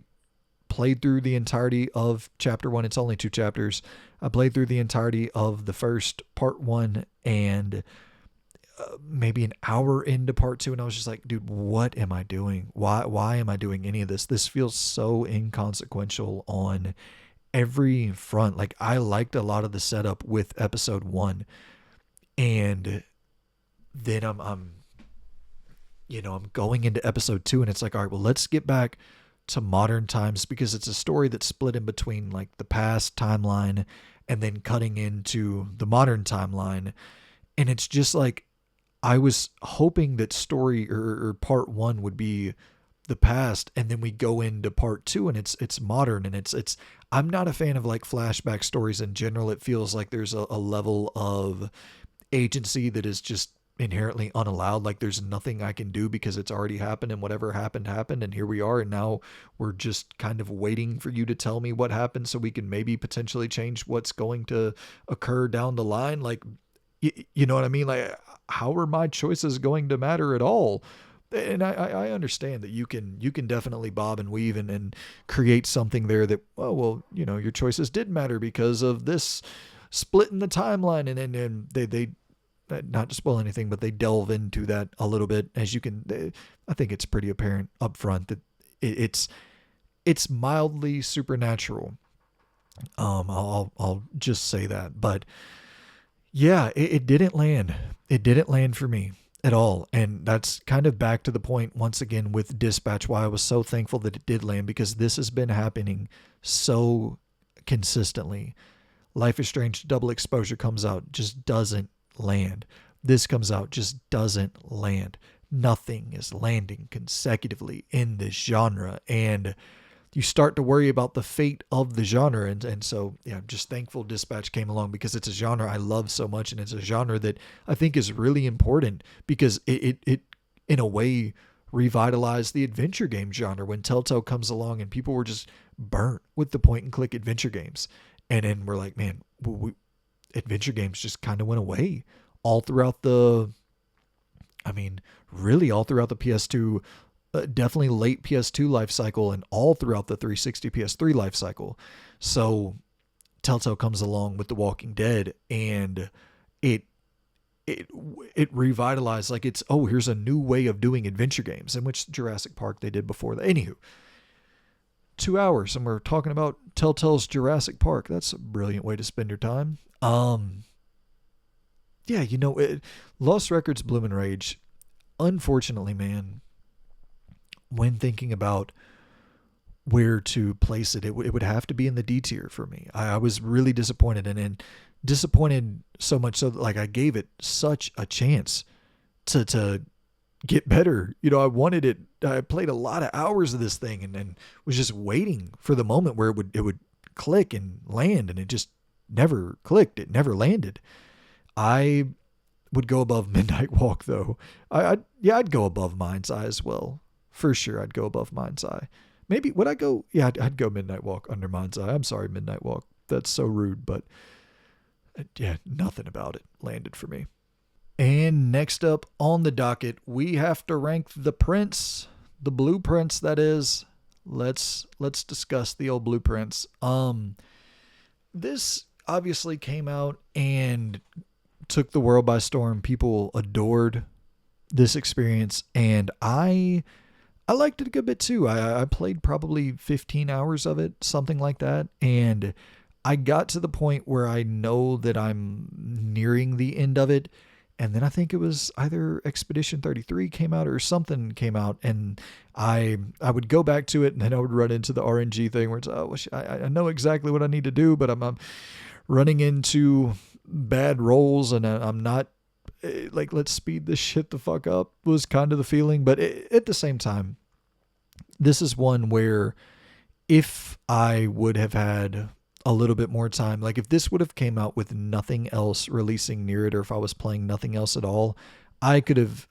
played through the entirety of chapter 1. It's only 2 chapters. I played through the entirety of the first part 1 and maybe an hour into part 2, and I was just like, dude, what am I doing? Why am I doing any of this? This feels so inconsequential on every front. Like I liked a lot of the setup with episode 1, and then I'm going into episode 2, and it's like, all right, well, let's get back to modern times, because it's a story that's split in between like the past timeline and then cutting into the modern timeline. And it's just like, I was hoping that story or part 1 would be the past, and then we go into part 2 and it's modern. And it's I'm not a fan of like flashback stories in general. It feels like there's a level of agency that is just inherently unallowed. Like there's nothing I can do because it's already happened, and whatever happened, and here we are, and now we're just kind of waiting for you to tell me what happened so we can maybe potentially change what's going to occur down the line. Like, you know what I mean? Like, how are my choices going to matter at all? And I understand that you can definitely bob and weave and create something there that, oh, well, your choices did matter because of this split in the timeline. And they not to spoil anything, but they delve into that a little bit. As you can, I think it's pretty apparent up front that it's mildly supernatural. I'll just say that. But yeah, it didn't land. It didn't land for me at all. And that's kind of back to the point once again with Dispatch, why I was so thankful that it did land, because this has been happening so consistently. Life is Strange Double Exposure comes out, just doesn't land. This comes out, just doesn't land. Nothing is landing consecutively in this genre. And you start to worry about the fate of the genre. And so, yeah, I'm just thankful Dispatch came along, because it's a genre I love so much. And it's a genre that I think is really important, because it in a way revitalized the adventure game genre when Telltale comes along, and people were just burnt with the point and click adventure games. And then we're like, man, adventure games just kind of went away all throughout really all throughout the PS2, definitely late PS2 life cycle, and all throughout the 360 PS3 life cycle. So Telltale comes along with The Walking Dead, and it revitalized, like, here's a new way of doing adventure games, in which Jurassic Park they did before that. Anywho, 2 hours and we're talking about Telltale's Jurassic Park. That's a brilliant way to spend your time. Yeah, Lost Records Bloom and Rage, unfortunately, man, when thinking about where to place it, it would have to be in the D tier for me. I was really disappointed, and disappointed so much so that, like, I gave it such a chance to get better. I wanted it. I played a lot of hours of this thing, and was just waiting for the moment where it would click and land, and it just never clicked. It never landed. I would go above Midnight Walk, though. I'd go above Mindseye as well. For sure, I'd go above Mindseye. Maybe, would I go? Yeah, I'd go Midnight Walk under Mindseye. I'm sorry, Midnight Walk. That's so rude, but yeah, nothing about it landed for me. And next up on the docket, we have to rank the prints, the blueprints, that is. Let's discuss the old blueprints. This obviously came out and took the world by storm. People adored this experience, and I liked it a good bit too. I played probably 15 hours of it, something like that, and I got to the point where I know that I'm nearing the end of it. And then I think it was either Expedition 33 came out or something came out, and I would go back to it, and then I would run into the RNG thing where it's, I know exactly what I need to do, but I'm running into bad rolls, and I'm not, like, let's speed this shit the fuck up, was kind of the feeling. But at the same time, this is one where if I would have had a little bit more time, like if this would have came out with nothing else releasing near it, or if I was playing nothing else at all, I could have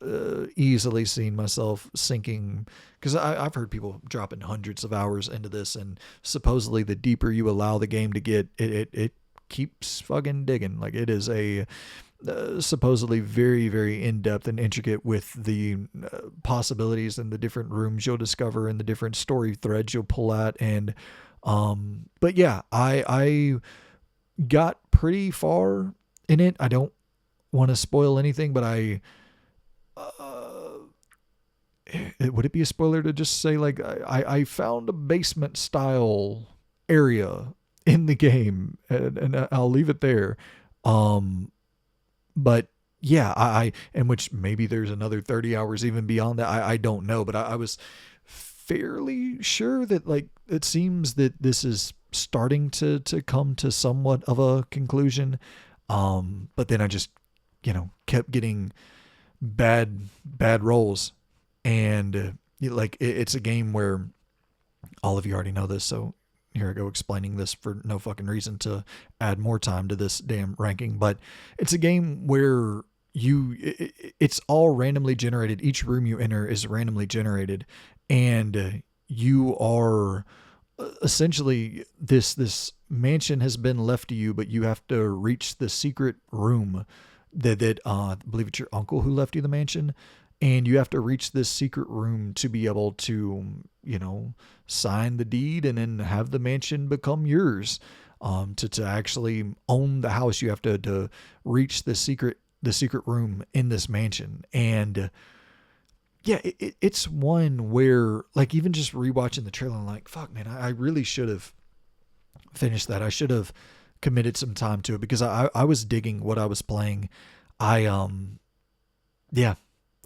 easily seen myself sinking, because I've heard people dropping hundreds of hours into this, and supposedly the deeper you allow the game to get, it keeps fucking digging. Like, it is a supposedly very, very in-depth and intricate with the possibilities and the different rooms you'll discover and the different story threads you'll pull at. And but yeah, I got pretty far in it. I don't want to spoil anything, but would it be a spoiler to just say, like, I found a basement style area in the game, and I'll leave it there. But yeah, and which maybe there's another 30 hours even beyond that. I don't know, but I was fairly sure that, like, it seems that this is starting to come to somewhat of a conclusion. But then I just, kept getting bad rolls, and like, it's a game where all of you already know this. So here I go explaining this for no fucking reason to add more time to this damn ranking, but it's a game where it's all randomly generated. Each room you enter is randomly generated, and you are essentially, this mansion has been left to you, but you have to reach the secret room that I believe it's your uncle who left you the mansion, and you have to reach this secret room to be able to, sign the deed and then have the mansion become yours. To actually own the house, you have to reach the secret room in this mansion. And yeah, it's one where, like, even just rewatching the trailer, I'm like, fuck, man, I really should have finished that. I should have committed some time to it, because I was digging what I was playing. Yeah,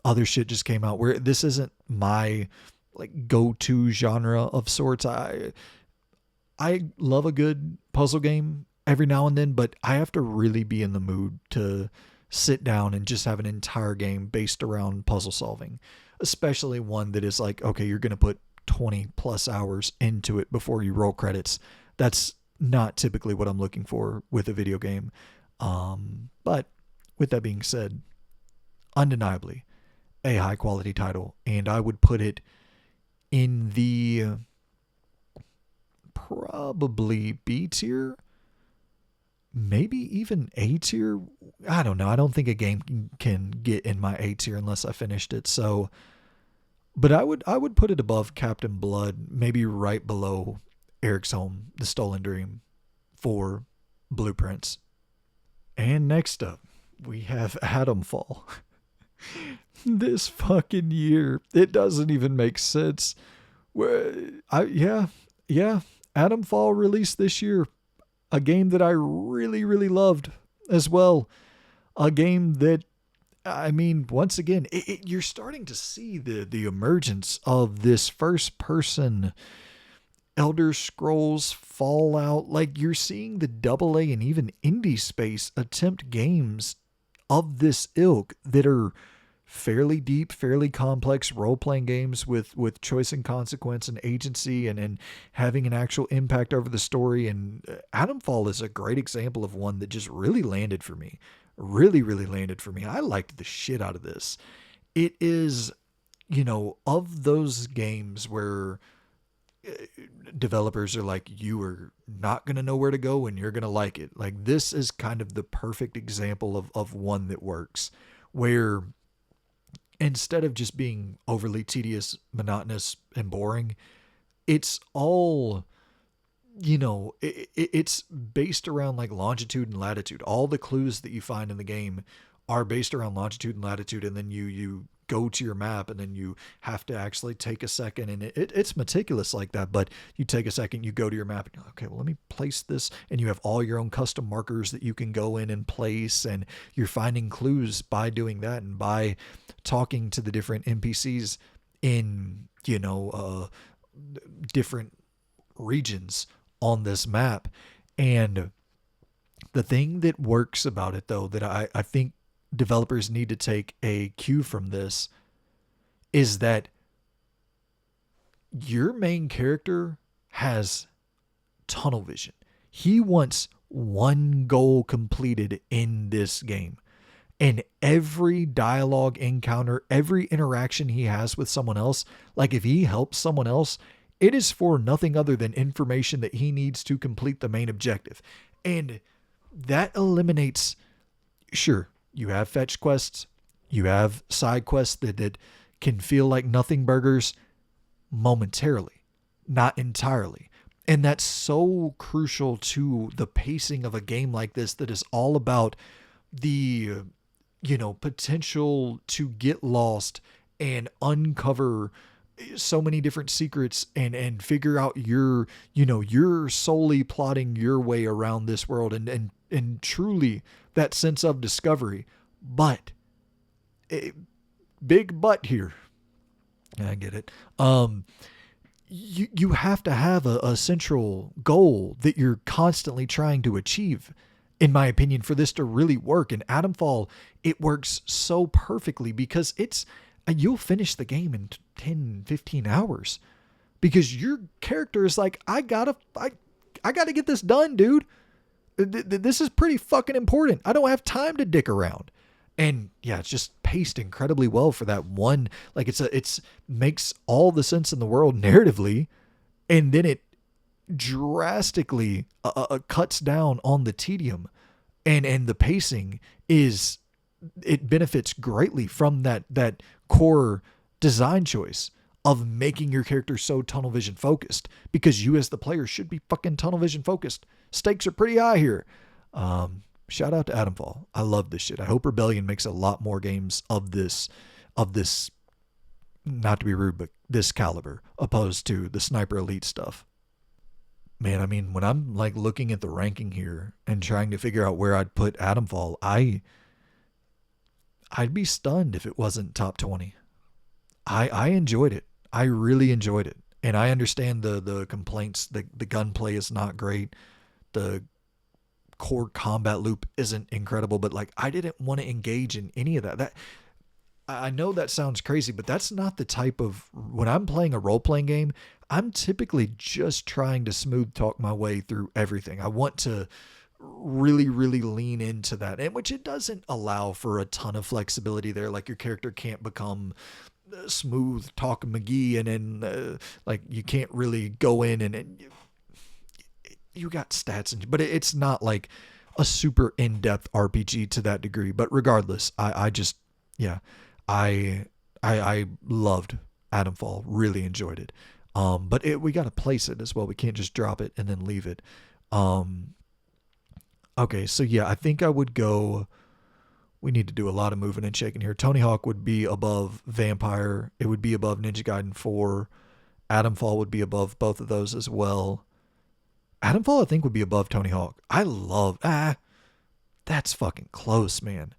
other shit just came out where this isn't my, like, go-to genre of sorts. I love a good puzzle game every now and then, but I have to really be in the mood to sit down and just have an entire game based around puzzle solving, especially one that is like, okay, you're going to put 20 plus hours into it before you roll credits. That's not typically what I'm looking for with a video game. But with that being said, undeniably a high quality title, and I would put it in the probably B tier, maybe even A tier. I don't know. I don't think a game can get in my A tier unless I finished it. So, but I would put it above Captain Blood, maybe right below Eriksholm, The Stolen Dream for Blueprints. And next up, we have Atomfall. This fucking year, it doesn't even make sense. Yeah, Atomfall released this year. A game that I really, really loved as well. A game that, I mean, once again, you're starting to see the emergence of this first-person Elder Scrolls, Fallout. Like, you're seeing the AA and even indie space attempt games of this ilk that are fairly deep, fairly complex role-playing games with choice and consequence and agency and having an actual impact over the story. And Atomfall is a great example of one that just really landed for me. Really, really landed for me. I liked the shit out of this. It is, of those games where developers are like, you are not going to know where to go and you're going to like it. Like, this is kind of the perfect example of one that works, where instead of just being overly tedious, monotonous, and boring, it's all, it's based around like longitude and latitude. All the clues that you find in the game are based around longitude and latitude, and then you go to your map, and then you have to actually take a second, and it's meticulous like that, but you take a second, you go to your map, and you're like, okay, well, let me place this, and you have all your own custom markers that you can go in and place, and you're finding clues by doing that, and by talking to the different NPCs in, different regions on this map. And the thing that works about it, though, that I think developers need to take a cue from this, is that your main character has tunnel vision. He wants one goal completed in this game. And every dialogue encounter, every interaction he has with someone else, like if he helps someone else, it is for nothing other than information that he needs to complete the main objective. And that eliminates, sure, you have fetch quests, you have side quests that can feel like nothing burgers momentarily, not entirely. And that's so crucial to the pacing of a game like this that is all about the, potential to get lost and uncover so many different secrets and figure out you're solely plotting your way around this world and truly that sense of discovery. But big but here. I get it. You have to have a central goal that you're constantly trying to achieve, in my opinion, for this to really work. And Atomfall, it works so perfectly because you'll finish the game in 10, 15 hours because your character is like, I gotta get this done, dude. This is pretty fucking important. I don't have time to dick around. And yeah, it's just paced incredibly well for that one. Like it's makes all the sense in the world narratively. And then it drastically cuts down on the tedium and the pacing it benefits greatly from that core design choice of making your character so tunnel vision focused, because you as the player should be fucking tunnel vision focused. Stakes are pretty high here. Shout out to Atomfall. I love this shit. I hope Rebellion makes a lot more games of this, not to be rude, but this caliber, opposed to the Sniper Elite stuff. Man, I mean, when I'm like looking at the ranking here and trying to figure out where I'd put Atomfall, I'd be stunned if it wasn't top 20. I enjoyed it. I really enjoyed it. And I understand the complaints. The gunplay is not great. The core combat loop isn't incredible, but like I didn't want to engage in any of that. I know that sounds crazy, but that's not the type of, when I'm playing a role playing game, I'm typically just trying to smooth talk my way through everything. I want to really, really lean into that, and which it doesn't allow for a ton of flexibility there. Like your character can't become smooth talk McGee, and then like you can't really go in and you got stats, but it's not like a super in-depth RPG to that degree. But regardless, I just, yeah, I I loved Atomfall, really enjoyed it. But we got to place it as well. We can't just drop it and then leave it. Um, okay, so yeah, I think I would go. We need to do a lot of moving and shaking here. Tony Hawk would be above Vampire. It would be above Ninja Gaiden 4. Atomfall would be above both of those as well. Atomfall, I think, would be above Tony Hawk. I love that's fucking close, man.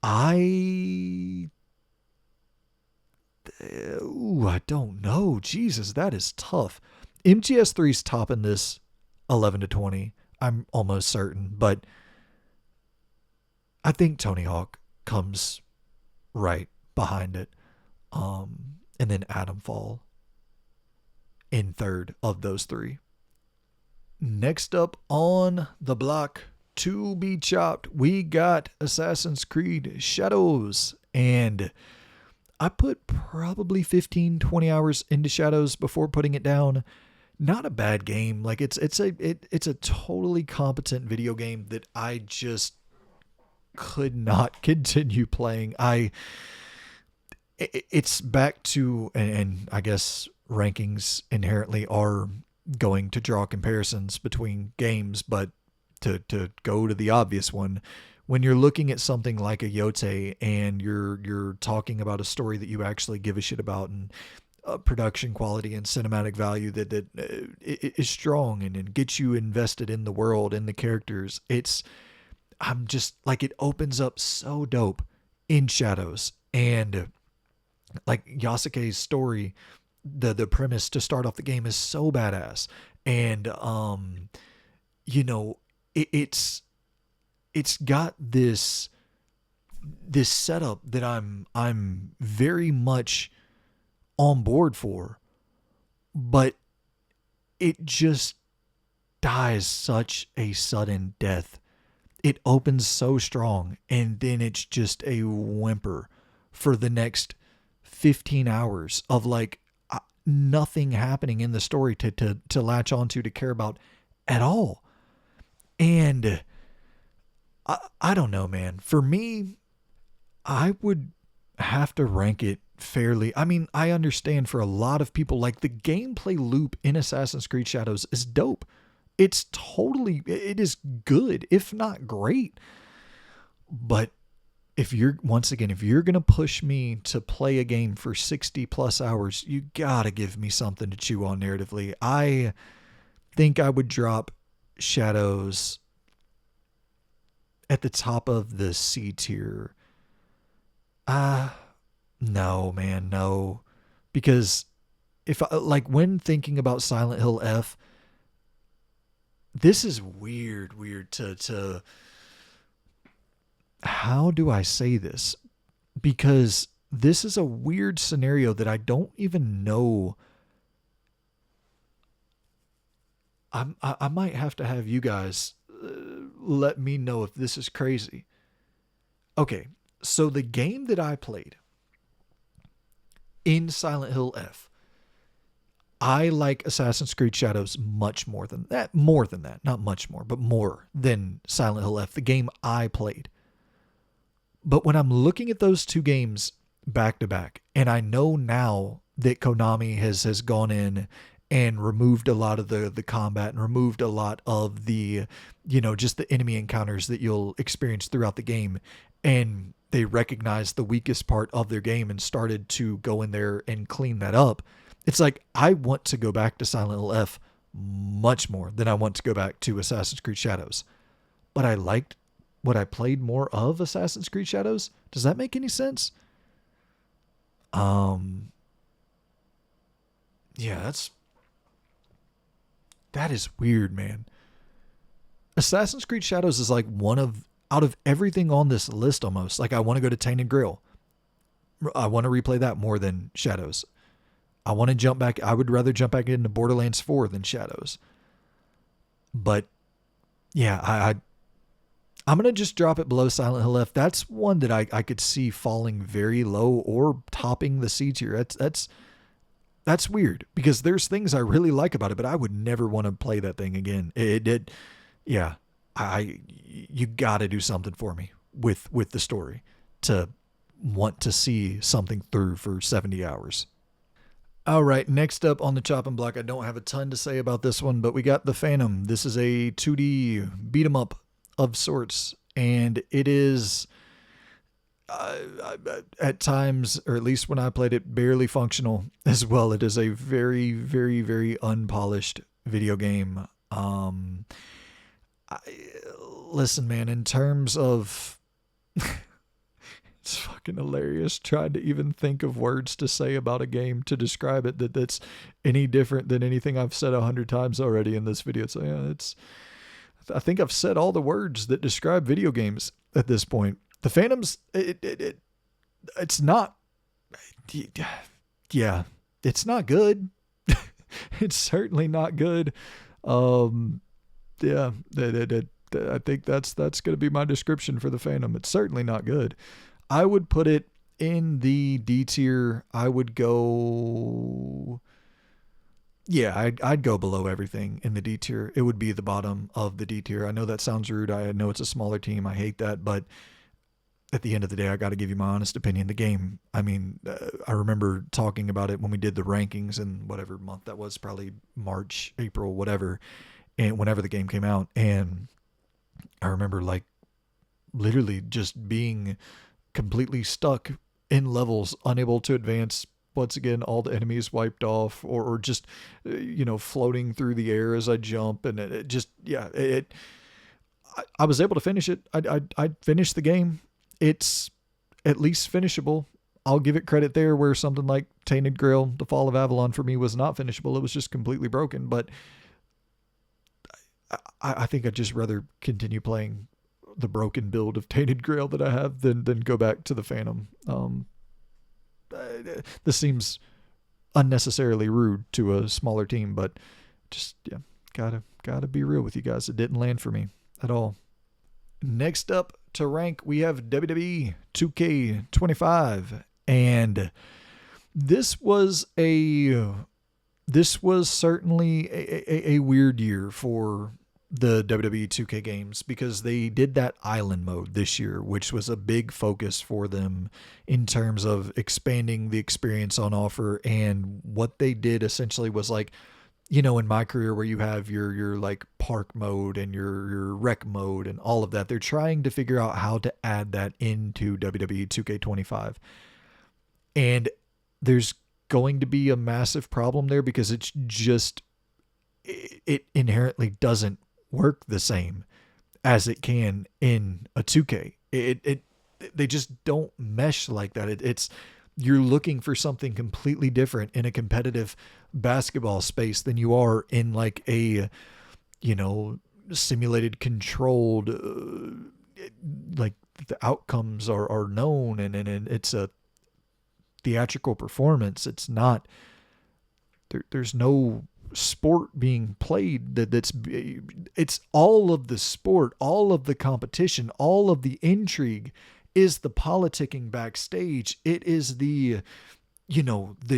I I don't know. Jesus, that is tough. MGS3's topping this 11 to 20. I'm almost certain, but I think Tony Hawk comes right behind it. And then Atomfall in third of those three. Next up on the block to be chopped, we got Assassin's Creed Shadows. And I put probably 15, 20 hours into Shadows before putting it down. Not a bad game. Like it's a totally competent video game that I just could not continue playing. It's back to, and I guess rankings inherently are going to draw comparisons between games, but to go to the obvious one, when you're looking at something like a Yotei and you're talking about a story that you actually give a shit about, and production quality and cinematic value that is strong and gets you invested in the world and the characters, I'm just like, it opens up so dope in Shadows. And like Yasuke's story, the premise to start off the game is so badass. And you know, it's got this setup that I'm very much on board for, but it just dies such a sudden death. It opens so strong, and then it's just a whimper for the next 15 hours of like nothing happening in the story to latch onto, to care about at all. And I don't know, man. For me, I would have to rank it fairly. I mean, I understand for a lot of people, like the gameplay loop in Assassin's Creed Shadows is dope. It is good, if not great. But if you're going to push me to play a game for 60 plus hours, you gotta give me something to chew on narratively. I think I would drop Shadows at the top of the C tier. No, man, no. Because if I, like, when thinking about Silent Hill F, this is weird to how do I say this? Because this is a weird scenario that I don't even know. I might have to have you guys let me know if this is crazy. Okay, so the game that I played in Silent Hill F, I like Assassin's Creed Shadows much more than that. More than that. Not much more, but more than Silent Hill F, the game I played. But when I'm looking at those two games back to back, and I know now that Konami has gone in and removed a lot of the combat and removed a lot of the, just the enemy encounters that you'll experience throughout the game. And they recognized the weakest part of their game and started to go in there and clean that up. It's like, I want to go back to Silent Hill F much more than I want to go back to Assassin's Creed Shadows. But I liked what I played more of Assassin's Creed Shadows. Does that make any sense? Yeah, that is weird, man. Assassin's Creed Shadows is like one of out of everything on this list almost, like I want to go to Tainted Grail. I want to replay that more than Shadows. I want to jump back. I would rather jump back into Borderlands 4 than Shadows. But yeah, I'm going to just drop it below Silent Hill F. That's one that I could see falling very low or topping the C tier. That's weird because there's things I really like about it, but I would never want to play that thing again. It did. Yeah. You got to do something for me with the story to want to see something through for 70 hours. All right, next up on the chopping block, I don't have a ton to say about this one, but we got The Phantom. This is a 2D beat 'em up of sorts, and it is at times, or at least when I played it, barely functional as well. It is a very, very, very unpolished video game. Listen, man, in terms of it's fucking hilarious trying to even think of words to say about a game to describe it that's any different than anything I've said 100 times already in this video. So yeah, I think I've said all the words that describe video games at this point. The Phantom's it's not, yeah, it's not good. It's certainly not good. Yeah, I think that's going to be my description for The Phantom. It's certainly not good. I would put it in the D tier. I would go, yeah, I'd go below everything in the D tier. It would be the bottom of the D tier. I know that sounds rude. I know it's a smaller team. I hate that, but at the end of the day, I got to give you my honest opinion. The game, I mean, I remember talking about it when we did the rankings in whatever month that was, probably March, April, whatever, and whenever the game came out. And I remember like literally just being completely stuck in levels, unable to advance. Once again, all the enemies wiped off, or just, floating through the air as I jump. And it just, yeah, I was able to finish it. I finished the game. It's at least finishable. I'll give it credit there, where something like Tainted Grail, The Fall of Avalon for me was not finishable. It was just completely broken. But I think I'd just rather continue playing the broken build of Tainted Grail that I have than go back to the Phantom. This seems unnecessarily rude to a smaller team, but just, yeah, gotta be real with you guys. It didn't land for me at all. Next up to rank, we have WWE 2K25, and this was certainly a weird year for the WWE 2K games, because they did that island mode this year, which was a big focus for them in terms of expanding the experience on offer. And what they did essentially was like, in my career, where you have your like park mode and your rec mode and all of that, they're trying to figure out how to add that into WWE 2K25. And there's going to be a massive problem there, because it's just, it inherently doesn't work the same as it can in a 2K. They just don't mesh like that. It's you're looking for something completely different in a competitive basketball space than you are in like a, simulated, controlled, like the outcomes are known, and it's a theatrical performance. It's not, there's no sport being played it's all of the sport, all of the competition, all of the intrigue is the politicking backstage. It is the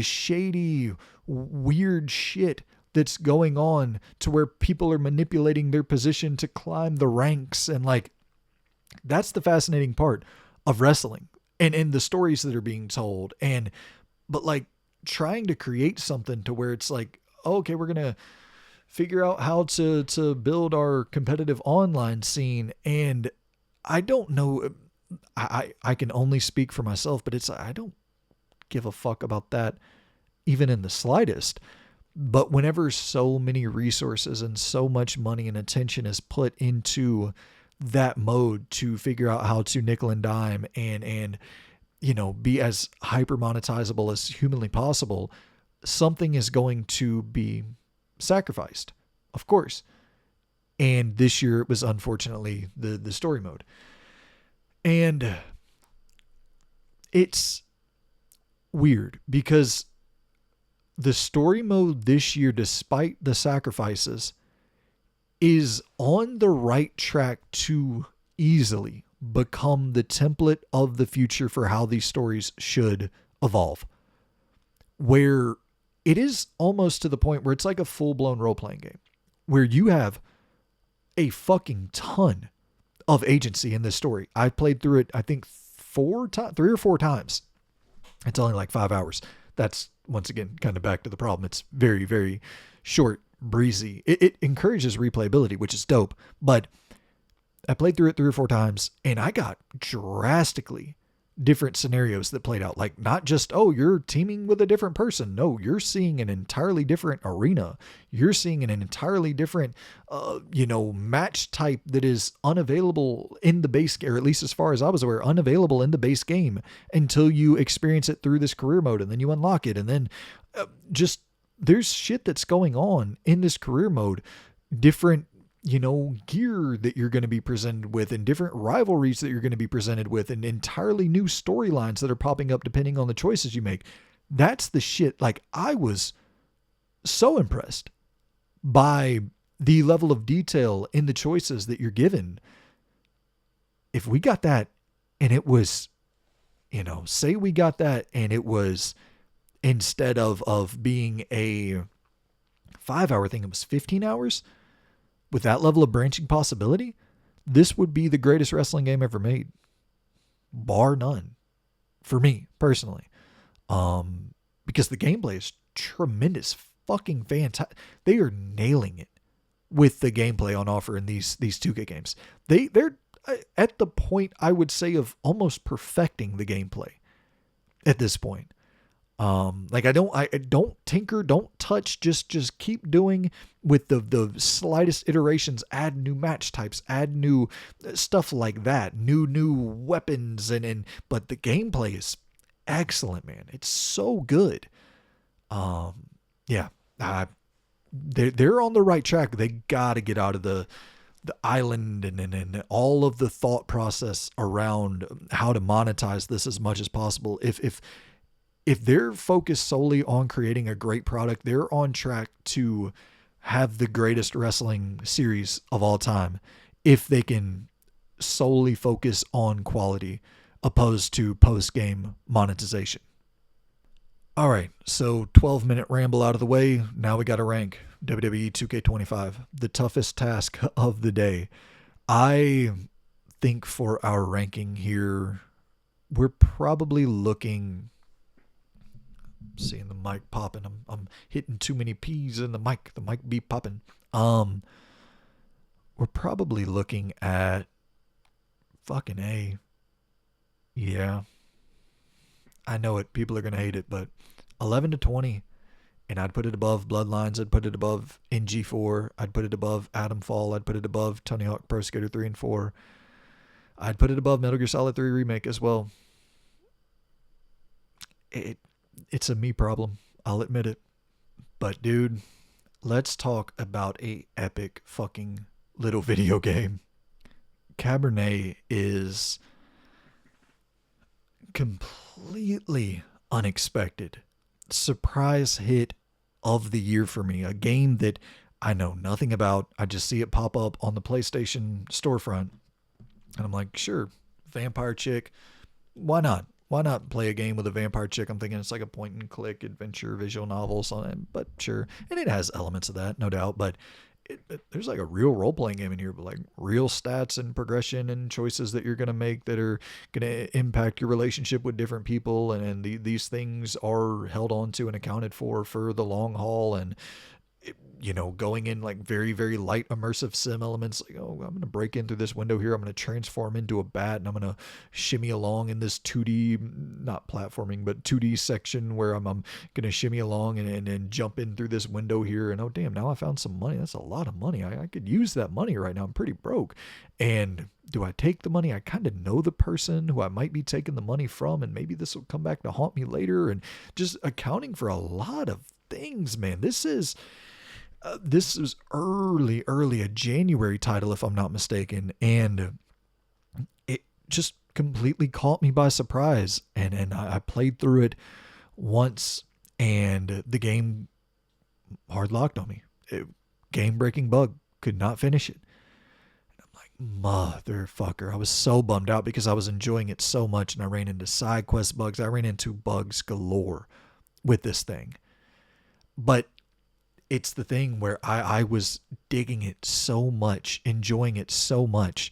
shady, weird shit that's going on, to where people are manipulating their position to climb the ranks. And like, that's the fascinating part of wrestling, and the stories that are being told. But like, trying to create something to where it's like, okay, we're going to figure out how to build our competitive online scene. And I don't know, I can only speak for myself, but I don't give a fuck about that even in the slightest. But whenever so many resources and so much money and attention is put into that mode to figure out how to nickel and dime and be as hyper monetizable as humanly possible, something is going to be sacrificed, of course. And this year it was unfortunately the story mode. And it's weird because the story mode this year, despite the sacrifices, is on the right track to easily become the template of the future for how these stories should evolve. Where it is almost to the point where it's like a full-blown role-playing game, where you have a fucking ton of agency in this story. I played through it, I think, 3 or 4 times. It's only like 5 hours. That's, once again, kind of back to the problem. It's very, very short, breezy. It encourages replayability, which is dope. But I played through it 3 or 4 times, and I got drastically different scenarios that played out. Like, not just, oh, you're teaming with a different person. No, you're seeing an entirely different arena. You're seeing an entirely different, match type that is unavailable in the base, or at least as far as I was aware, unavailable in the base game until you experience it through this career mode, and then you unlock it. And then just, there's shit that's going on in this career mode, different gear that you're going to be presented with, and different rivalries that you're going to be presented with, and entirely new storylines that are popping up depending on the choices you make. That's the shit. Like, I was so impressed by the level of detail in the choices that you're given. If we got that and it was, say we got that and it was, instead of being a 5-hour thing, it was 15 hours. With that level of branching possibility, this would be the greatest wrestling game ever made, bar none, for me personally. Because the gameplay is tremendous, fucking fantastic. They are nailing it with the gameplay on offer in these 2K games. They're at the point, I would say, of almost perfecting the gameplay at this point. I don't tinker, don't touch, just keep doing with the slightest iterations, add new match types, add new stuff like that, new weapons, but the gameplay is excellent, man. It's so good. They're on the right track. They got to get out of the island and all of the thought process around how to monetize this as much as possible. If they're focused solely on creating a great product, they're on track to have the greatest wrestling series of all time if they can solely focus on quality opposed to post-game monetization. All right, so 12-minute ramble out of the way. Now we got to rank WWE 2K25, the toughest task of the day. I think for our ranking here, we're probably looking... Seeing the mic popping. I'm hitting too many P's in the mic. The mic be popping. We're probably looking at fucking A. Yeah. I know it. People are going to hate it, but 11 to 20. And I'd put it above Bloodlines. I'd put it above NG4. I'd put it above Atomfall. I'd put it above Tony Hawk Pro Skater 3 and 4. I'd put it above Metal Gear Solid 3 Remake as well. It's a me problem. I'll admit it. But dude, let's talk about a epic fucking little video game. Cabernet is completely unexpected. Surprise hit of the year for me. A game that I know nothing about. I just see it pop up on the PlayStation storefront. And I'm like, sure, vampire chick. Why not? Why not play a game with a vampire chick? I'm thinking it's like a point and click adventure visual novel, something, but sure. And it has elements of that, no doubt. But there's like a real role-playing game in here, but like real stats and progression and choices that you're going to make that are going to impact your relationship with different people. And these things are held on to and accounted for the long haul. And going in like very, very light immersive sim elements. Like, oh, I'm going to break in through this window here. I'm going to transform into a bat and I'm going to shimmy along in this 2D, not platforming, but 2D section where I'm going to shimmy along and jump in through this window here. And oh, damn, now I found some money. That's a lot of money. I could use that money right now. I'm pretty broke. And do I take the money? I kind of know the person who I might be taking the money from, and maybe this will come back to haunt me later. And just accounting for a lot of things, man. This is early, a January title, if I'm not mistaken. And it just completely caught me by surprise. And I played through it once, and the game hard locked on me. Game breaking bug. Could not finish it. I'm like, motherfucker. I was so bummed out because I was enjoying it so much, and I ran into side quest bugs. I ran into bugs galore with this thing. But it's the thing where I was digging it so much, enjoying it so much,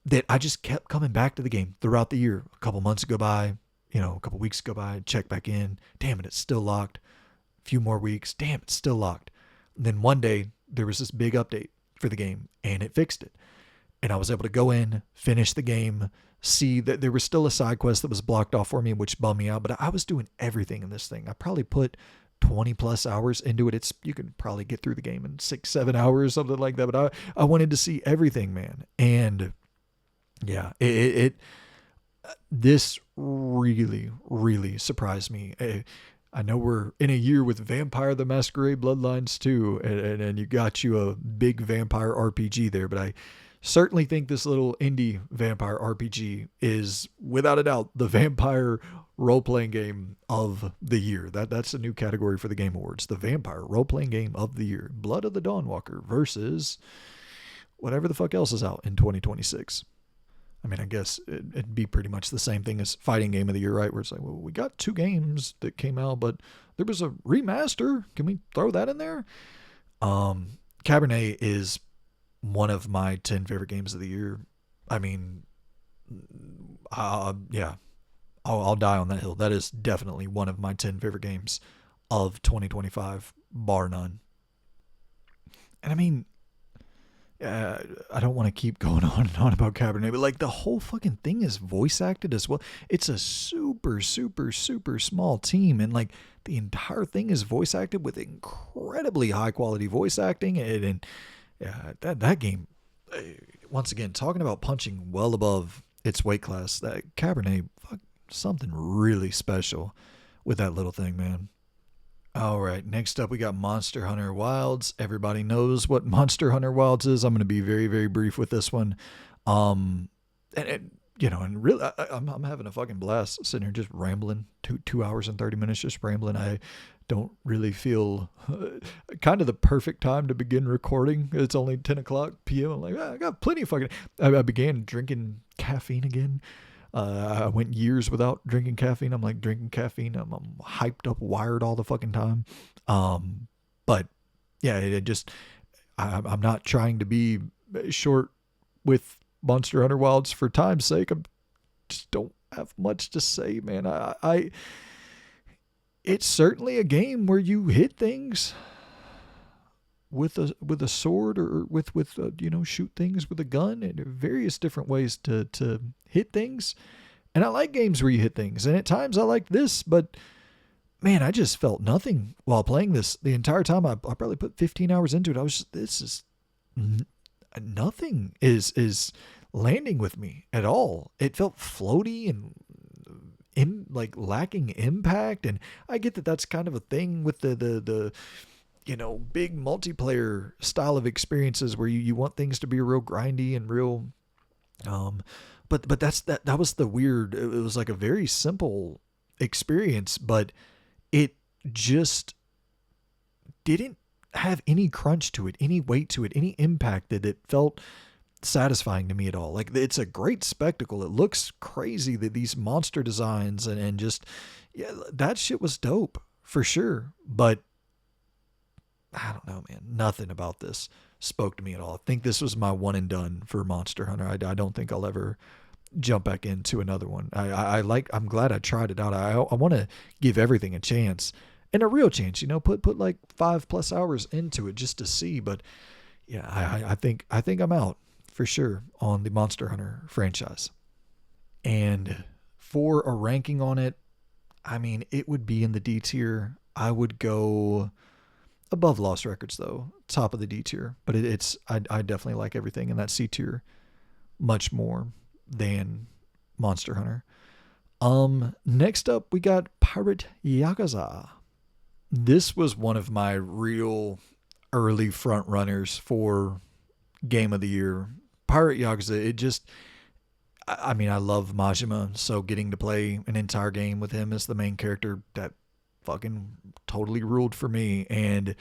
that I just kept coming back to the game throughout the year. A couple months go by, a couple weeks go by, check back in. Damn it, it's still locked. A few more weeks. Damn, it's still locked. And then one day there was this big update for the game, and it fixed it. And I was able to go in, finish the game, see that there was still a side quest that was blocked off for me, which bummed me out. But I was doing everything in this thing. I probably put 20 plus hours into it. You can probably get through the game in 6-7 hours, something like that. But I wanted to see everything, man. And yeah, this really, really surprised me. I know we're in a year with Vampire the Masquerade Bloodlines 2, and you got you a big vampire RPG there, but I certainly think this little indie vampire RPG is, without a doubt, the vampire role-playing game of the year. That's a new category for the Game Awards. The vampire role-playing game of the year. Blood of the Dawnwalker versus whatever the fuck else is out in 2026. I mean, I guess it'd be pretty much the same thing as fighting game of the year, right? Where it's like, well, we got 2 games that came out, but there was a remaster. Can we throw that in there? Cabernet is one of my 10 favorite games of the year. I mean, yeah, I'll die on that hill. That is definitely one of my 10 favorite games of 2025, bar none. And I mean, I don't want to keep going on and on about Cabernet, but like the whole fucking thing is voice acted as well. It's a super, super, super small team, and like the entire thing is voice acted with incredibly high quality voice acting. And yeah, that game, once again, talking about punching well above its weight class, that Cabernet, something really special with that little thing, man. All right, next up we got Monster Hunter Wilds. Everybody knows what Monster Hunter Wilds is. I'm going to be very, very brief with this one. And really, I'm having a fucking blast sitting here just rambling. 2 hours and 30 minutes just rambling. I don't really feel kind of the perfect time to begin recording. It's only 10 o'clock p.m. I'm like, I got plenty of fucking... I began drinking caffeine again. I went years without drinking caffeine. I'm like drinking caffeine. I'm hyped up, wired all the fucking time. But yeah, I'm not trying to be short with Monster Hunter Wilds for time's sake. I just don't have much to say, man. It's certainly a game where you hit things with a sword, or with shoot things with a gun, and various different ways to hit things. And I like games where you hit things, and at times I like this, but man, I just felt nothing while playing this the entire time. I probably put 15 hours into it. I was just, nothing is landing with me at all. It felt floaty and like lacking impact. And I get that that's kind of a thing with the big multiplayer style of experiences where you want things to be real grindy and real, but that was the weird. It was like a very simple experience, but it just didn't have any crunch to it, any weight to it, any impact that it felt satisfying to me at all. Like, it's a great spectacle. It looks crazy, that these monster designs and just, yeah, that shit was dope for sure. But I don't know, man. Nothing about this spoke to me at all. I think this was my one and done for Monster Hunter. I don't think I'll ever jump back into another one. I'm glad I tried it out. I want to give everything a chance, and a real chance, put like 5+ hours into it just to see. But yeah, I think I'm out for sure on the Monster Hunter franchise. And for a ranking on it, I mean, it would be in the D tier. I would go above Lost Records though, top of the D tier. But I definitely like everything in that C tier much more than Monster Hunter. Next up we got Pirate Yakuza. This was one of my real early front runners for Game of the Year. Pirate Yakuza, I mean, I love Majima, so getting to play an entire game with him as the main character, that fucking totally ruled for me. And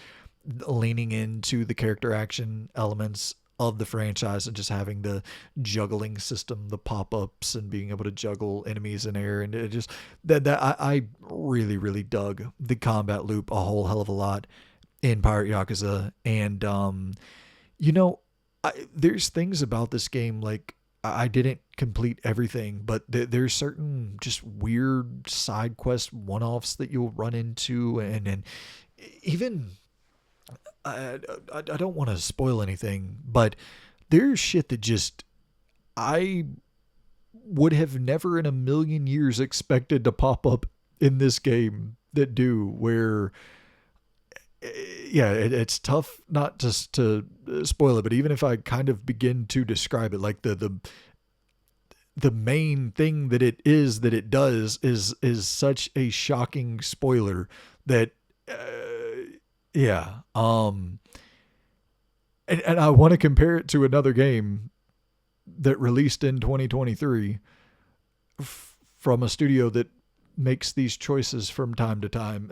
leaning into the character action elements of the franchise and just having the juggling system, the pop-ups, and being able to juggle enemies in air, and it just I really really dug the combat loop a whole hell of a lot in Pirate Yakuza. And you know, there's things about this game, like I didn't complete everything, but there's certain just weird side quest one-offs that you'll run into, and even I don't want to spoil anything, but there's shit that just I would have never in a million years expected to pop up in this game that do, where yeah, it's tough not just to spoil it, but even if I kind of begin to describe it, like the main thing that it does is such a shocking spoiler that yeah. And I want to compare it to another game that released in 2023 from a studio that makes these choices from time to time.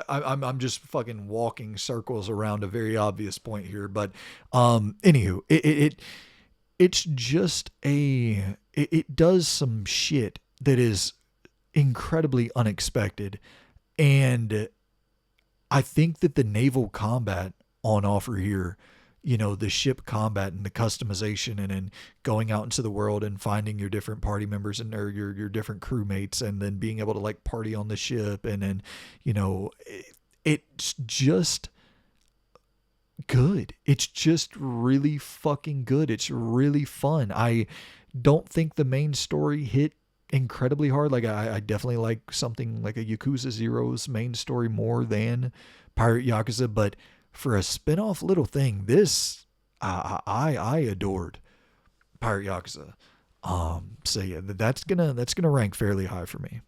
I'm just fucking walking circles around a very obvious point here, but anywho, it's just it does some shit that is incredibly unexpected. And I think that the naval combat on offer here, you know, the ship combat and the customization, and then going out into the world and finding your different party members and or your different crewmates, and then being able to like party on the ship, and then, you know, it's just good. It's just really fucking good. It's really fun. I don't think the main story hit incredibly hard. Like I definitely like something like a Yakuza Zero's main story more than Pirate Yakuza, but for a spin-off little thing, this I adored Pirate Yakuza. So yeah, that's gonna rank fairly high for me.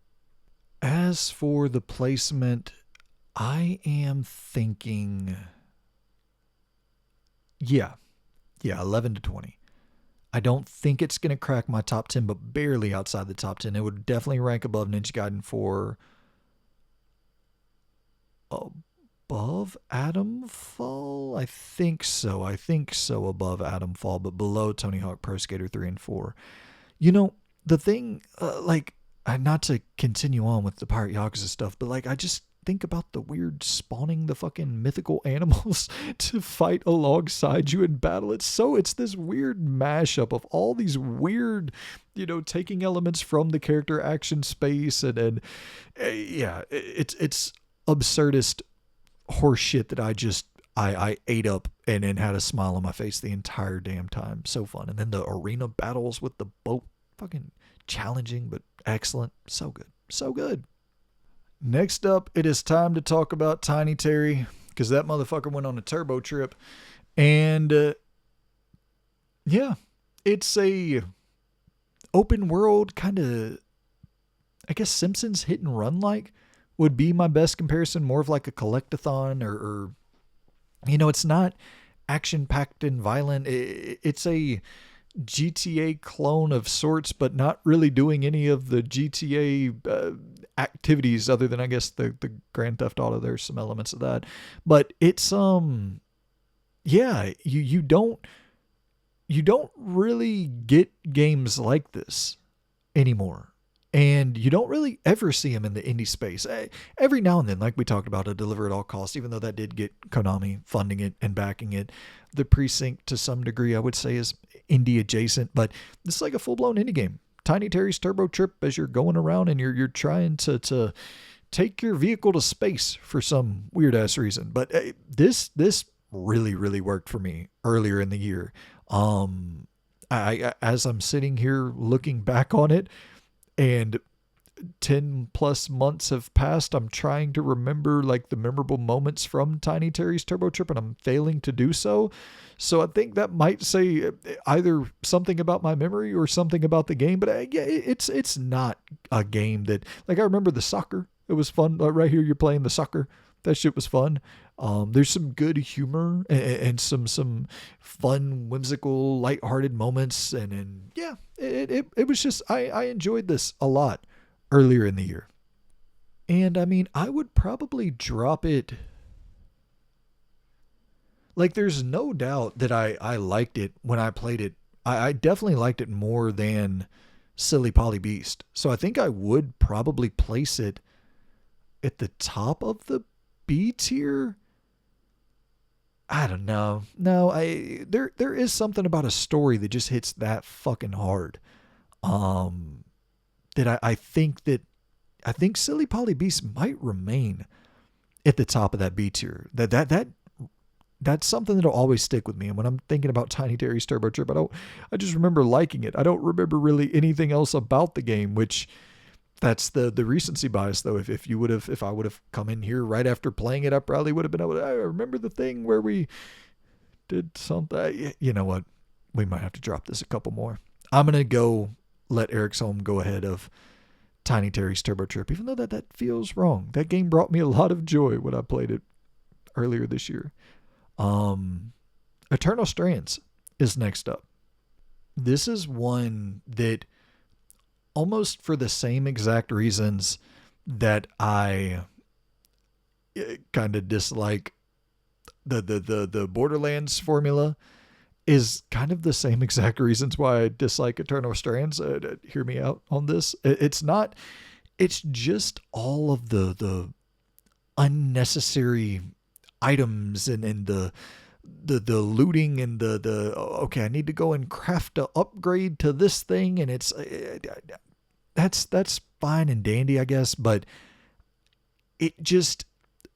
As for the placement, I am thinking yeah, 11 to 20. I don't think it's going to crack my top 10, but barely outside the top 10. It would definitely rank above Ninja Gaiden 4. Above Atomfall? I think so. Above Atomfall, but below Tony Hawk Pro Skater 3 and 4. You know, the thing, not to continue on with the Pirate Yakuza stuff, but like, I just think about the weird spawning the fucking mythical animals to fight alongside you in battle. It's this weird mashup of all these weird, you know, taking elements from the character action space, and yeah, it's absurdist horseshit that I ate up and had a smile on my face the entire damn time. So fun. And then the arena battles with the boat, fucking challenging but excellent. So good. Next up, it is time to talk about Tiny Terry, because that motherfucker went on a turbo trip. And yeah, it's a open world kind of, I guess Simpsons hit and run like would be my best comparison. More of like a collectathon, or you know, it's not action packed and violent. It's a GTA clone of sorts, but not really doing any of the GTA activities other than I guess the Grand Theft Auto. There's some elements of that, but it's yeah, you don't really get games like this anymore, and you don't really ever see them in the indie space. Every now and then, like we talked about, a Deliver at All Costs, even though that did get Konami funding it and backing it. The Precinct, to some degree, I would say is indie adjacent, but this is like a full-blown indie game. Tiny Terry's Turbo Trip, as you're going around and you're trying to take your vehicle to space for some weird ass reason. But this really really worked for me earlier in the year. I as I'm sitting here looking back on it, and 10 plus months have passed, I'm trying to remember like the memorable moments from Tiny Terry's Turbo Trip, and I'm failing to do so. So I think that might say either something about my memory or something about the game. But yeah, it's not a game that, like, I remember the soccer. It was fun. Right here, you're playing the soccer. That shit was fun. There's some good humor and some fun, whimsical, lighthearted moments, and yeah, it was just I enjoyed this a lot earlier in the year. And I mean, I would probably drop it. Like, there's no doubt that I liked it when I played it. I definitely liked it more than Silly Polly Beast. So I think I would probably place it at the top of the B tier. I don't know. No, there is something about a story that just hits that fucking hard. Um, that I think Silly Polly Beast might remain at the top of that B tier. That's something that'll always stick with me. And when I'm thinking about Tiny Terry's Turbo Trip, I just remember liking it. I don't remember really anything else about the game, which that's the recency bias though. If I would have come in here right after playing it, I probably would have been able to, I remember the thing where we did something. You know what? We might have to drop this a couple more. I'm going to go let Eriksholm go ahead of Tiny Terry's Turbo Trip, even though that feels wrong. That game brought me a lot of joy when I played it earlier this year. Eternal Strands is next up. This is one that, almost for the same exact reasons that I kind of dislike the Borderlands formula, is kind of the same exact reasons why I dislike Eternal Strands. Hear me out on this. It's just all of the unnecessary items and the looting and the okay, I need to go and craft a upgrade to this thing, and it's that's fine and dandy, I guess, but it just,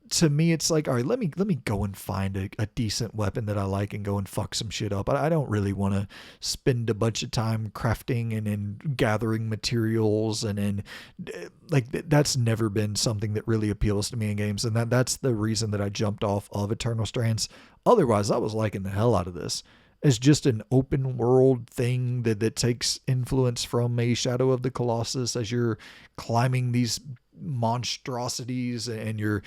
to me, it's like, all right, let me go and find a decent weapon that I like and go and fuck some shit up. I don't really want to spend a bunch of time crafting and gathering materials, and like that's never been something that really appeals to me in games, and that's the reason that I jumped off of Eternal Strands. Otherwise, I was liking the hell out of this. It's just an open world thing that takes influence from a Shadow of the Colossus as you're climbing these monstrosities, and you're,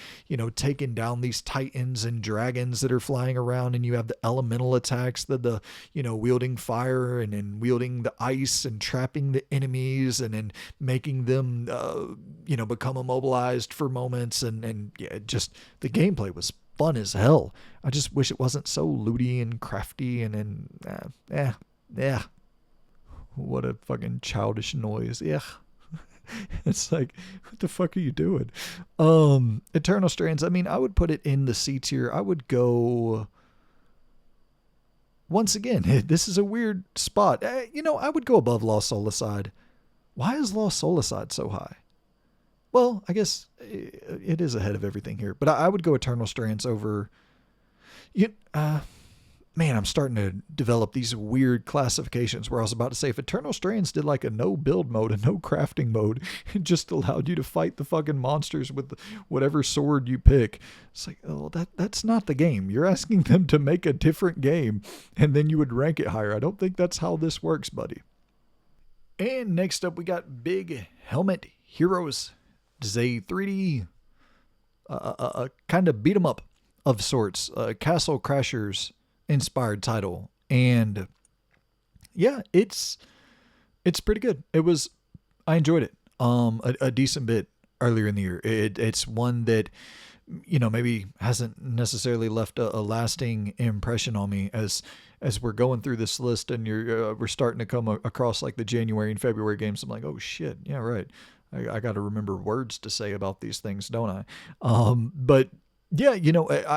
taking down these titans and dragons that are flying around, and you have the elemental attacks, the wielding fire and wielding the ice and trapping the enemies, and then making them become immobilized for moments, and yeah, just the gameplay was fun as hell. I just wish it wasn't so looty and crafty, and then what a fucking childish noise. Yeah. It's like, what the fuck are you doing? Eternal Strands, I mean, I would put it in the C tier. I would go, once again, this is a weird spot. I would go above Lost Solicide. Why is Lost Solicide so high? Well, I guess it is ahead of everything here, but I would go Eternal Strands over. Man, I'm starting to develop these weird classifications where I was about to say, if Eternal Strands did like a no build mode, a no crafting mode, it just allowed you to fight the fucking monsters with whatever sword you pick. It's like, oh, that's not the game. You're asking them to make a different game, and then you would rank it higher. I don't think that's how this works, buddy. And next up, we got Big Helmet Heroes. This is a 3D kind of beat 'em up of sorts. Castle Crashers inspired title, and yeah, it's pretty good. I enjoyed it a decent bit earlier in the year. It's one that maybe hasn't necessarily left a lasting impression on me as we're going through this list, and we're starting to come across like the January and February games. I'm like, oh shit, yeah, right, I got to remember words to say about these things, don't I? But yeah,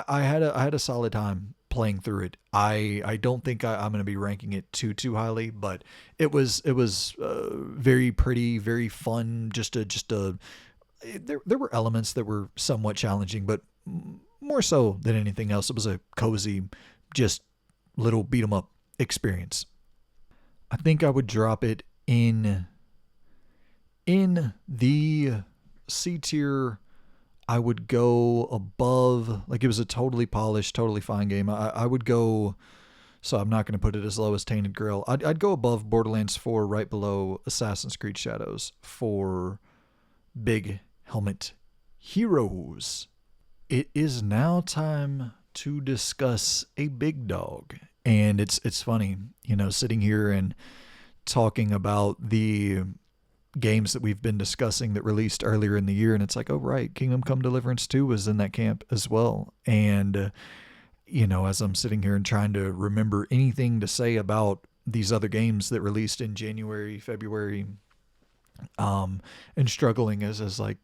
I had a solid time playing through it. I don't think I'm going to be ranking it too highly, but it was very pretty, very fun. There were elements that were somewhat challenging, but more so than anything else, it was a cozy, just little beat 'em up experience. I think I would drop it in the C tier. I would go above, like, it was a totally polished, totally fine game. I would go, so I'm not going to put it as low as Tainted Grail. I'd go above Borderlands 4, right below Assassin's Creed Shadows for Big Helmet Heroes. It is now time to discuss a big dog. And it's funny, sitting here and talking about the games that we've been discussing that released earlier in the year, and it's like, oh right, Kingdom Come Deliverance 2 was in that camp as well. And as I'm sitting here and trying to remember anything to say about these other games that released in January, February, and struggling as like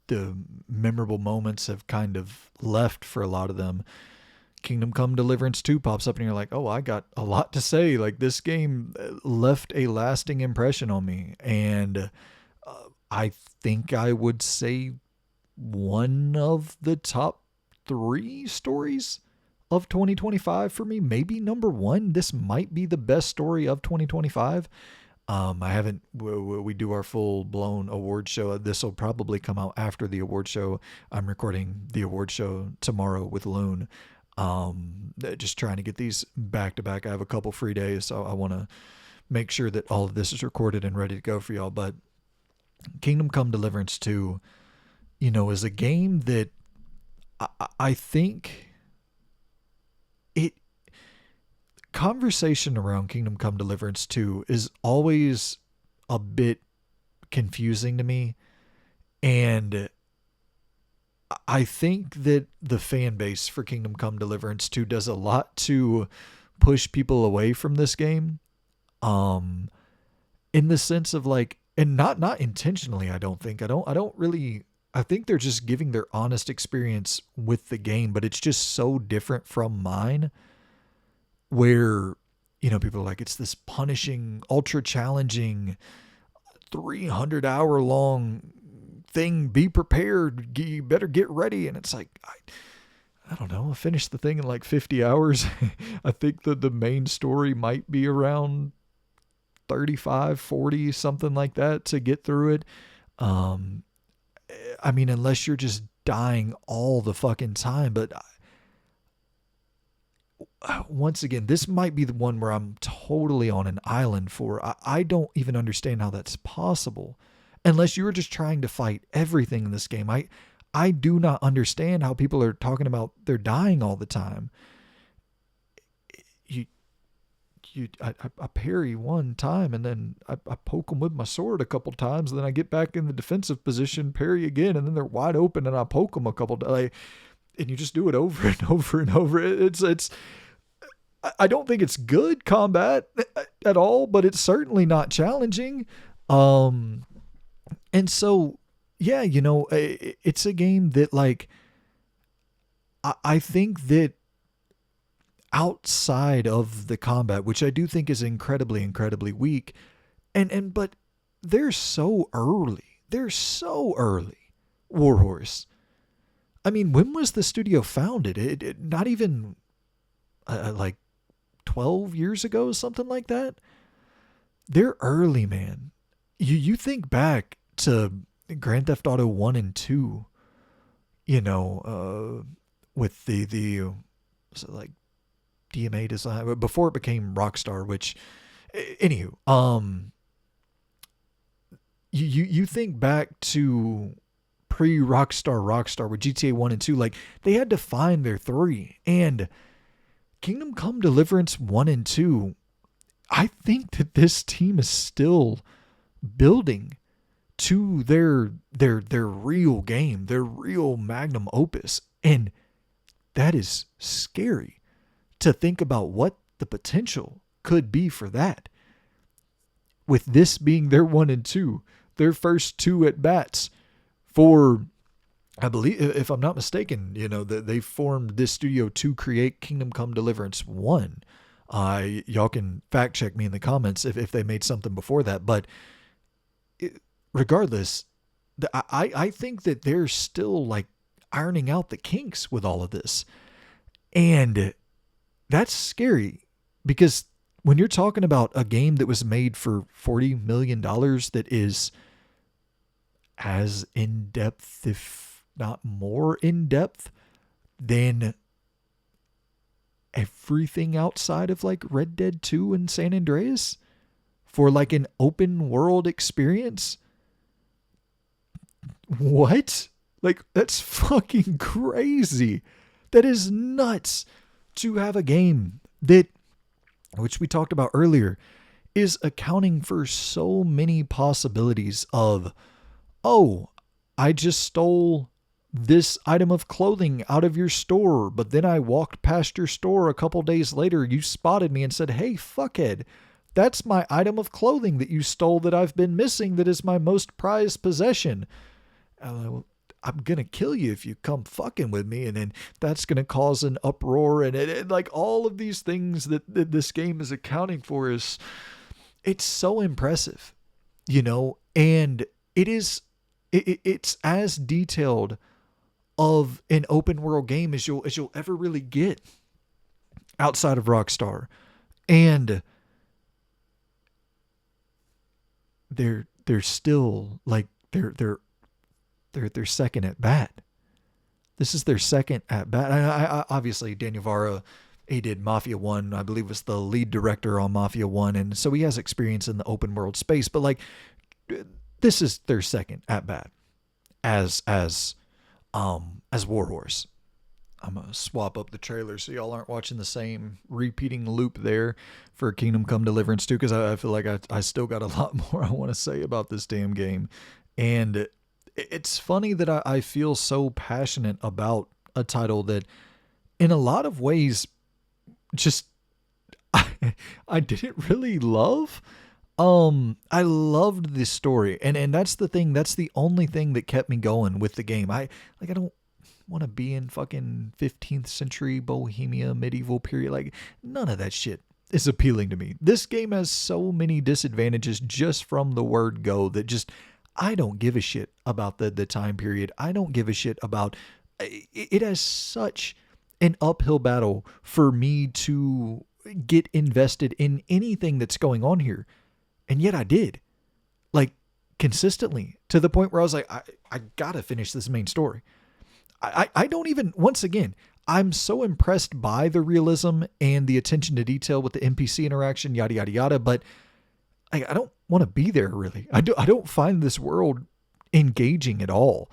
the memorable moments have kind of left for a lot of them. Kingdom Come Deliverance 2 pops up and you're like, oh, I got a lot to say. Like, this game left a lasting impression on me. And I think I would say one of the top 3 stories of 2025 for me. Maybe number 1. This might be the best story of 2025. I haven't, we do our full blown award show. This will probably come out after the award show. I'm recording the award show tomorrow with Loon. Just trying to get these back to back. I have a couple free days, so I want to make sure that all of this is recorded and ready to go for y'all. But Kingdom Come Deliverance 2, is a game that I think conversation around Kingdom Come Deliverance 2 is always a bit confusing to me. And I think that the fan base for Kingdom Come Deliverance 2 does a lot to push people away from this game. In the sense of like, and not intentionally, I don't think. I think they're just giving their honest experience with the game, but it's just so different from mine, where, people are like, it's this punishing, ultra challenging, 300-hour long thing. Be prepared. You better get ready. And it's like, I don't know. I finished the thing in like 50 hours. I think that the main story might be around 35, 40, something like that to get through it. I mean, unless you're just dying all the fucking time. But once again, this might be the one where I'm totally on an island for. I don't even understand how that's possible. Unless you were just trying to fight everything in this game. I do not understand how people are talking about they're dying all the time. I parry one time, and then I poke them with my sword a couple times, and then I get back in the defensive position, parry again, and then they're wide open, and I poke them a couple times. And you just do it over and over and over. It's I don't think it's good combat at all, but it's certainly not challenging. And so, yeah, it's a game that, like, I think that outside of the combat, which I do think is incredibly, incredibly weak, but they're so early. Warhorse. I mean, when was the studio founded? It not even like 12 years ago, something like that. They're early, man. You think back to Grand Theft Auto 1 and 2, with the like DMA design before it became Rockstar, which, anywho, you think back to pre-Rockstar with GTA 1 and 2, like, they had to find their 3. And Kingdom Come Deliverance 1 and 2, I think that this team is still building to their real game, their real magnum opus. And that is scary to think about what the potential could be for that. With this being their 1 and 2, their first 2 at bats for, I believe, if I'm not mistaken, that they formed this studio to create Kingdom Come Deliverance 1. Y'all can fact check me in the comments if they made something before that. But regardless, I think that they're still, like, ironing out the kinks with all of this. And that's scary, because when you're talking about a game that was made for $40 million that is as in-depth, if not more in-depth, than everything outside of, like, Red Dead 2 and San Andreas for, like, an open world experience. What? Like, that's fucking crazy. That is nuts to have a game that, which we talked about earlier, is accounting for so many possibilities of, oh, I just stole this item of clothing out of your store, but then I walked past your store a couple days later. You spotted me and said, hey, fuckhead, that's my item of clothing that you stole that I've been missing, that is my most prized possession. I'm going to kill you if you come fucking with me. And then that's going to cause an uproar. And like all of these things that this game is accounting for it's so impressive, and it's as detailed of an open world game as you'll ever really get outside of Rockstar. And they're still like, they're second at bat. This is their second at bat. I obviously Daniel Vara, he did Mafia 1, I believe was the lead director on Mafia 1, and so he has experience in the open world space, but like, this is their second at bat as Warhorse. I'm gonna swap up the trailer so y'all aren't watching the same repeating loop there for Kingdom Come Deliverance 2, because I feel like I still got a lot more I want to say about this damn game. And it's funny that I feel so passionate about a title that in a lot of ways just I didn't really love. I loved this story, and that's the thing. That's the only thing that kept me going with the game. I don't want to be in fucking 15th century Bohemia medieval period. Like, none of that shit is appealing to me. This game has so many disadvantages just from the word go that just, I don't give a shit about the time period. I don't give a shit about it. Has such an uphill battle for me to get invested in anything that's going on here. And yet I did, like, consistently, to the point where I was like, I gotta finish this main story. I don't even, once again, I'm so impressed by the realism and the attention to detail with the NPC interaction, yada, yada, yada. But I don't want to be there, really. I don't find this world engaging at all.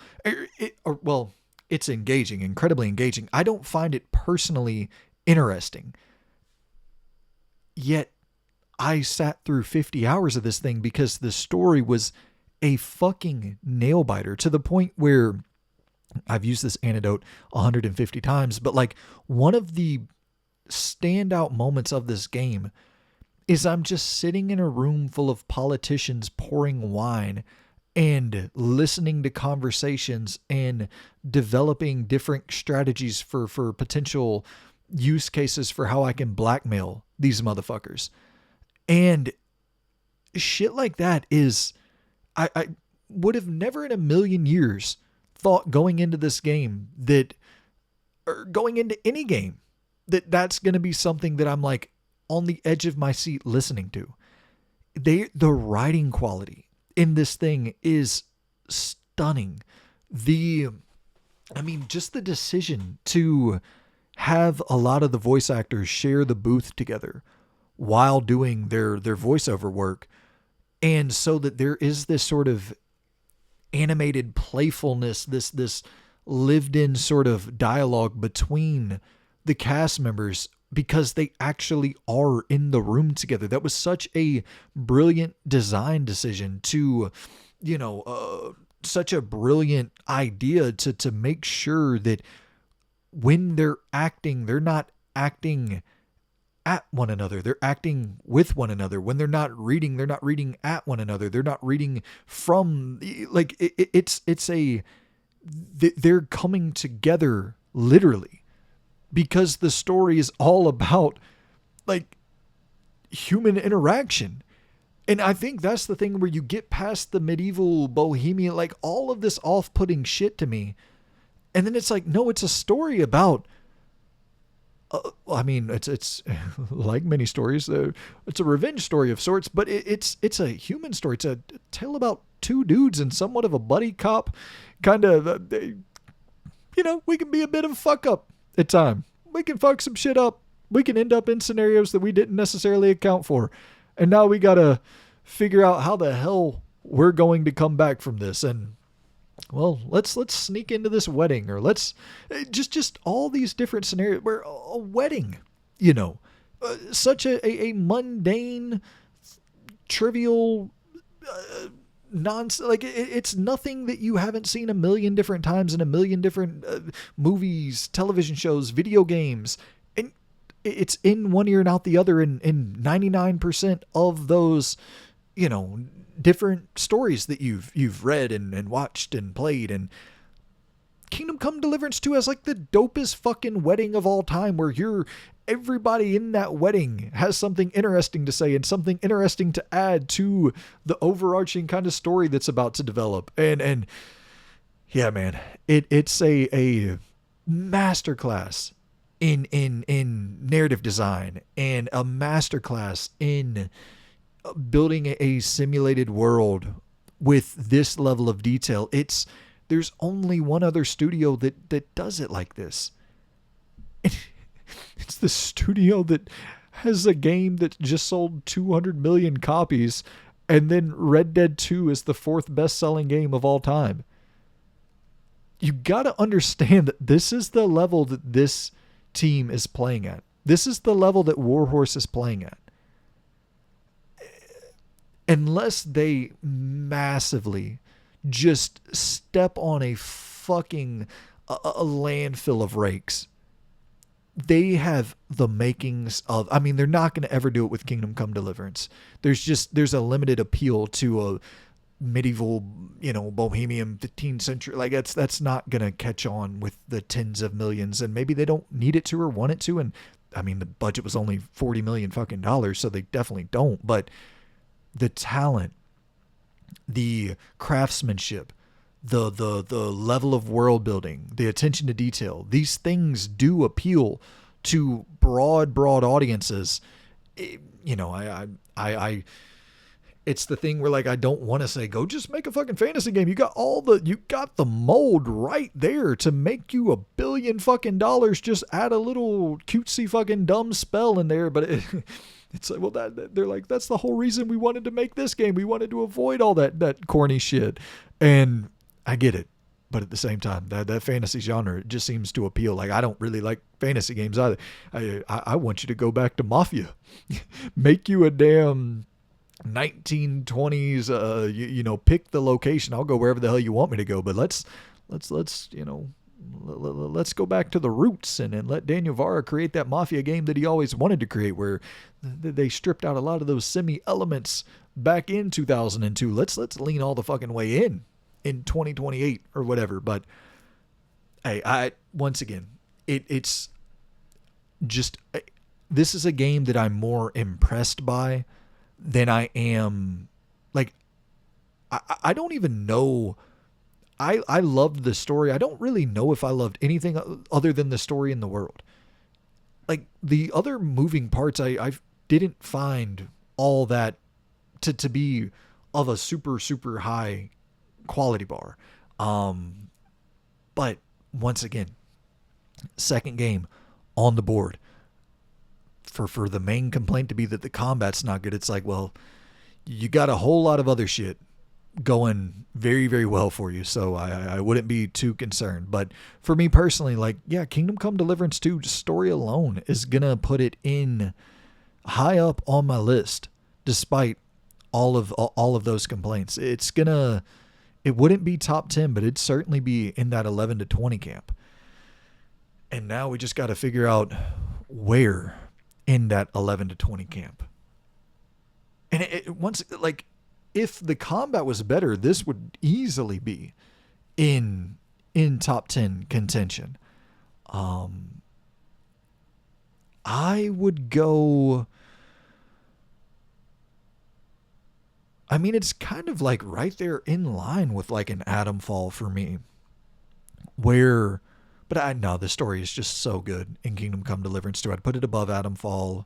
Well, it's engaging, incredibly engaging. I don't find it personally interesting. Yet I sat through 50 hours of this thing because the story was a fucking nail biter, to the point where I've used this anecdote 150 times, but like, one of the standout moments of this game is I'm just sitting in a room full of politicians pouring wine and listening to conversations and developing different strategies for potential use cases for how I can blackmail these motherfuckers. And shit like that is, I would have never in a million years thought going into this game that, or going into any game, that's going to be something that I'm like on the edge of my seat listening to. The writing quality in this thing is stunning. Just the decision to have a lot of the voice actors share the booth together while doing their voiceover work. And so that there is this sort of animated playfulness, this lived in sort of dialogue between the cast members, because they actually are in the room together. That was such a brilliant design decision to, such a brilliant idea to make sure that when they're acting, they're not acting at one another. They're acting with one another. When they're not reading at one another. They're not reading from, like, they're coming together literally, because the story is all about like human interaction. And I think that's the thing where you get past the medieval Bohemian, like all of this off-putting shit to me. And then it's like, no, it's a story about, it's like many stories. It's a revenge story of sorts, but it's a human story. It's a tale about two dudes and somewhat of a buddy cop kind of, we can be a bit of a fuck up at time. We can fuck some shit up. We can end up in scenarios that we didn't necessarily account for. And now we got to figure out how the hell we're going to come back from this. And well, let's sneak into this wedding, or let's just all these different scenarios where a wedding, you know, such a mundane, trivial, like it's nothing that you haven't seen a million different times in a million different movies, television shows, video games, and it's in one ear and out the other in 99% of those, you know, different stories that you've read and watched and played. And Kingdom Come Deliverance 2 has like the dopest fucking wedding of all time, where everybody in that wedding has something interesting to say and something interesting to add to the overarching kind of story that's about to develop. And yeah, man, it's a masterclass in narrative design, and a masterclass in building a simulated world with this level of detail. There's only one other studio that does it like this. It's the studio that has a game that just sold 200 million copies, and then Red Dead 2 is the 4th best-selling game of all time. You gotta understand that this is the level that this team is playing at. This is the level that Warhorse is playing at. Unless they massively just step on a fucking a landfill of rakes, they have the makings of, I mean, they're not going to ever do it with Kingdom Come Deliverance. There's a limited appeal to a medieval, you know, Bohemian 15th century. Like that's not going to catch on with the tens of millions, and maybe they don't need it to or want it to. And I mean, the budget was only $40 million fucking dollars, so they definitely don't. But the talent, the craftsmanship, the level of world building, the attention to detail, these things do appeal to broad audiences. You know, I it's the thing where, like, I don't want to say, go just make a fucking fantasy game. You got the mold right there to make you $1 billion fucking dollars. Just add a little cutesy fucking dumb spell in there. But it's like, well, they're like, that's the whole reason we wanted to make this game. We wanted to avoid all that corny shit. And I get it. But at the same time, that fantasy genre, it just seems to appeal. Like, I don't really like fantasy games either. I want you to go back to Mafia. Make you a damn 1920s, you know, pick the location. I'll go wherever the hell you want me to go. But let's you know, let's go back to the roots and let Daniel Vara create that Mafia game that he always wanted to create, where they stripped out a lot of those semi elements back in 2002. Let's lean all the fucking way in 2028 or whatever. But hey, once again, it's just, this is a game that I'm more impressed by than I am, like, I don't even know. I loved the story. I don't really know if I loved anything other than the story in the world. Like, the other moving parts, I didn't find all that to be of a super high quality bar. But once again, second game on the board. For the main complaint to be that the combat's not good, it's like, well, you got a whole lot of other shit going very well for you, so I wouldn't be too concerned. But for me personally, like, yeah, Kingdom Come Deliverance 2, just story alone is gonna put it in high up on my list, despite all of those complaints. It wouldn't be top 10, but it'd certainly be in that 11 to 20 camp. And now we just got to figure out where in that 11 to 20 camp. And once, like, if the combat was better, this would easily be in top 10 contention. I would go, I mean, it's kind of like right there in line with like an Atomfall for me, where, but I know the story is just so good in Kingdom Come Deliverance 2. I'd put it above Atomfall.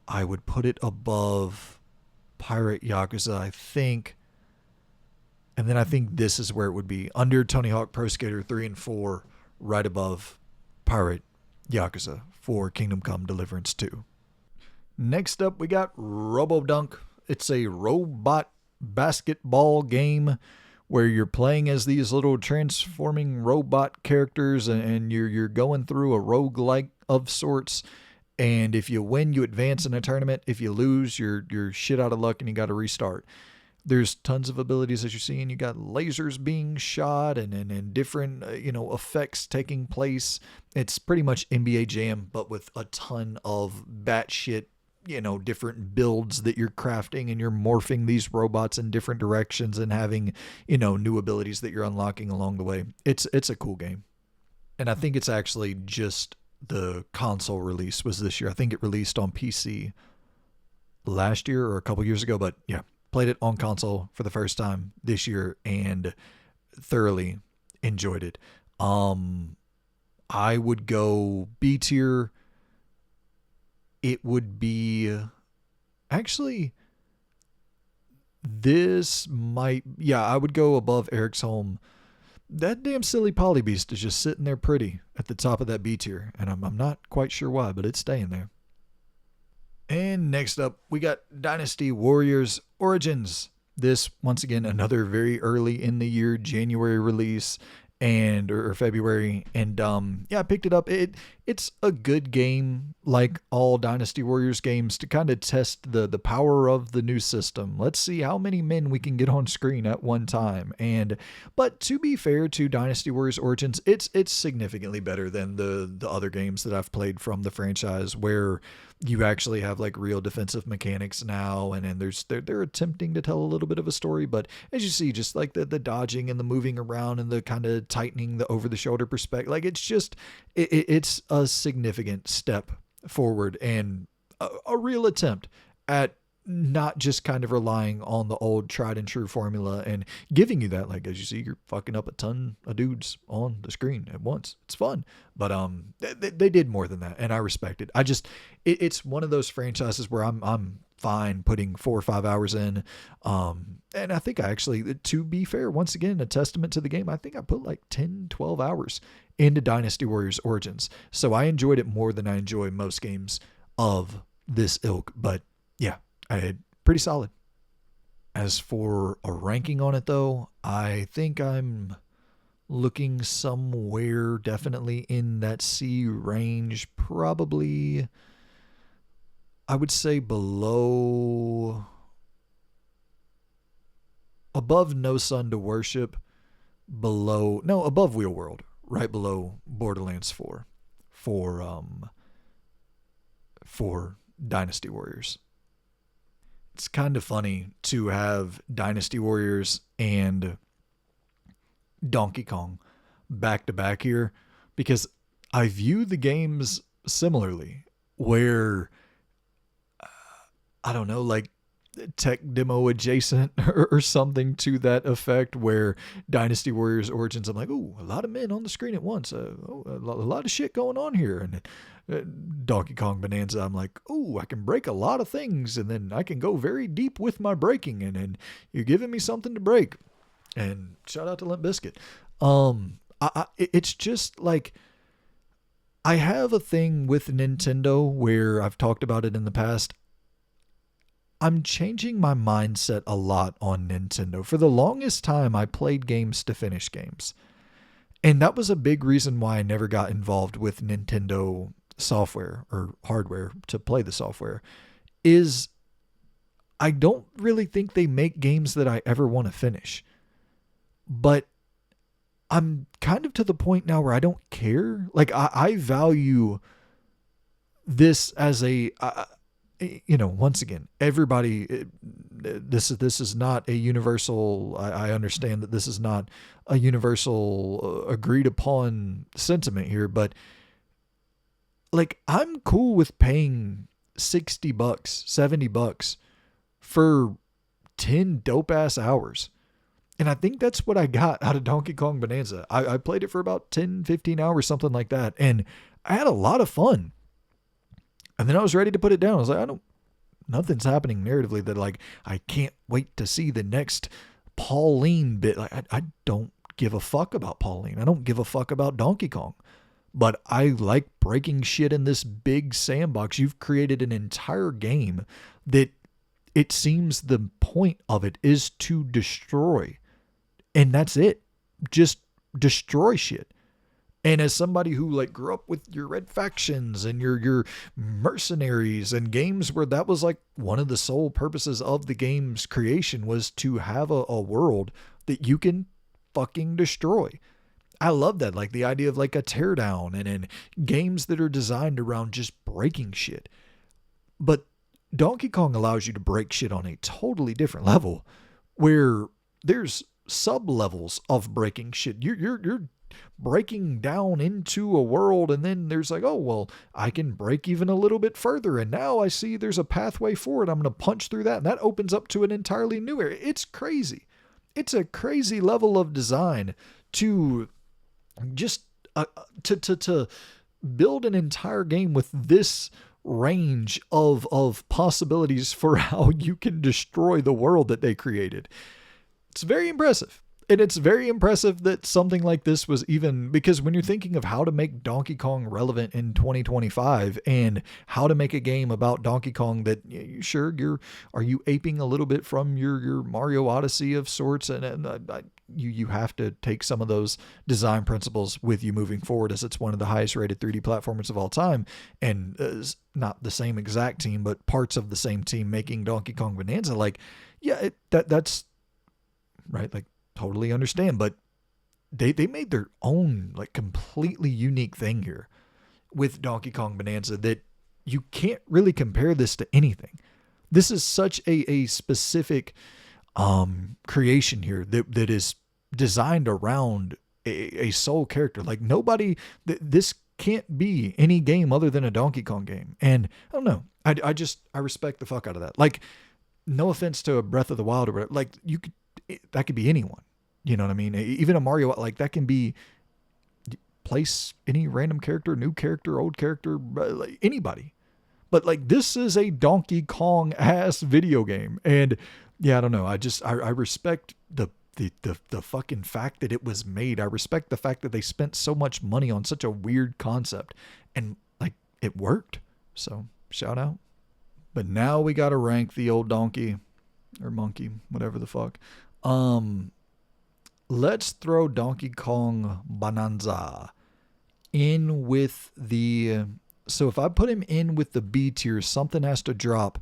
I would put it above Pirate Yakuza, I think. And then I think this is where it would be under Tony Hawk Pro Skater 3 and 4, right above Pirate Yakuza for Kingdom Come Deliverance 2. Next up, we got Robodunk. It's a robot basketball game where you're playing as these little transforming robot characters, and you're going through a roguelike of sorts. And if you win, you advance in a tournament. If you lose, you're shit out of luck and you got to restart. There's tons of abilities as you're seeing. You got lasers being shot and different effects taking place. It's pretty much NBA Jam, but with a ton of batshit different builds that you're crafting, and you're morphing these robots in different directions and having new abilities that you're unlocking along the way. It's a cool game, and I think it's actually just the console release was this year. I think it released on PC last year or a couple years ago, but yeah. Played it on console for the first time this year and thoroughly enjoyed it. I would go B tier. It would be actually I would go above Eriksholm. That damn silly Polybeast is just sitting there pretty at the top of that B tier, and I'm not quite sure why, but it's staying there. And next up, we got Dynasty Warriors Origins. This, once again, another very early in the year January release, or February. And I picked it up. It's a good game, like all Dynasty Warriors games, to kind of test the power of the new system. Let's see how many men we can get on screen at one time. But to be fair to Dynasty Warriors Origins, it's significantly better than the other games that I've played from the franchise, where you actually have like real defensive mechanics now, and they're attempting to tell a little bit of a story, but as you see, just like the dodging and the moving around and the kind of tightening the over the shoulder perspective, like it's a significant step forward and a real attempt at not just kind of relying on the old tried and true formula and giving you that, like, as you see, you're fucking up a ton of dudes on the screen at once. It's fun, but they did more than that, and I respect it. It's one of those franchises where I'm fine putting 4 or 5 hours in, and I think I actually, to be fair, once again, a testament to the game, I think I put like 10-12 hours into Dynasty Warriors Origins, so I enjoyed it more than I enjoy most games of this ilk. But yeah, pretty solid. As for a ranking on it, though, I think I'm looking somewhere definitely in that C range. Probably, I would say above No Sun to Worship, above Wheel World, right below Borderlands 4 for Dynasty Warriors. It's kind of funny to have Dynasty Warriors and Donkey Kong back to back here, because I view the games similarly, where I don't know, like tech demo adjacent or something to that effect, where Dynasty Warriors Origins, I'm like, ooh, a lot of men on the screen at once, a lot of shit going on here. And Donkey Kong Bonanza, I'm like, ooh, I can break a lot of things, and then I can go very deep with my breaking, and you're giving me something to break. And shout out to Limp Bizkit. It's just like, I have a thing with Nintendo where I've talked about it in the past. I'm changing my mindset a lot on Nintendo. For the longest time, I played games to finish games. And that was a big reason why I never got involved with Nintendo software or hardware to play the software, is I don't really think they make games that I ever want to finish. But I'm kind of to the point now where I don't care. Like, I value this as once again, everybody, this is not a universal, I understand that this is not a universal agreed upon sentiment here, but like, I'm cool with paying $60, $70 for 10 dope ass hours. And I think that's what I got out of Donkey Kong Bonanza. I played it for about 10, 15 hours, something like that. And I had a lot of fun. And then I was ready to put it down. I was like, nothing's happening narratively that, like, I can't wait to see the next Pauline bit. Like, I don't give a fuck about Pauline. I don't give a fuck about Donkey Kong. But I like breaking shit in this big sandbox. You've created an entire game that it seems the point of it is to destroy and that's it. Just destroy shit. And as somebody who like grew up with your red factions and your mercenaries and games where that was like one of the sole purposes of the game's creation was to have a world that you can fucking destroy. I love that. Like the idea of like a teardown and games that are designed around just breaking shit. But Donkey Kong allows you to break shit on a totally different level where there's sub levels of breaking shit. You're breaking down into a world, and then there's like, oh, well, I can break even a little bit further. And now I see there's a pathway forward. I'm going to punch through that. And that opens up to an entirely new area. It's crazy. It's a crazy level of design to just to build an entire game with this range of possibilities for how you can destroy the world that they created. It's very impressive. And it's very impressive that something like this was even, because when you're thinking of how to make Donkey Kong relevant in 2025 and how to make a game about Donkey Kong that are you aping a little bit from your Mario Odyssey of sorts, and you have to take some of those design principles with you moving forward, as it's one of the highest rated 3D platformers of all time, and not the same exact team, but parts of the same team making Donkey Kong Bonanza. Like, yeah, that's right. Like, totally understand, but they made their own like completely unique thing here with Donkey Kong Bonanza that you can't really compare this to anything. This is such a specific creation here that is designed around a sole character. Like nobody, this can't be any game other than a Donkey Kong game. And I don't know, I respect the fuck out of that. Like, no offense to a Breath of the Wild or whatever, like that could be anyone. You know what I mean? Even a Mario, like that can be place any random character, new character, old character, like anybody. But like this is a Donkey Kong ass video game, and yeah, I don't know. I respect the fucking fact that it was made. I respect the fact that they spent so much money on such a weird concept, and like it worked. So shout out. But now we gotta rank the old donkey or monkey, whatever the fuck. Let's throw Donkey Kong Bonanza in with the... So if I put him in with the B tier, something has to drop.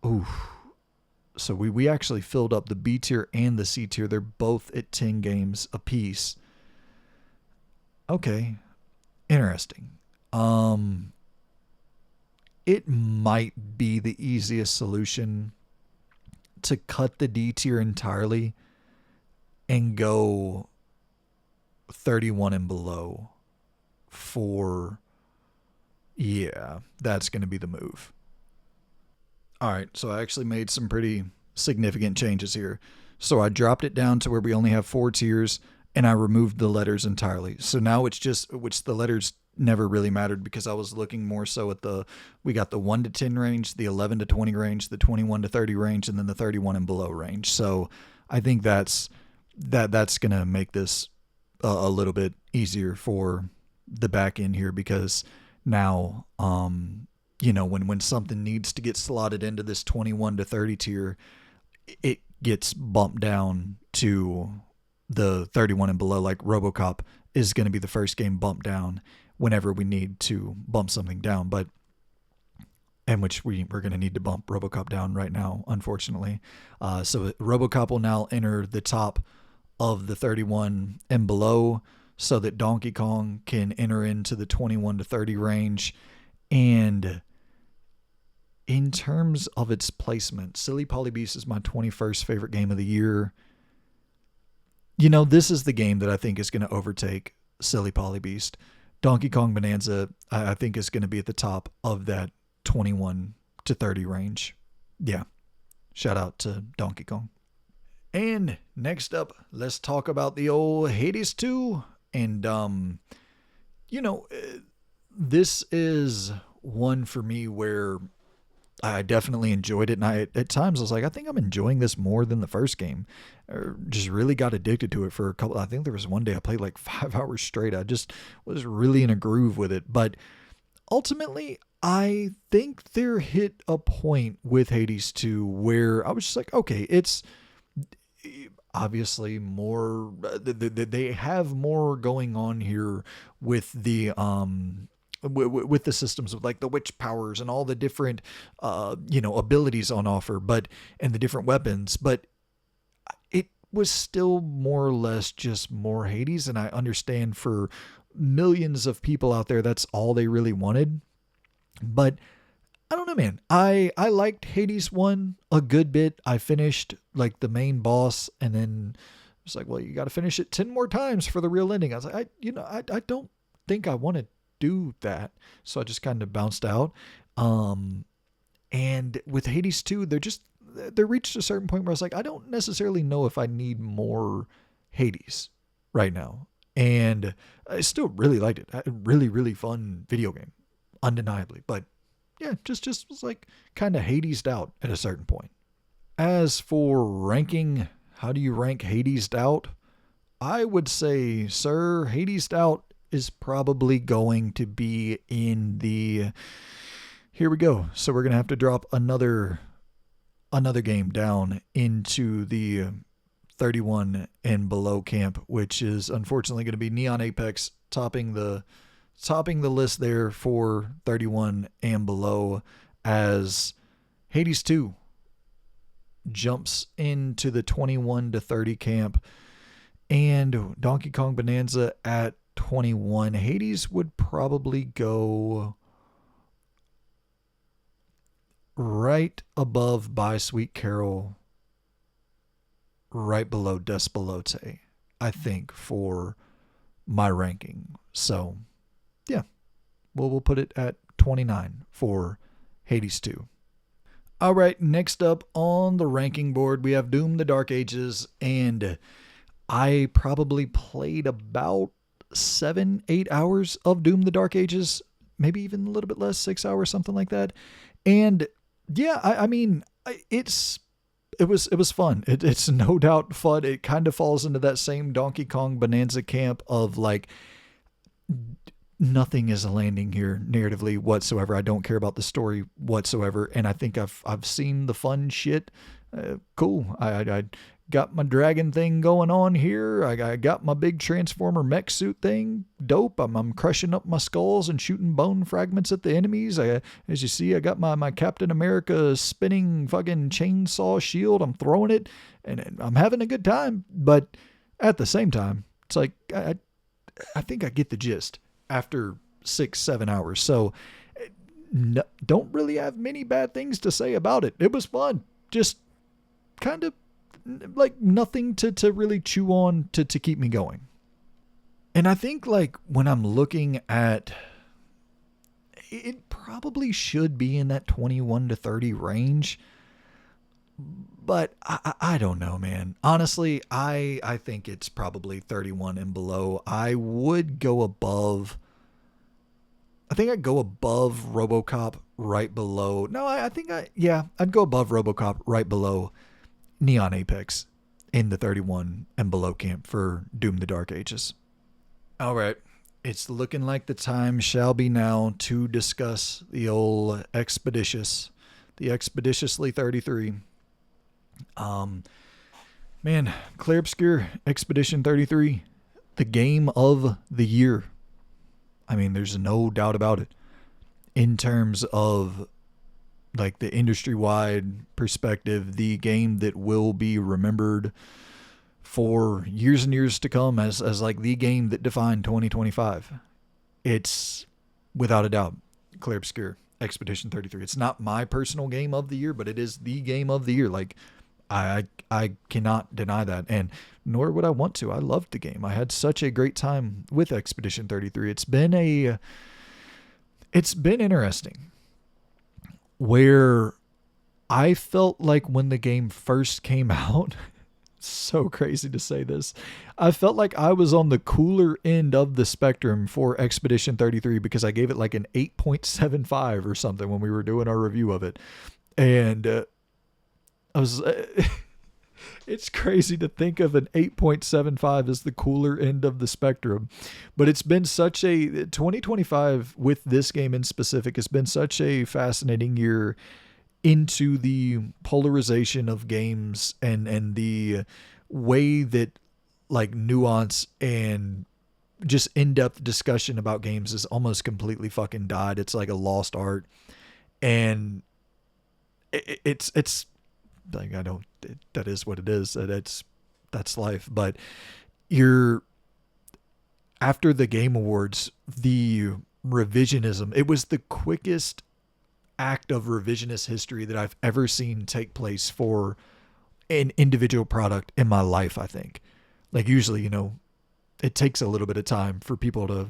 Ooh. So we actually filled up the B tier and the C tier. They're both at 10 games apiece. Okay. Interesting. It might be the easiest solution to cut the D tier entirely and go 31 and below for, yeah, that's going to be the move. All right, so I actually made some pretty significant changes here. So I dropped it down to where we only have 4 tiers, and I removed the letters entirely. So now it's just, which the letters never really mattered because I was looking more so at we got the 1 to 10 range, the 11 to 20 range, the 21 to 30 range, and then the 31 and below range. So I think that's going to make this a little bit easier for the back end here, because now, when something needs to get slotted into this 21 to 30 tier, it gets bumped down to the 31 and below. Like Robocop is going to be the first game bumped down whenever we need to bump something down, and which we're going to need to bump Robocop down right now, unfortunately. So Robocop will now enter the top of the 31 and below, so that Donkey Kong can enter into the 21 to 30 range. And in terms of its placement, Silly Polybeast is my 21st favorite game of the year. This is the game that I think is going to overtake Silly Polybeast. Donkey Kong Bonanza, I think, is going to be at the top of that 21 to 30 range. Yeah. Shout out to Donkey Kong. And next up, let's talk about the old Hades 2. And, this is one for me where I definitely enjoyed it. And at times I was like, I think I'm enjoying this more than the first game. Just really got addicted to it for a couple. I think there was one day I played like 5 hours straight. I just was really in a groove with it. But ultimately, I think there hit a point with Hades 2 where I was just like, okay, obviously more, they have more going on here with the with the systems, with like the witch powers and all the different abilities on offer, but and the different weapons, but it was still more or less just more Hades. And I understand for millions of people out there that's all they really wanted. But I don't know, man. I liked Hades 1 a good bit. I finished like the main boss, and then it's like, well, you got to finish it 10 more times for the real ending. I was like, I don't think I want to do that. So I just kind of bounced out. And with Hades 2, they reached a certain point where I was like, I don't necessarily know if I need more Hades right now. And I still really liked it. A really, really fun video game, undeniably. But yeah, just was like kind of Hades'd out at a certain point. As for ranking, how do you rank Hades'd out? I would say, sir, Hades'd out is probably going to be in the... Here we go. So we're going to have to drop another game down into the 31 and below camp, which is unfortunately going to be Neon Apex topping the list there for 31 and below, as Hades 2 jumps into the 21 to 30 camp, and Donkey Kong Bonanza at 21. Hades would probably go right above By Sweet Carole, right below Despelote, I think, for my ranking. So yeah, we'll put it at 29 for Hades 2. All right, next up on the ranking board, we have Doom: The Dark Ages, and I probably played about 7-8 hours of Doom: The Dark Ages, maybe even a little bit less, 6 hours, something like that. And yeah, I mean, it was fun. It's no doubt fun. It kind of falls into that same Donkey Kong Bonanza camp of like, nothing is landing here narratively whatsoever. I don't care about the story whatsoever, and I think I've seen the fun shit. Cool. I got my dragon thing going on here. I got my big Transformer mech suit thing. Dope. I'm crushing up my skulls and shooting bone fragments at the enemies. As you see, I got my Captain America spinning fucking chainsaw shield. I'm throwing it, and I'm having a good time. But at the same time, it's like, I think I get the gist after 6-7 hours. So don't really have many bad things to say about it. It was fun. Just kind of like nothing to really chew on to keep me going. And I think like when I'm looking at it, probably should be in that 21 to 30 range. But I don't know, man. Honestly, I think it's probably 31 and below. I would go above. I think I'd go above Robocop, right below. No, I'd go above Robocop, right below Neon Apex in the 31 and below camp for Doom: The Dark Ages. All right. It's looking like the time shall be now to discuss the old the Expeditiously 33. Man, Clair Obscur Expedition 33, the game of the year. I mean, there's no doubt about it. In terms of like the industry-wide perspective, the game that will be remembered for years and years to come as like the game that defined 2025. It's without a doubt Clair Obscur Expedition 33. It's not my personal game of the year, but it is the game of the year. Like, I cannot deny that, and nor would I want to. I loved the game. I had such a great time with Expedition 33. It's been interesting, where I felt like when the game first came out, so crazy to say this, I felt like I was on the cooler end of the spectrum for Expedition 33 because I gave it like an 8.75 or something when we were doing our review of it. And I was, it's crazy to think of an 8.75 as the cooler end of the spectrum, but it's been such a 2025 with this game in specific has been such a fascinating year into the polarization of games and the way that like nuance and just in-depth discussion about games is almost completely fucking died. It's like a lost art. And it's like, I don't, that is what it is. That's life. But you're, after the Game Awards, the revisionism, it was the quickest act of revisionist history that I've ever seen take place for an individual product in my life, I think. Like, usually, you know, it takes a little bit of time for people to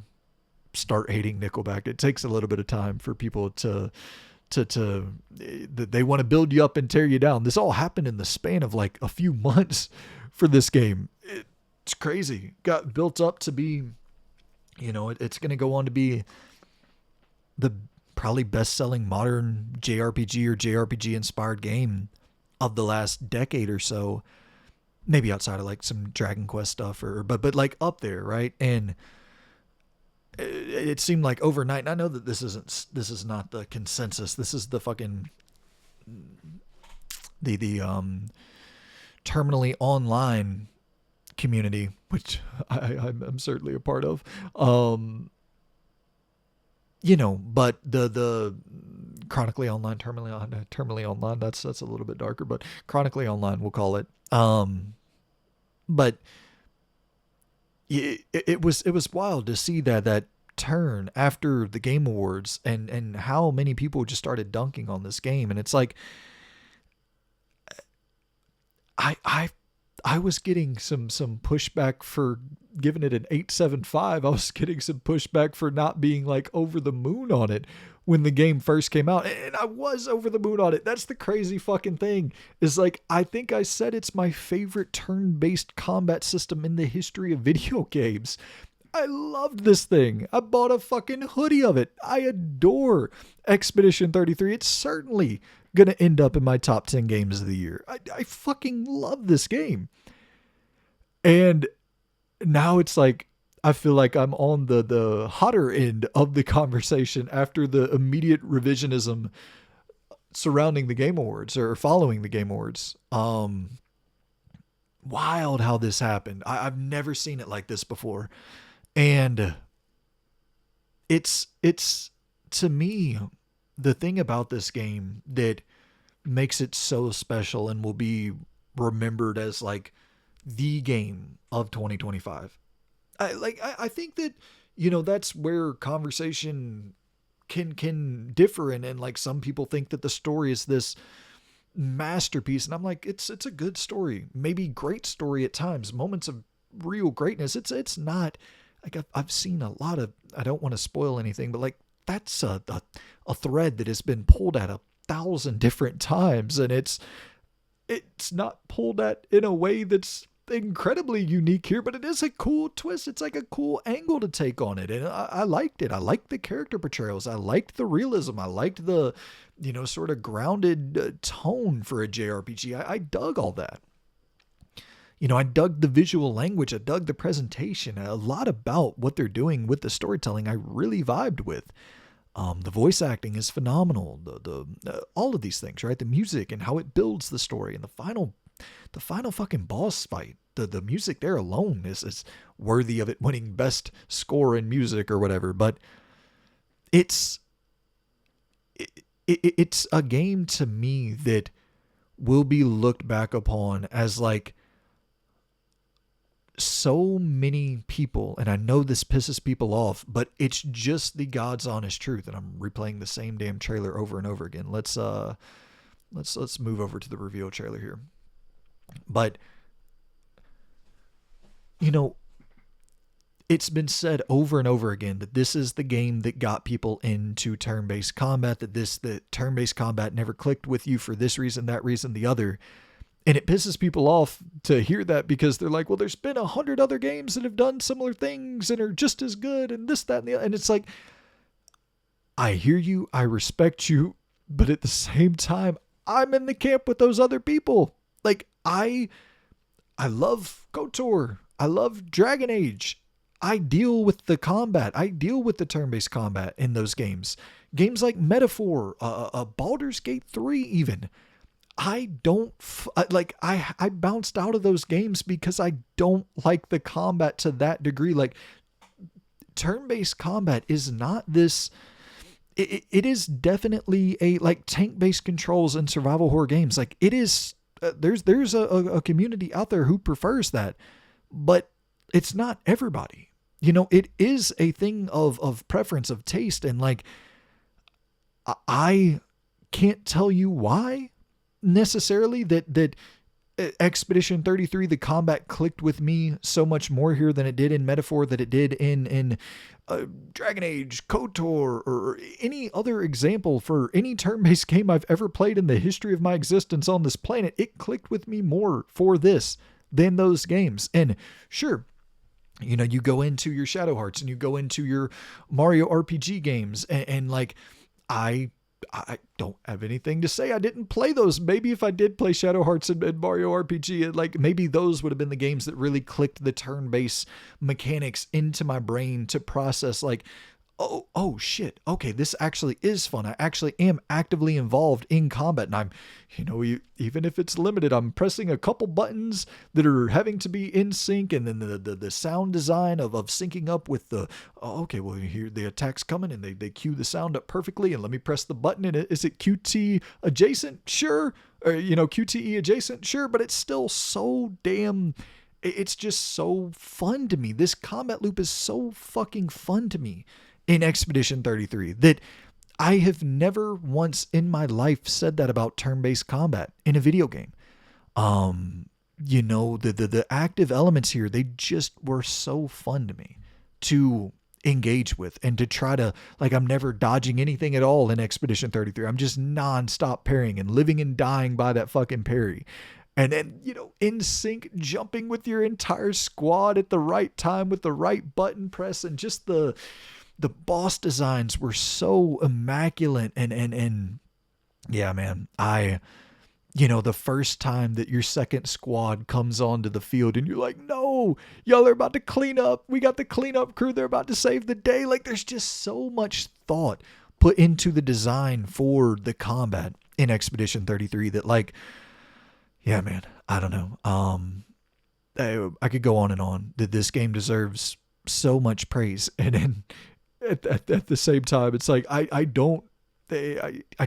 start hating Nickelback. It takes a little bit of time for people to they want to build you up and tear you down. This all happened in the span of like a few months for this game. It's crazy. Got built up to be, you know, it's going to go on to be the probably best-selling modern JRPG or JRPG inspired game of the last decade or so. Maybe outside of like some Dragon Quest stuff, or but like up there, right? And it seemed like overnight, and I know that this is not the consensus. This is the fucking the terminally online community, which I'm certainly a part of. You know, but the chronically online, terminally online, that's a little bit darker, but chronically online, we'll call it. But it was wild to see that turn after the Game Awards, and how many people just started dunking on this game. And it's like, I was getting some pushback for giving it an 8.75. I was getting some pushback for not being like over the moon on it when the game first came out. And I was over the moon on it. That's the crazy fucking thing, is like, I think I said it's my favorite turn-based combat system in the history of video games. I loved this thing. I bought a fucking hoodie of it. I adore Expedition 33. It's certainly going to end up in my top 10 games of the year. I fucking love this game. And now it's like, I feel like I'm on the hotter end of the conversation after the immediate revisionism surrounding the Game Awards, or following the Game Awards. Wild how this happened. I've never seen it like this before. And it's to me, the thing about this game that makes it so special and will be remembered as like the game of 2025. I think that, you know, that's where conversation can differ. And like, some people think that the story is this masterpiece, and I'm like, it's a good story, maybe great story at times, moments of real greatness. It's not like, I've seen a lot of, I don't want to spoil anything, but like, that's a thread that has been pulled at 1,000 different times, and it's not pulled at in a way that's incredibly unique here, but it is a cool twist. It's like a cool angle to take on it, and I liked it. I liked the character portrayals. I liked the realism. I liked the, you know, sort of grounded tone for a JRPG. I dug all that. You know, I dug the visual language. I dug the presentation. A lot about what they're doing with the storytelling I really vibed with. The voice acting is phenomenal. The all of these things, right? The music and how it builds the story, and the final fucking boss fight. The music there alone is worthy of it winning best score in music or whatever. But it's a game to me that will be looked back upon as like, so many people, and I know this pisses people off, but it's just the God's honest truth. And I'm replaying the same damn trailer over and over again. Let's move over to the reveal trailer here. But, you know, it's been said over and over again that this is the game that got people into turn-based combat, that turn-based combat never clicked with you for this reason, that reason, the other. And it pisses people off to hear that, because they're like, well, there's been 100 other games that have done similar things and are just as good, and this, that, and the other. And it's like, I hear you, I respect you, but at the same time, I'm in the camp with those other people. Like, I love KOTOR. I love Dragon Age. I deal with the combat. I deal with the turn-based combat in those games. Games like Metaphor, Baldur's Gate 3 even. I don't like I bounced out of those games because I don't like the combat to that degree. Like turn-based combat is not this. It is definitely a like tank-based controls in survival horror games. Like it is. There's a community out there who prefers that, but it's not everybody. You know, it is a thing of preference, of taste, and like I can't tell you why necessarily that Expedition 33, the combat clicked with me so much more here than it did in Metaphor, that it did in Dragon Age, KOTOR, or any other example for any turn-based game I've ever played in the history of my existence on this planet. It clicked with me more for this than those games. And sure, you know, you go into your Shadow Hearts and you go into your Mario RPG games and like, I don't have anything to say. I didn't play those. Maybe if I did play Shadow Hearts and Mario RPG, like maybe those would have been the games that really clicked the turn-based mechanics into my brain to process like, oh shit. Okay, this actually is fun. I actually am actively involved in combat. And I'm, you know, even if it's limited, I'm pressing a couple buttons that are having to be in sync. And then the sound design of syncing up with the, okay, well, here the attack's coming and they cue the sound up perfectly. And let me press the button. And is it QT adjacent? Sure. Or, you know, QTE adjacent? Sure. But it's still so damn, it's just so fun to me. This combat loop is so fucking fun to me in Expedition 33 that I have never once in my life said that about turn-based combat in a video game. You know, the active elements here, they just were so fun to me to engage with and to try to, like, I'm never dodging anything at all in Expedition 33. I'm just non-stop parrying and living and dying by that fucking parry. And then, you know, in sync, jumping with your entire squad at the right time with the right button press, and just the boss designs were so immaculate. And yeah, man, you know, the first time that your second squad comes onto the field and you're like, no, y'all are about to clean up. We got the cleanup crew. They're about to save the day. Like, there's just so much thought put into the design for the combat in Expedition 33 that, like, yeah, man, I don't know. I could go on and on that this game deserves so much praise. And then at the same time, it's like, I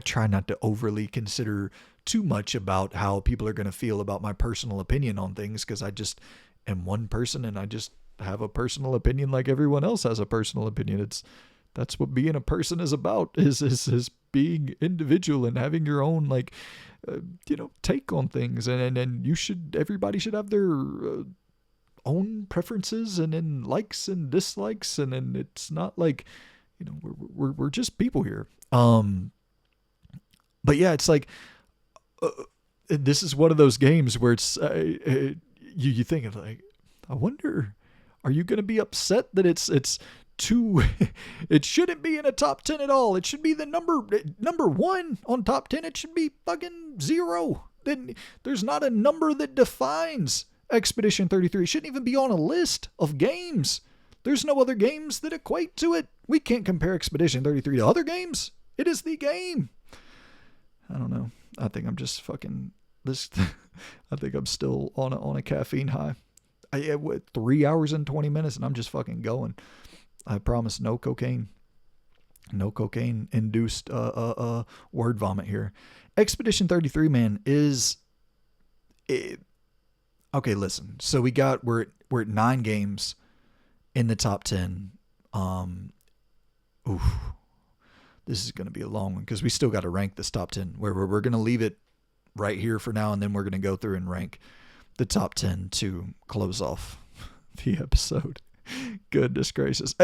try not to overly consider too much about how people are going to feel about my personal opinion on things, because I just am one person and I just have a personal opinion like everyone else has a personal opinion. That's what being a person is about, is being individual and having your own, like, you know, take on things. And everybody should have their own preferences and then likes and dislikes. And then it's not like, you know, we're just people here. But yeah, it's like, this is one of those games where it's, you think of like, I wonder, are you going to be upset that it's too, it shouldn't be in a top 10 at all. It should be the number one on top 10. It should be fucking 0. Then there's not a number that defines Expedition 33. It shouldn't even be on a list of games. There's no other games that equate to it. We can't compare Expedition 33 to other games. It is the game. I don't know. I think I'm just fucking this. I think I'm still on a caffeine high. I went 3 hours and 20 minutes and I'm just fucking going. I promise no cocaine induced word vomit here. Expedition 33, man, is it. Okay, listen. So we're at 9 games in the top 10. This is going to be a long one because we still got to rank this top 10. Where we're going to leave it right here for now, and then we're going to go through and rank the top 10 to close off the episode. Goodness gracious.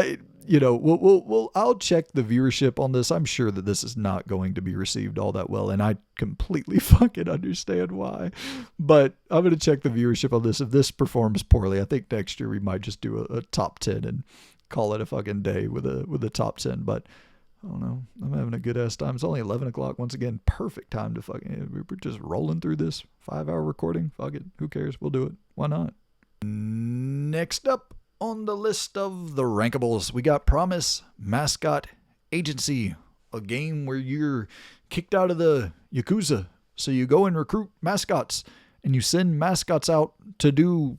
You know, I'll check the viewership on this. I'm sure that this is not going to be received all that well, and I completely fucking understand why. But I'm going to check the viewership on this. If this performs poorly, I think next year we might just do a top 10 and call it a fucking day with a top 10. But I don't know. I'm having a good ass time. It's only 11 o'clock. Once again, perfect time to fucking, we're just rolling through this 5-hour recording. Fuck it. Who cares? We'll do it. Why not? Next up on the list of the rankables, we got Promise, Mascot, Agency, a game where you're kicked out of the Yakuza So you go and recruit mascots, and you send mascots out to do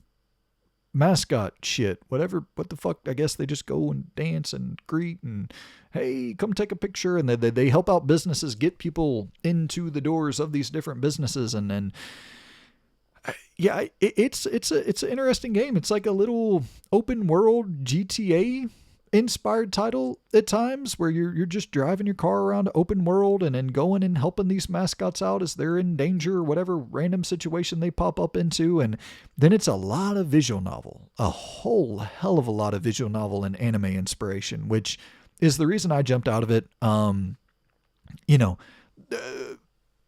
mascot shit, whatever. What the fuck? I guess they just go and dance and greet and, hey, come take a picture. And they help out businesses get people into the doors of these different businesses. And then, yeah, it's an interesting game. It's like a little open world GTA inspired title at times, where you're just driving your car around open world and then going and helping these mascots out as they're in danger or whatever random situation they pop up into. And then it's a lot of visual novel, a whole hell of a lot of visual novel and anime inspiration, which is the reason I jumped out of it.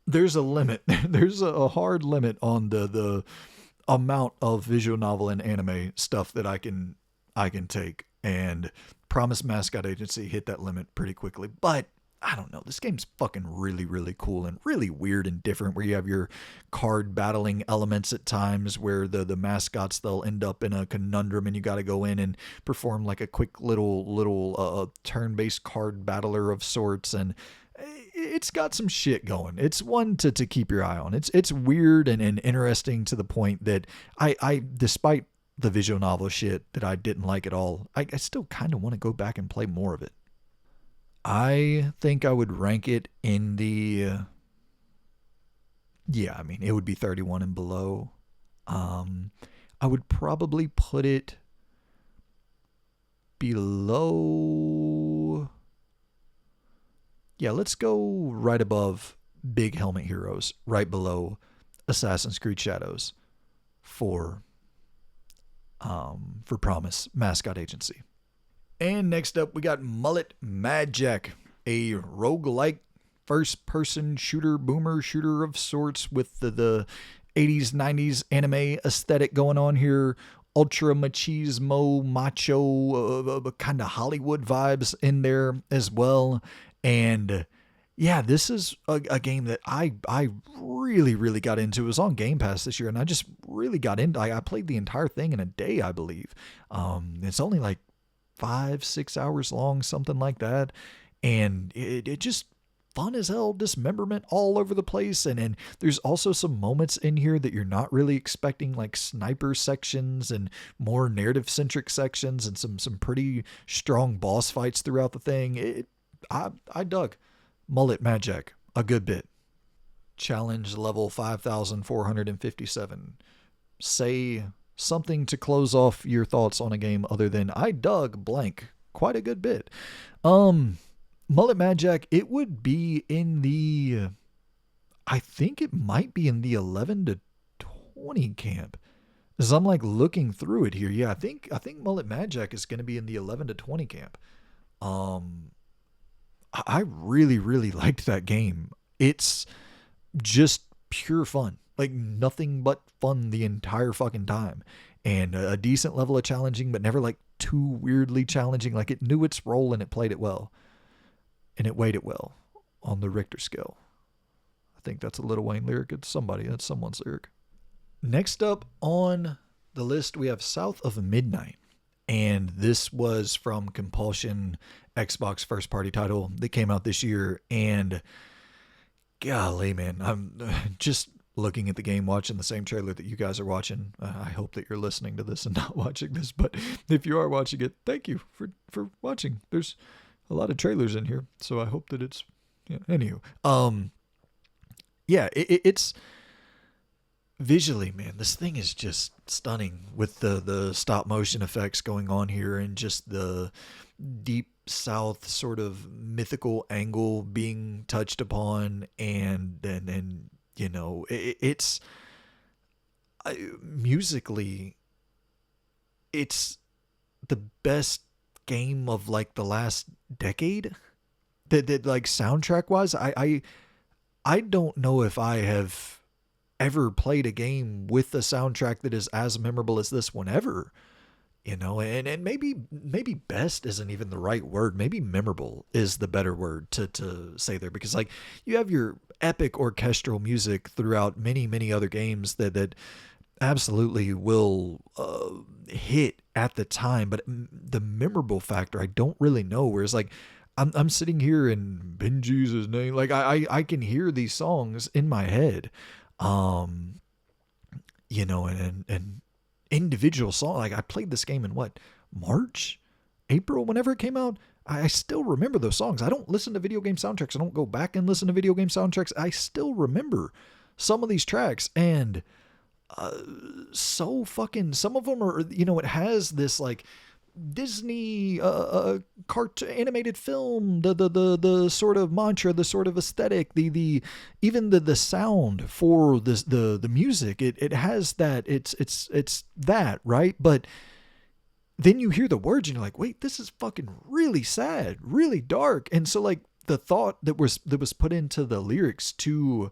There's a limit. There's a hard limit on the amount of visual novel and anime stuff that I can take. And Promise Mascot Agency hit that limit pretty quickly. But I don't know. This game's fucking really, really cool and really weird and different, where you have your card battling elements at times where the mascots, they'll end up in a conundrum and you got to go in and perform like a quick little turn-based card battler of sorts. And it's got some shit going. It's one to keep your eye on. It's weird and interesting to the point that I despite the visual novel shit that I didn't like at all, I still kind of want to go back and play more of it. I think I would rank it in the, it would be 31 and below. I would probably put it below, let's go right above Big Helmet Heroes, right below Assassin's Creed Shadows for Promise Mascot Agency. And next up, we got Mullet Mad Jack, a roguelike first-person boomer shooter of sorts with the 80s, 90s anime aesthetic going on here. Ultra machismo, macho, kind of Hollywood vibes in there as well. And yeah, this is a game that I really, really got into. It was on Game Pass this year, and I just really got into. I played the entire thing in a day, I believe. It's only like 5-6 hours long, something like that, and it just fun as hell. Dismemberment all over the place, and there's also some moments in here that you're not really expecting, like sniper sections and more narrative centric sections, and some pretty strong boss fights throughout the thing. I dug Mullet Mad Jack a good bit. Challenge level 5,457. Say something to close off your thoughts on a game other than I dug blank quite a good bit. Mullet Mad Jack, it would be in the, I think it might be in the 11 to 20 camp. As I'm like looking through it here. Yeah, I think Mullet Mad Jack is going to be in the 11 to 20 camp. I really, really liked that game. It's just pure fun. Like nothing but fun the entire fucking time. And a decent level of challenging, but never like too weirdly challenging. Like it knew its role and it played it well. And it weighed it well on the Richter scale. I think that's a Lil Wayne lyric. It's someone's lyric. Next up on the list, we have South of Midnight. And this was from Compulsion, Xbox first party title that came out this year. And golly, man, I'm just looking at the game, watching the same trailer that you guys are watching. I hope that you're listening to this and not watching this, but if you are watching it, thank you for watching. There's a lot of trailers in here, so I hope that it's, anywho. It's visually, man, this thing is just stunning with the stop motion effects going on here and just the deep south sort of mythical angle being touched upon, and then it's musically, it's the best game of like the last decade that like soundtrack wise. I don't know if I have ever played a game with a soundtrack that is as memorable as this one ever, and maybe best isn't even the right word. Maybe memorable is the better word to say there, because like you have your epic orchestral music throughout many, many other games that absolutely will hit at the time, but the memorable factor, I don't really know. Whereas like I'm sitting here in Ben Jesus' name. Like I can hear these songs in my head. Um, and individual song. Like I played this game in what, March, April, whenever it came out. I still remember those songs. I don't listen to video game soundtracks. I don't go back and listen to video game soundtracks. I still remember some of these tracks, and so fucking, some of them are, it has this like Disney animated film, the sort of mantra, the sort of aesthetic, the even the sound for this, the music, it has that, it's that, right? But then you hear the words and you're like, wait, this is fucking really sad, really dark. And so like the thought that was put into the lyrics to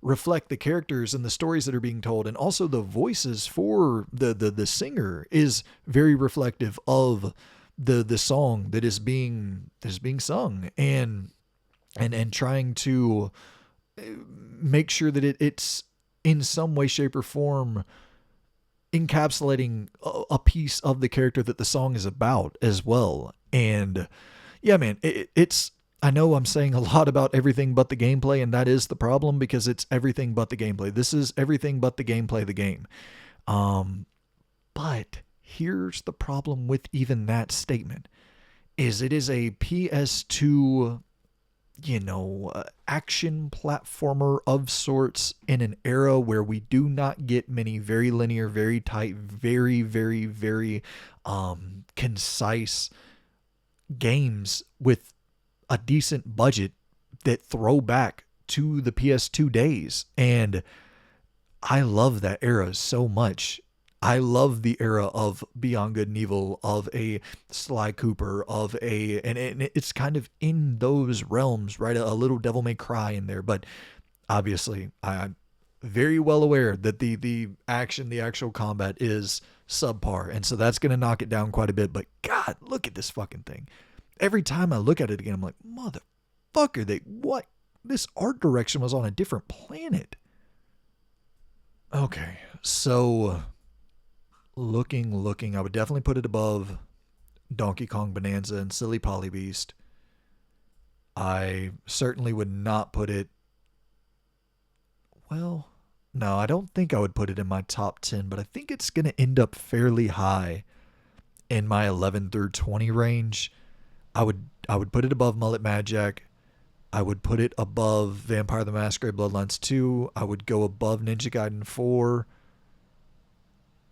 reflect the characters and the stories that are being told, and also the voices for the singer, is very reflective of the song that is being sung, and trying to make sure that it's in some way, shape, or form encapsulating a piece of the character that the song is about as well. And yeah, man, it's, I know I'm saying a lot about everything but the gameplay, and that is the problem, because it's everything but the gameplay. This is everything but the gameplay, the game. But here's the problem with even that statement, is it is a PS2, action platformer of sorts, in an era where we do not get many very linear, very tight, very, very, very concise games with a decent budget that throw back to the PS2 days. And I love that era so much. I love the era of Beyond Good and Evil, of a Sly Cooper, of and it's kind of in those realms, right? A little Devil May Cry in there, but obviously I'm very well aware that the action, the actual combat is subpar, and so that's going to knock it down quite a bit. But God, look at this fucking thing. Every time I look at it again, I'm like, motherfucker, what? This art direction was on a different planet. Okay, so looking, I would definitely put it above Donkey Kong Bonanza and Silly Polly Beast. I certainly would not put it, well, no, I don't think I would put it in my top 10, but I think it's going to end up fairly high in my 11 through 20 range. I would put it above Mullet Mad Jack. I would put it above Vampire the Masquerade Bloodlines 2. I would go above Ninja Gaiden 4.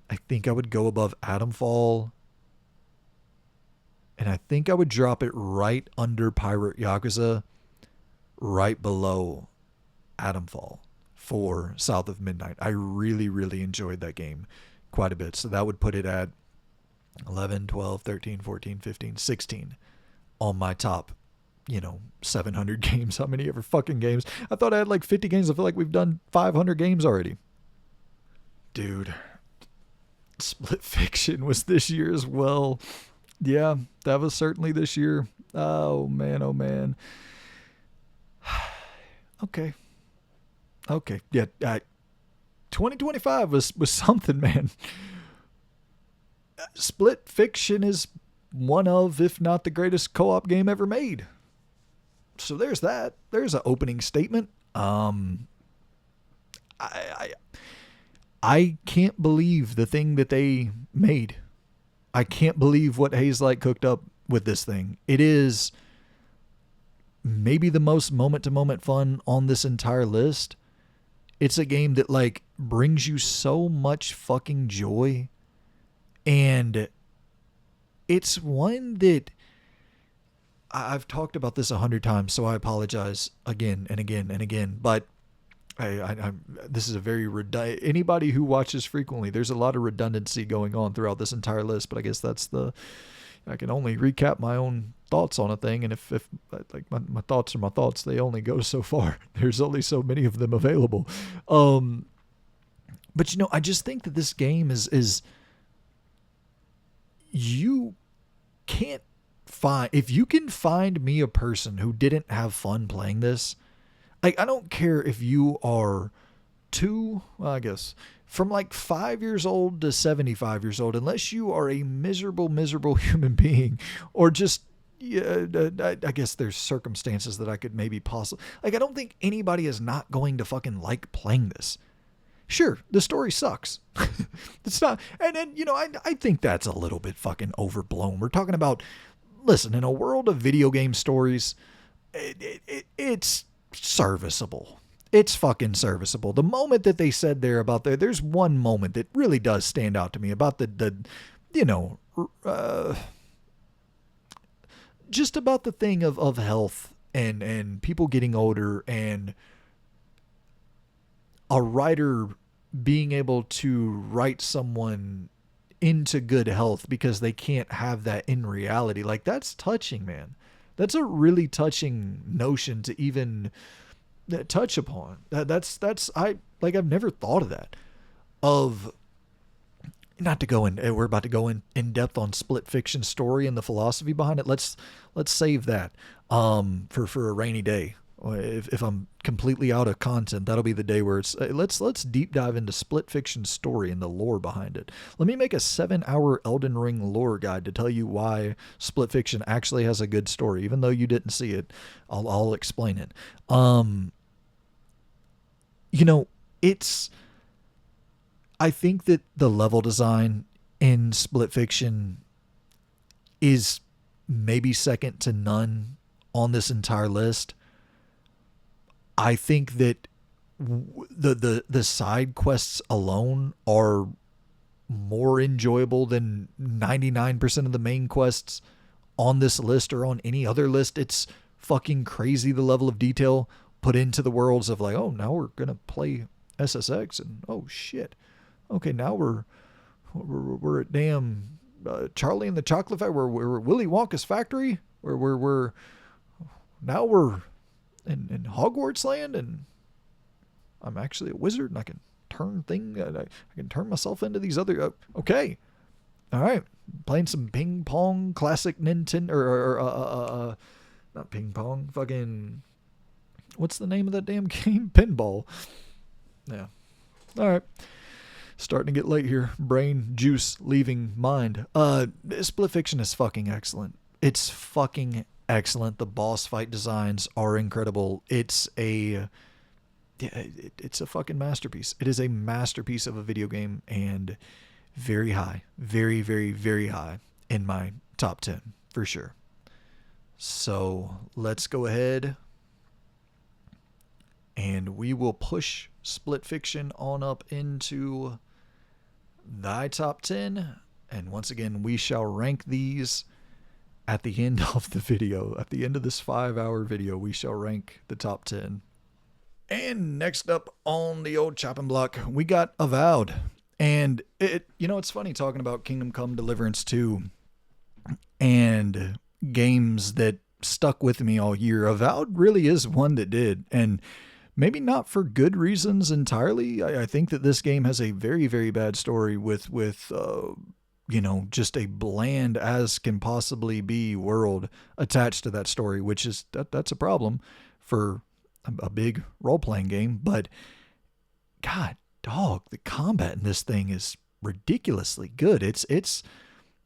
I think I would go above Atomfall. And I think I would drop it right under Pirate Yakuza, right below Atomfall for South of Midnight. I really, really enjoyed that game quite a bit. So that would put it at 11, 12, 13, 14, 15, 16 on my top, 700 games. How many ever fucking games? I thought I had like 50 games. I feel like we've done 500 games already. Dude, Split Fiction was this year as well. Yeah, that was certainly this year. Oh man, oh man. Okay. Yeah, 2025 was something, man. Split Fiction is one of, if not the greatest co-op game ever made. So there's that. There's an opening statement. I can't believe the thing that they made. I can't believe what Hazelight cooked up with this thing. It is maybe the most moment-to-moment fun on this entire list. It's a game that like brings you so much fucking joy, and it's one that I've talked about this 100 times, so I apologize again and again and again, but this is a very anybody who watches frequently, there's a lot of redundancy going on throughout this entire list, but I guess I can only recap my own thoughts on a thing, and if like my thoughts are my thoughts, they only go so far. There's only so many of them available. But I just think that this game is you can't find, if you can find me a person who didn't have fun playing this, like, I don't care if you are I guess from like 5 years old to 75 years old, unless you are a miserable human being, or just yeah, I guess there's circumstances that I could maybe possibly, like, I don't think anybody is not going to fucking like playing this. Sure, the story sucks. It's not, and then, I think that's a little bit fucking overblown. We're talking about, listen, in a world of video game stories, it's serviceable. It's fucking serviceable. The moment that they said there about there's one moment that really does stand out to me about just about the thing of health and people getting older, and a writer being able to write someone into good health because they can't have that in reality. Like, that's touching, man. That's a really touching notion to even touch upon. I've never thought of that. Of, not to go in, we're about to go in depth on Split Fiction story and the philosophy behind it. Let's save that for a rainy day. If I'm completely out of content, that'll be the day where it's let's deep dive into Split Fiction story and the lore behind it. Let me make a 7-hour Elden Ring lore guide to tell you why Split Fiction actually has a good story, even though you didn't see it. I'll explain it. I think that the level design in Split Fiction is maybe second to none on this entire list. I think that the side quests alone are more enjoyable than 99% of the main quests on this list or on any other list. It's fucking crazy the level of detail put into the worlds of, like, oh, now we're gonna play SSX, and oh shit, okay, now we're at damn Charlie and the Chocolate Factory. We're Willy Wonka's factory. We're in Hogwarts land, and I'm actually a wizard, and I can turn myself into these other. Okay, all right, playing some ping pong, classic Nintendo, or not ping pong, fucking, what's the name of that damn game? Pinball. Yeah. All right. Starting to get late here. Brain juice leaving mind. Split Fiction is fucking excellent. It's fucking excellent. The boss fight designs are incredible. It's a fucking masterpiece. It is a masterpiece of a video game, and very high, very, very, very high in my top 10 for sure. So let's go ahead and we will push Split Fiction on up into thy top 10. And once again, we shall rank these at the end of the video. At the end of this 5-hour video, we shall rank the top 10. And next up on the old chopping block, we got Avowed. And it's funny talking about Kingdom Come Deliverance 2 and games that stuck with me all year. Avowed really is one that did, and maybe not for good reasons entirely. I think that this game has a very, very bad story with just a bland as can possibly be world attached to that story, which is that's a problem for a big role-playing game. But god dog, the combat in this thing is ridiculously good. It's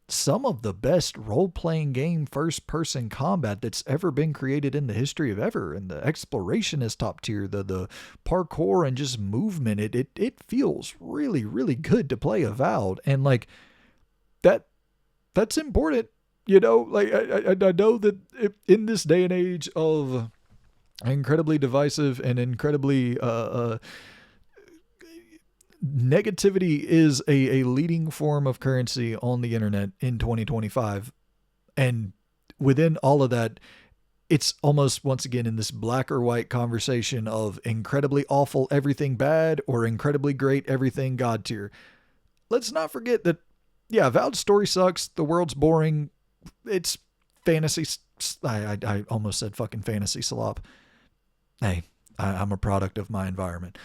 some of the best role-playing game first-person combat that's ever been created in the history of ever. And the exploration is top tier. The parkour and just movement, it feels really, really good to play Avowed. And like that's important, like I know that in this day and age of incredibly divisive and incredibly negativity is a leading form of currency on the internet in 2025. And within all of that, it's almost once again in this black or white conversation of incredibly awful, everything bad, or incredibly great, everything God tier. Let's not forget that, yeah, Avowed story sucks. The world's boring. It's fantasy. I almost said fucking fantasy slop. Hey, I'm a product of my environment.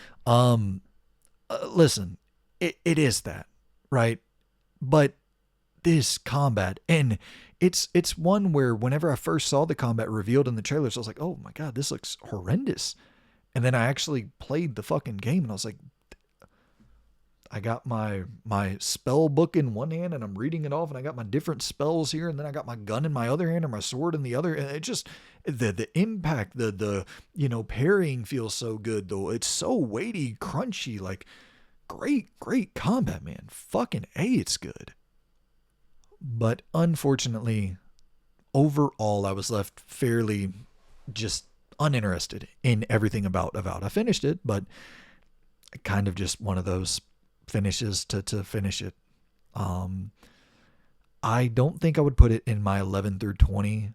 Listen, it is that, right? But this combat, and it's one where whenever I first saw the combat revealed in the trailers, I was like, oh my God, this looks horrendous. And then I actually played the fucking game and I was like, I got my spell book in one hand and I'm reading it off, and I got my different spells here, and then I got my gun in my other hand and my sword in the other. And it just the impact, the parrying feels so good though. It's so weighty, crunchy, like great combat, man. Fucking A, it's good. But unfortunately, overall, I was left fairly just uninterested in everything about Avowed. I finished it, but kind of just one of those finishes to finish it. I don't think I would put it in my 11 through 20.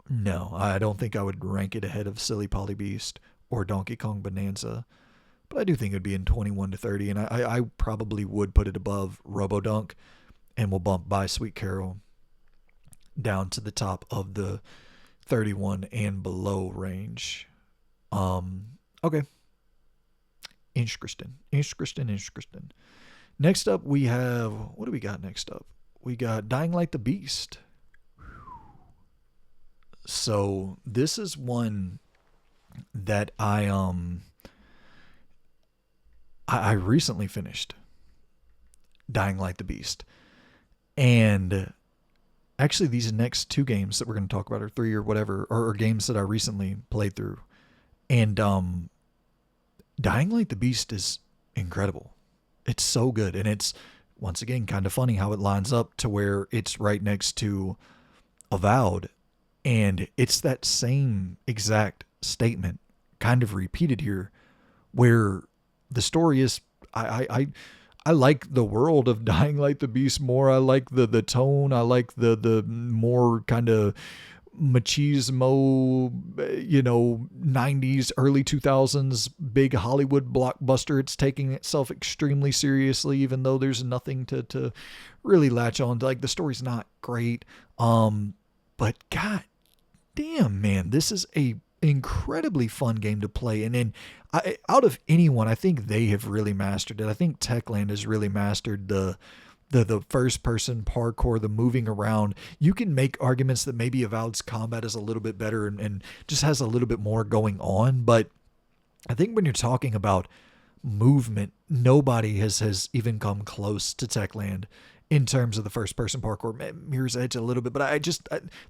No, I don't think I would rank it ahead of Silly Polly Beast or Donkey Kong Bonanza. But I do think it would be in 21 to 30, and I probably would put it above Robodunk, and we'll bump by Sweet Carole down to the top of the 31 and below range. Okay. Interesting. Next up, we have, what do we got next up? We got Dying Light the Beast. So this is one that I recently finished, Dying Light the Beast. And actually these next two games that we're going to talk about, or three or whatever, are games that I recently played through. And Dying Light the Beast is incredible. It's so good. And it's, once again, kind of funny how it lines up to where it's right next to Avowed. And it's that same exact statement kind of repeated here, where the story is, I like the world of Dying Light the Beast more. I like the tone. I like the more kind of machismo, 90s, early 2000s, big Hollywood blockbuster. It's taking itself extremely seriously, even though there's nothing to really latch on. Like, the story's not great. But god damn, man, this is a incredibly fun game to play. And then out of anyone, I think they have really mastered it. I think Techland has really mastered the first person parkour, the moving around. You can make arguments that maybe Avowed's combat is a little bit better and just has a little bit more going on. But I think when you're talking about movement, nobody has even come close to Techland in terms of the first person parkour. Mirror's Edge a little bit, but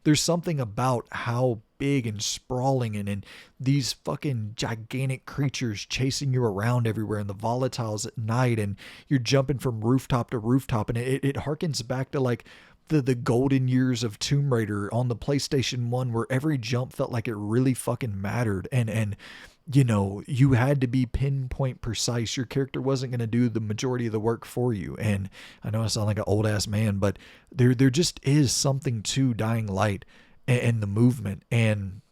there's something about how big and sprawling and these fucking gigantic creatures chasing you around everywhere, and the volatiles at night, and you're jumping from rooftop to rooftop, and it harkens back to like the golden years of Tomb Raider on the PlayStation 1, where every jump felt like it really fucking mattered, and you had to be pinpoint precise. Your character wasn't going to do the majority of the work for you. And I know I sound like an old ass man, but there just is something to Dying Light and the movement. And,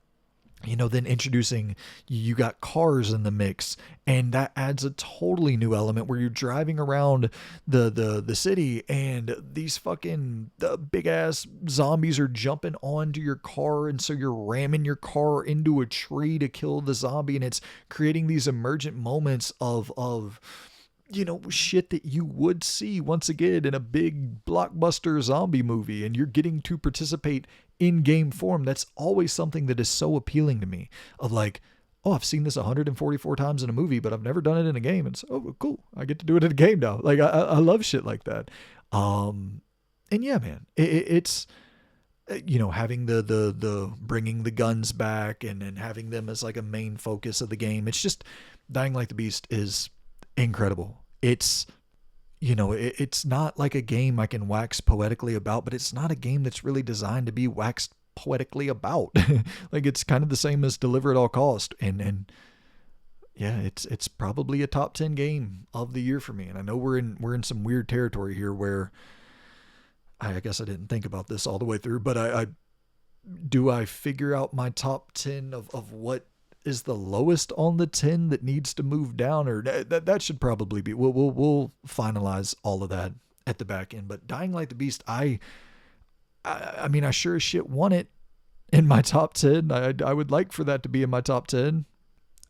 then introducing, you got cars in the mix, and that adds a totally new element where you're driving around the city, and these fucking big ass zombies are jumping onto your car, and so you're ramming your car into a tree to kill the zombie, and it's creating these emergent moments of shit that you would see once again in a big blockbuster zombie movie, and you're getting to participate in game form. That's always something that is so appealing to me, of like, oh, I've seen this 144 times in a movie, but I've never done it in a game. And so, oh, cool, I get to do it in a game now. Like, I love shit like that. And yeah, man, it's, having the bringing the guns back and having them as like a main focus of the game. It's just, Dying Light the Beast is incredible. It's, it's not like a game I can wax poetically about, but it's not a game that's really designed to be waxed poetically about. Like, it's kind of the same as Deliver at All Cost. And yeah, it's probably a top 10 game of the year for me. And I know we're in some weird territory here where I guess I didn't think about this all the way through, but I figure out my top 10 of what is the lowest on the 10 that needs to move down, or that should probably be, we'll finalize all of that at the back end. But Dying Light the Beast, I mean, I sure as shit want it in my top 10. I would like for that to be in my top 10.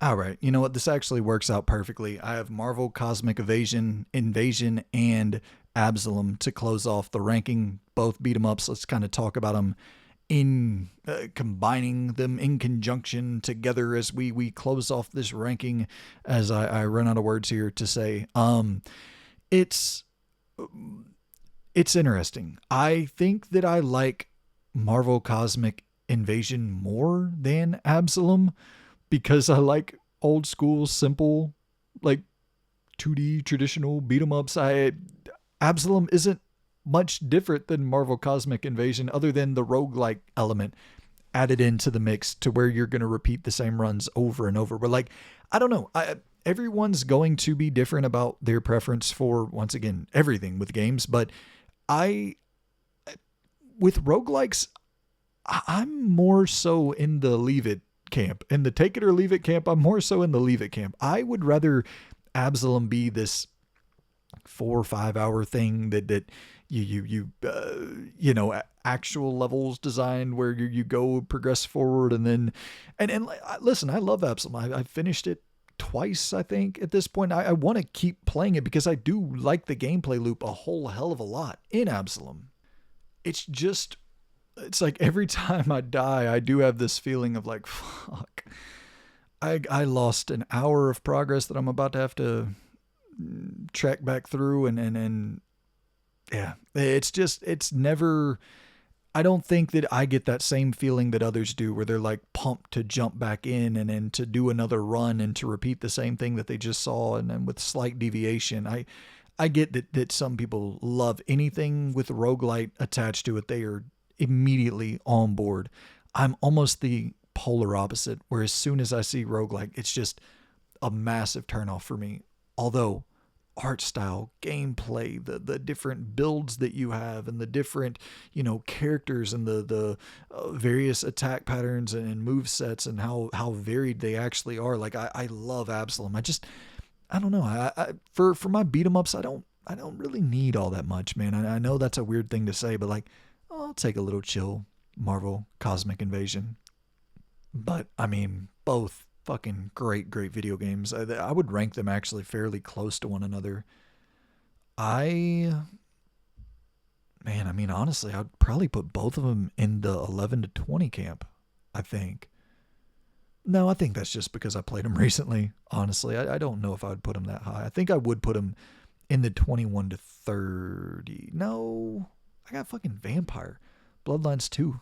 All right, you know what, this actually works out perfectly. I have Marvel Cosmic Invasion and Absolum to close off the ranking, both beat 'em ups. Let's kind of talk about them in combining them in conjunction together as we close off this ranking, as I run out of words here to say. It's interesting. I think that I like Marvel Cosmic Invasion more than Absolum because I like old school, simple, like 2D traditional beat 'em ups. Absolum isn't much different than Marvel Cosmic Invasion other than the roguelike element added into the mix to where you're going to repeat the same runs over and over. But like, I don't know. Everyone's going to be different about their preference for, once again, everything with games. But with roguelikes, I'm more so in the leave it camp. In the take it or leave it camp, I'm more so in the leave it camp. I would rather Absalom be this 4 or 5 hour thing that actual levels designed where you go progress forward and then and listen, I love Absalom. I finished it twice, I think, at this point. I want to keep playing it because I do like the gameplay loop a whole hell of a lot in Absalom. It's like every time I die, I do have this feeling of like, fuck, I lost an hour of progress that I'm about to have to track back through and yeah, it's never, I don't think that I get that same feeling that others do where they're like pumped to jump back in and then to do another run and to repeat the same thing that they just saw and then with slight deviation. I get that some people love anything with roguelite attached to it. They are immediately on board. I'm almost the polar opposite, where as soon as I see roguelike, it's just a massive turnoff for me. Although art style, gameplay, the different builds that you have and the different, characters and the various attack patterns and move sets and how varied they actually are. Like I love Absalom. I don't know. For my beat 'em ups, I don't really need all that much, man. I know that's a weird thing to say, but like, I'll take a little chill Marvel Cosmic Invasion. But I mean, both fucking great video games. I would rank them actually fairly close to one another. Honestly, I'd probably put both of them in the 11 to 20 camp, I think. No, I think that's just because I played them recently. Honestly, I don't know if I would put them that high. I think I would put them in the 21 to 30. No, I got fucking Vampire Bloodlines 2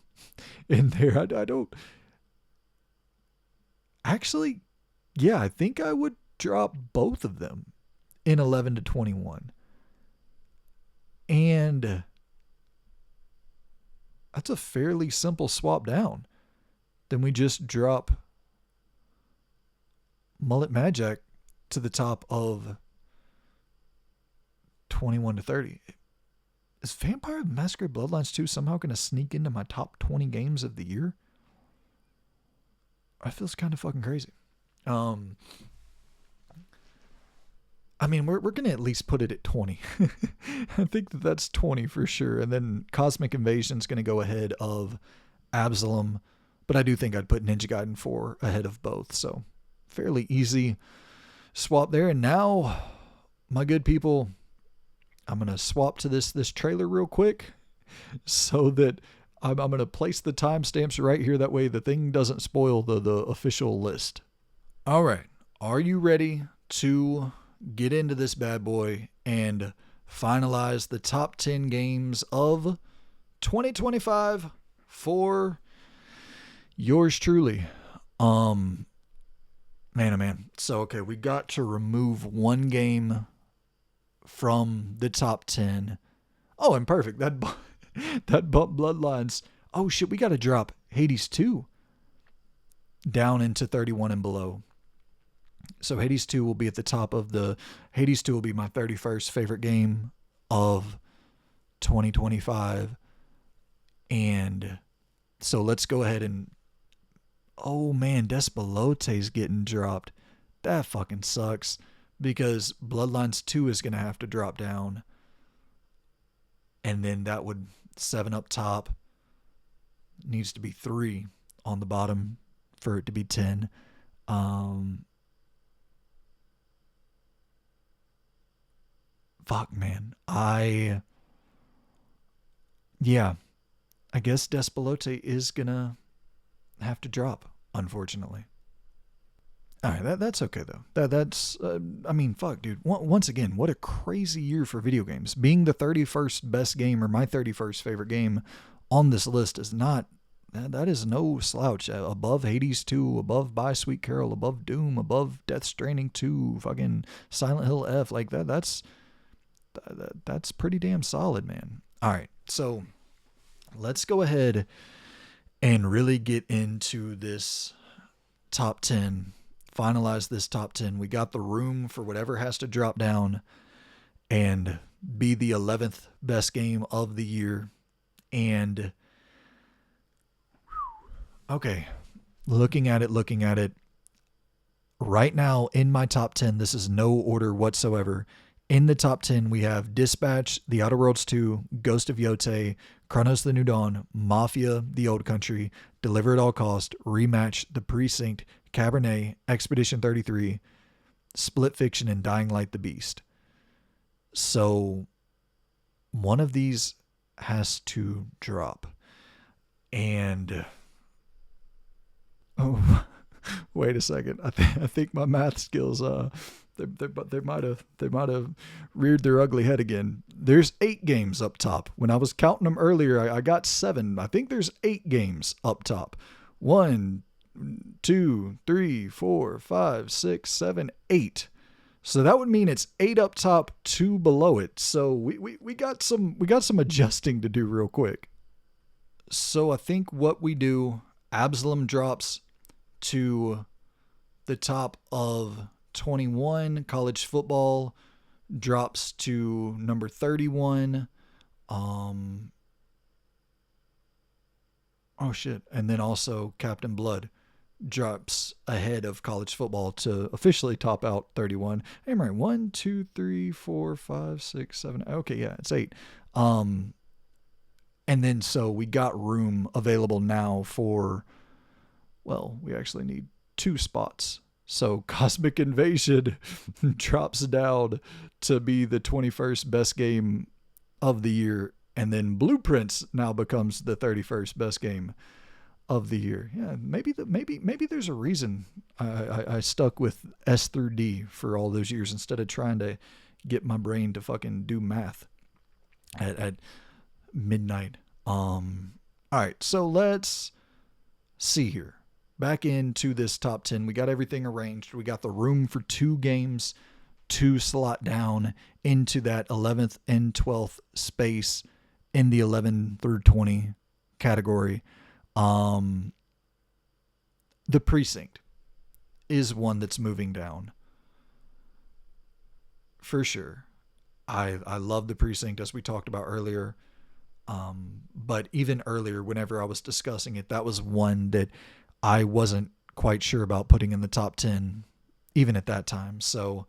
in there. I don't actually. Yeah, I think I would drop both of them in 11 to 21. And that's a fairly simple swap down. Then we just drop Mullet Mad Jack to the top of 21 to 30. Is Vampire the Masquerade Bloodlines 2 somehow going to sneak into my top 20 games of the year? That feels kind of fucking crazy. We're going to at least put it at 20. I think that's 20 for sure. And then Cosmic Invasion's going to go ahead of Absalom. But I do think I'd put Ninja Gaiden 4 ahead of both. So fairly easy swap there. And now, my good people, I'm going to swap to this trailer real quick so that I'm going to place the timestamps right here. That way the thing doesn't spoil the official list. All right. Are you ready to get into this bad boy and finalize the top 10 games of 2025 for yours truly? Man, oh man. So, okay, we got to remove one game from the top 10. Oh, and perfect. That bumped Bloodlines. Oh shit, we got to drop Hades 2 down into 31 and below. So Hades 2 will be at the top of the... Hades 2 will be my 31st favorite game of 2025. And so let's go ahead and... Oh man, Despelote's getting dropped. That fucking sucks. Because Bloodlines 2 is going to have to drop down. And then that would 7 up top. Needs to be 3 on the bottom for it to be 10. Fuck, man. Yeah. I guess Despelote is gonna have to drop, unfortunately. All right, that's okay though. That's I mean, fuck, dude. Once again, what a crazy year for video games. Being the 31st best game or my 31st favorite game on this list is not that is no slouch. Above Hades 2, above By Sweet Carole, above Doom, above Death Stranding 2, fucking Silent Hill F. Like that's pretty damn solid, man. All right, so let's go ahead and really get into this top 10. Finalize this top 10. We got the room for whatever has to drop down and be the 11th best game of the year. And okay, looking at it right now in my top 10, this is no order whatsoever. In the top 10, we have Dispatch, The Outer Worlds 2, Ghost of Yotei, Cronos The New Dawn, Mafia, The Old Country, Deliver at All Cost, Rematch, The Precinct, Cabernet, Expedition 33, Split Fiction, and Dying Light the Beast. So one of these has to drop. And oh, wait a second. I think my math skills they might have reared their ugly head again. There's 8 games up top. When I was counting them earlier, I got 7. I think there's 8 games up top. 1, 2, 3, 4, 5, 6, 7, 8. So that would mean it's 8 up top, 2 below it. So we got some adjusting to do real quick. So I think what we do, Absolum drops to the top of 21. College football drops to number 31. Oh shit. And then also Captain Blood drops ahead of college football to officially top out 31. Hey, I'm right. 1, 2, 3, 4, 5, 6, 7. Okay, yeah, it's 8. And then so we got room available now for, well, we actually need 2 spots. So Cosmic Invasion drops down to be the 21st best game of the year. And then Blueprints now becomes the 31st best game of the year. Yeah, maybe there's a reason I stuck with S through D for all those years instead of trying to get my brain to fucking do math at midnight. All right, so let's see here. Back into this top 10. We got everything arranged. We got the room for 2 games to slot down into that 11th and 12th space in the 11 through 20 category. The Precinct is one that's moving down for sure. I love the Precinct, as we talked about earlier. But even earlier, whenever I was discussing it, that was one that I wasn't quite sure about putting in the top 10, even at that time. So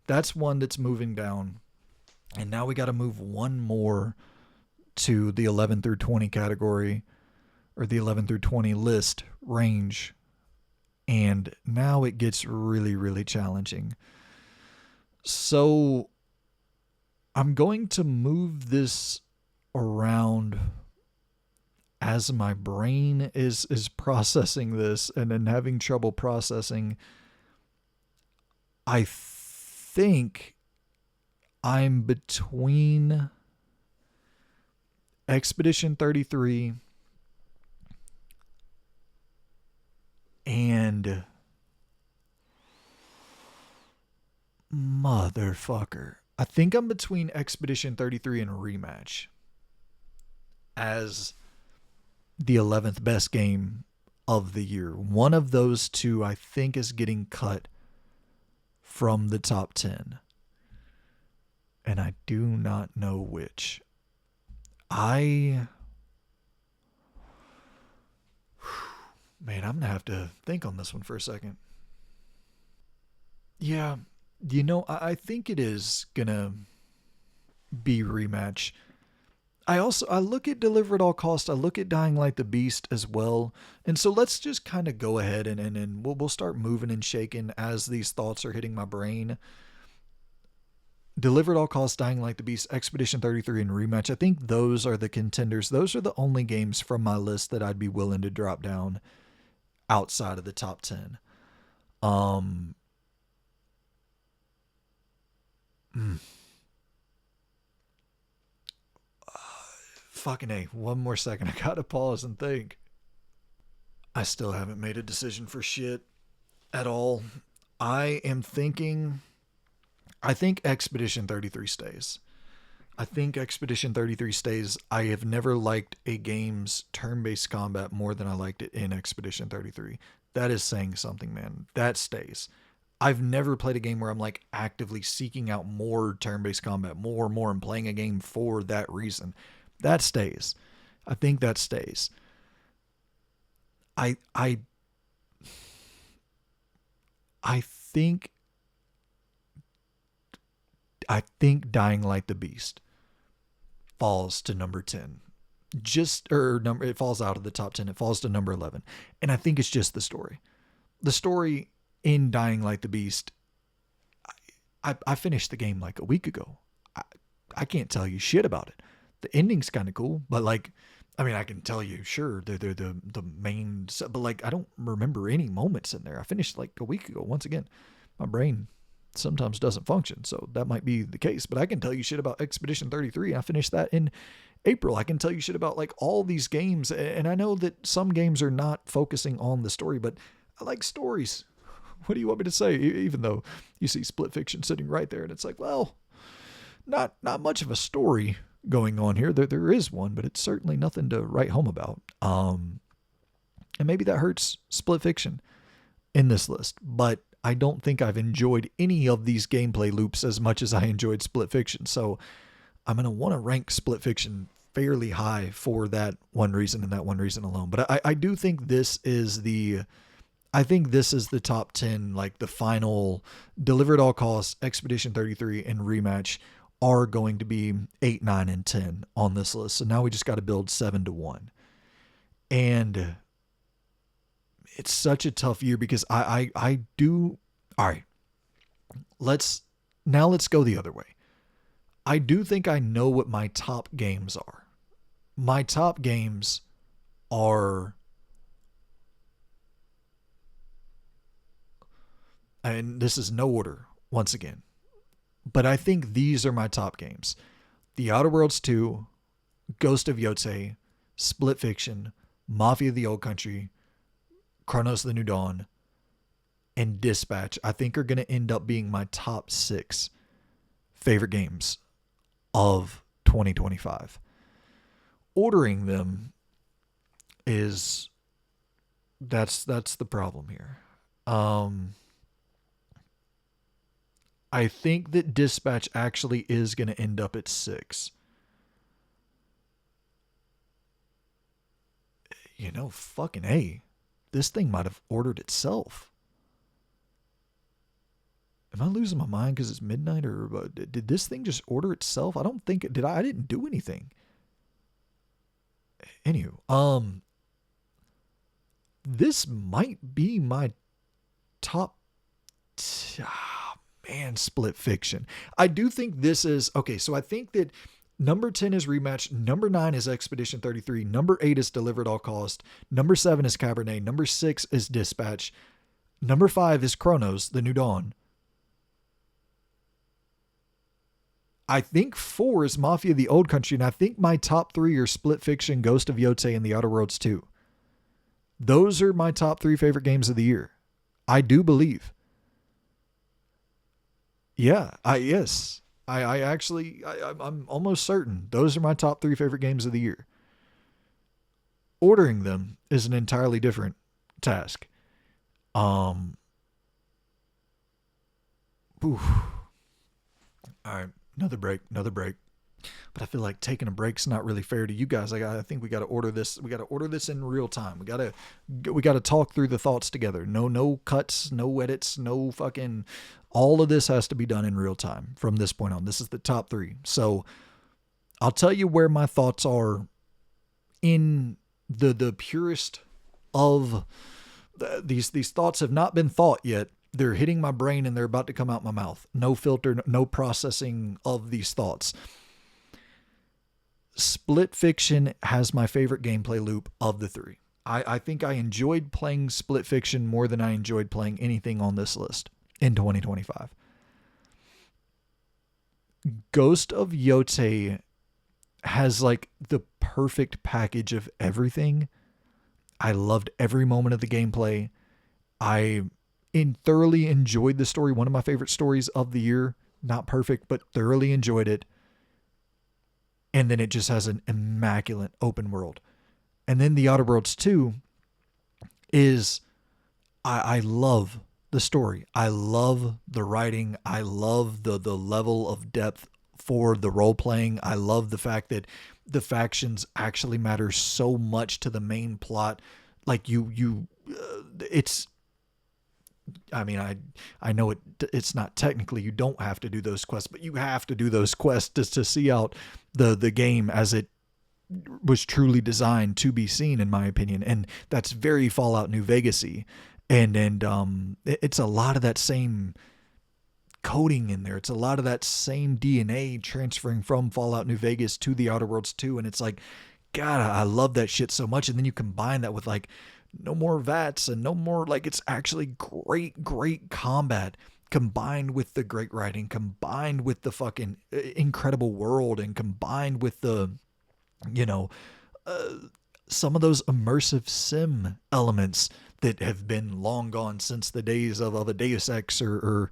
that's one that's moving down. And now we got to move one more to the 11 through 20 category, or the 11 through 20 list range. And now it gets really, really challenging. So I'm going to move this around as my brain is processing this and then having trouble processing. I think I'm between Expedition 33 and motherfucker. I think I'm between Expedition 33 and Rematch as the 11th best game of the year. One of those two I think is getting cut from the top 10. And I do not know which. Man, I'm going to have to think on this one for a second. Yeah, I think it is going to be Rematch. I look at Deliver at All Cost. I look at Dying Light the Beast as well. And so let's just kind of go ahead and we'll start moving and shaking as these thoughts are hitting my brain. Deliver at All Costs, Dying Like the Beast, Expedition 33, and Rematch. I think those are the contenders. Those are the only games from my list that I'd be willing to drop down outside of the top 10. Um, mm, Fucking A. One more second. I gotta pause and think. I still haven't made a decision for shit at all. I am thinking. I think Expedition 33 stays. I think Expedition 33 stays. I have never liked a game's turn-based combat more than I liked it in Expedition 33. That is saying something, man. That stays. I've never played a game where I'm like actively seeking out more turn-based combat, more, and playing a game for that reason. That stays. I think that stays. I I I think Dying Like the Beast falls to number 10. It falls out of the top 10. It falls to number 11. And I think it's just the story. The story in Dying Like the Beast, I finished the game like a week ago. I can't tell you shit about it. The ending's kind of cool, but like, I mean, I can tell you, sure, they're the main, but like, I don't remember any moments in there. I finished like a week ago. Once again, my brain sometimes doesn't function, so that might be the case. But I can tell you shit about Expedition 33. I finished that in April. I can tell you shit about like all these games, and I know that some games are not focusing on the story, but I like stories. What do you want me to say? Even though you see Split Fiction sitting right there, and it's like, well, not much of a story going on here. There is one, but it's certainly nothing to write home about. And maybe that hurts Split Fiction in this list, but I don't think I've enjoyed any of these gameplay loops as much as I enjoyed Split Fiction. So I'm going to want to rank Split Fiction fairly high for that one reason and that one reason alone. But I do think this is the top 10, like the final Deliver at All Costs, Expedition 33, and Rematch are going to be 8, 9, and 10 on this list. So now we just got to build 7 to 1. And it's such a tough year because I do. All right. Let's go the other way. I do think I know what my top games are. My top games are, and this is no order once again, but I think these are my top games: The Outer Worlds 2, Ghost of Yotei, Split Fiction, Mafia: The Old Country, Cronos: The New Dawn, and Dispatch. I think are going to end up being my top 6 favorite games of 2025. Ordering them is that's the problem here. I think that Dispatch actually is going to end up at 6. You know, fucking A. This thing might have ordered itself. Am I losing my mind because it's midnight, or did this thing just order itself? I don't think it did. I didn't do anything. Anywho, this might be my top. Man, Split Fiction. I do think this is okay. So I think that number 10 is Rematch. Number 9 is Expedition 33. Number 8 is Deliver at All Cost. Number 7 is Cabernet. Number 6 is Dispatch. Number 5 is Cronos: The New Dawn. I think 4 is Mafia: The Old Country. And I think my top 3 are Split Fiction, Ghost of Yotei, and The Outer Worlds 2. Those are my top 3 favorite games of the year. I do believe. Yeah, I'm almost certain those are my top 3 favorite games of the year. Ordering them is an entirely different task. All right, another break. But I feel like taking a break's not really fair to you guys. I think we got to order this. We got to order this in real time. We got to talk through the thoughts together. No cuts, no edits, no fucking. All of this has to be done in real time from this point on. This is the top 3. So I'll tell you where my thoughts are in the purest of these thoughts have not been thought yet. They're hitting my brain and they're about to come out my mouth. No filter, no processing of these thoughts. Split Fiction has my favorite gameplay loop of the three. I think I enjoyed playing Split Fiction more than I enjoyed playing anything on this list in 2025. Ghost of Yotei has like the perfect package of everything. I loved every moment of the gameplay. I thoroughly enjoyed the story. One of my favorite stories of the year. Not perfect, but thoroughly enjoyed it. And then it just has an immaculate open world. And then The Outer Worlds 2 is, I love the story. I love the writing. I love the level of depth for the role playing. I love the fact that the factions actually matter so much to the main plot. Like it's, I mean, I know it's not technically, you don't have to do those quests, but you have to do those quests just to see out the game as it was truly designed to be seen, in my opinion. And that's very Fallout New Vegas-y. And it's a lot of that same coding in there. It's a lot of that same DNA transferring from Fallout New Vegas to The Outer Worlds 2. And it's like, God, I love that shit so much. And then you combine that with like no more VATS and no more, like, it's actually great combat combined with the great writing, combined with the fucking incredible world, and combined with the, some of those immersive sim elements that have been long gone since the days of a Deus Ex or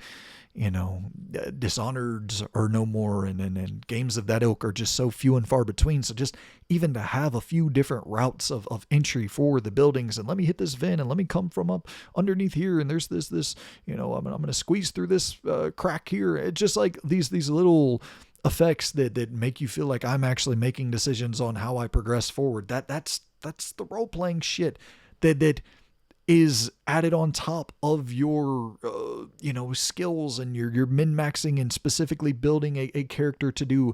Dishonored or no more. And games of that ilk are just so few and far between. So just even to have a few different routes of entry for the buildings, and let me hit this vent and let me come from up underneath here. And there's this, I'm going to squeeze through this crack here. It's just like these little effects that make you feel like I'm actually making decisions on how I progress forward. That's the role playing shit that is added on top of your skills, and you're min-maxing and specifically building a character to do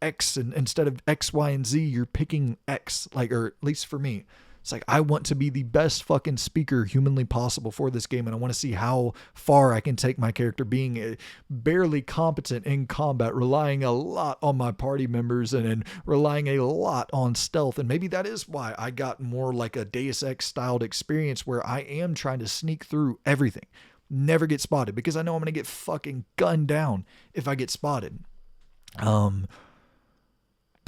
X, and instead of X, Y, and Z, you're picking X, like, or at least for me, it's like, I want to be the best fucking speaker humanly possible for this game. And I want to see how far I can take my character, being barely competent in combat, relying a lot on my party members and relying a lot on stealth. And maybe that is why I got more like a Deus Ex styled experience, where I am trying to sneak through everything, never get spotted, because I know I'm going to get fucking gunned down if I get spotted. But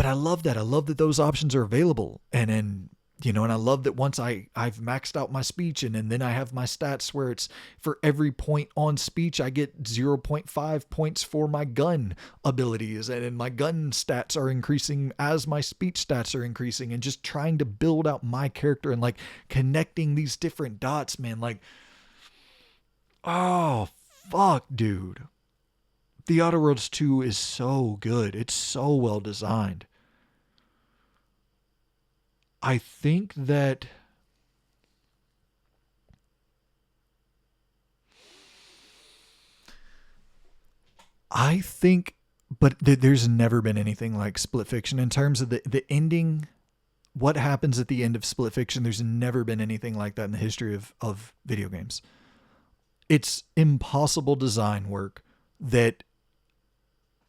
I love that. I love that those options are available. And I love that once I've maxed out my speech, and then I have my stats where it's for every point on speech, I get 0.5 points for my gun abilities. And my gun stats are increasing as my speech stats are increasing, and just trying to build out my character and like connecting these different dots, man. Like, oh, fuck, dude. The Outer Worlds 2 is so good. It's so well designed. I think that but there's never been anything like Split Fiction in terms of the ending. What happens at the end of Split Fiction? There's never been anything like that in the history of video games. It's impossible design work that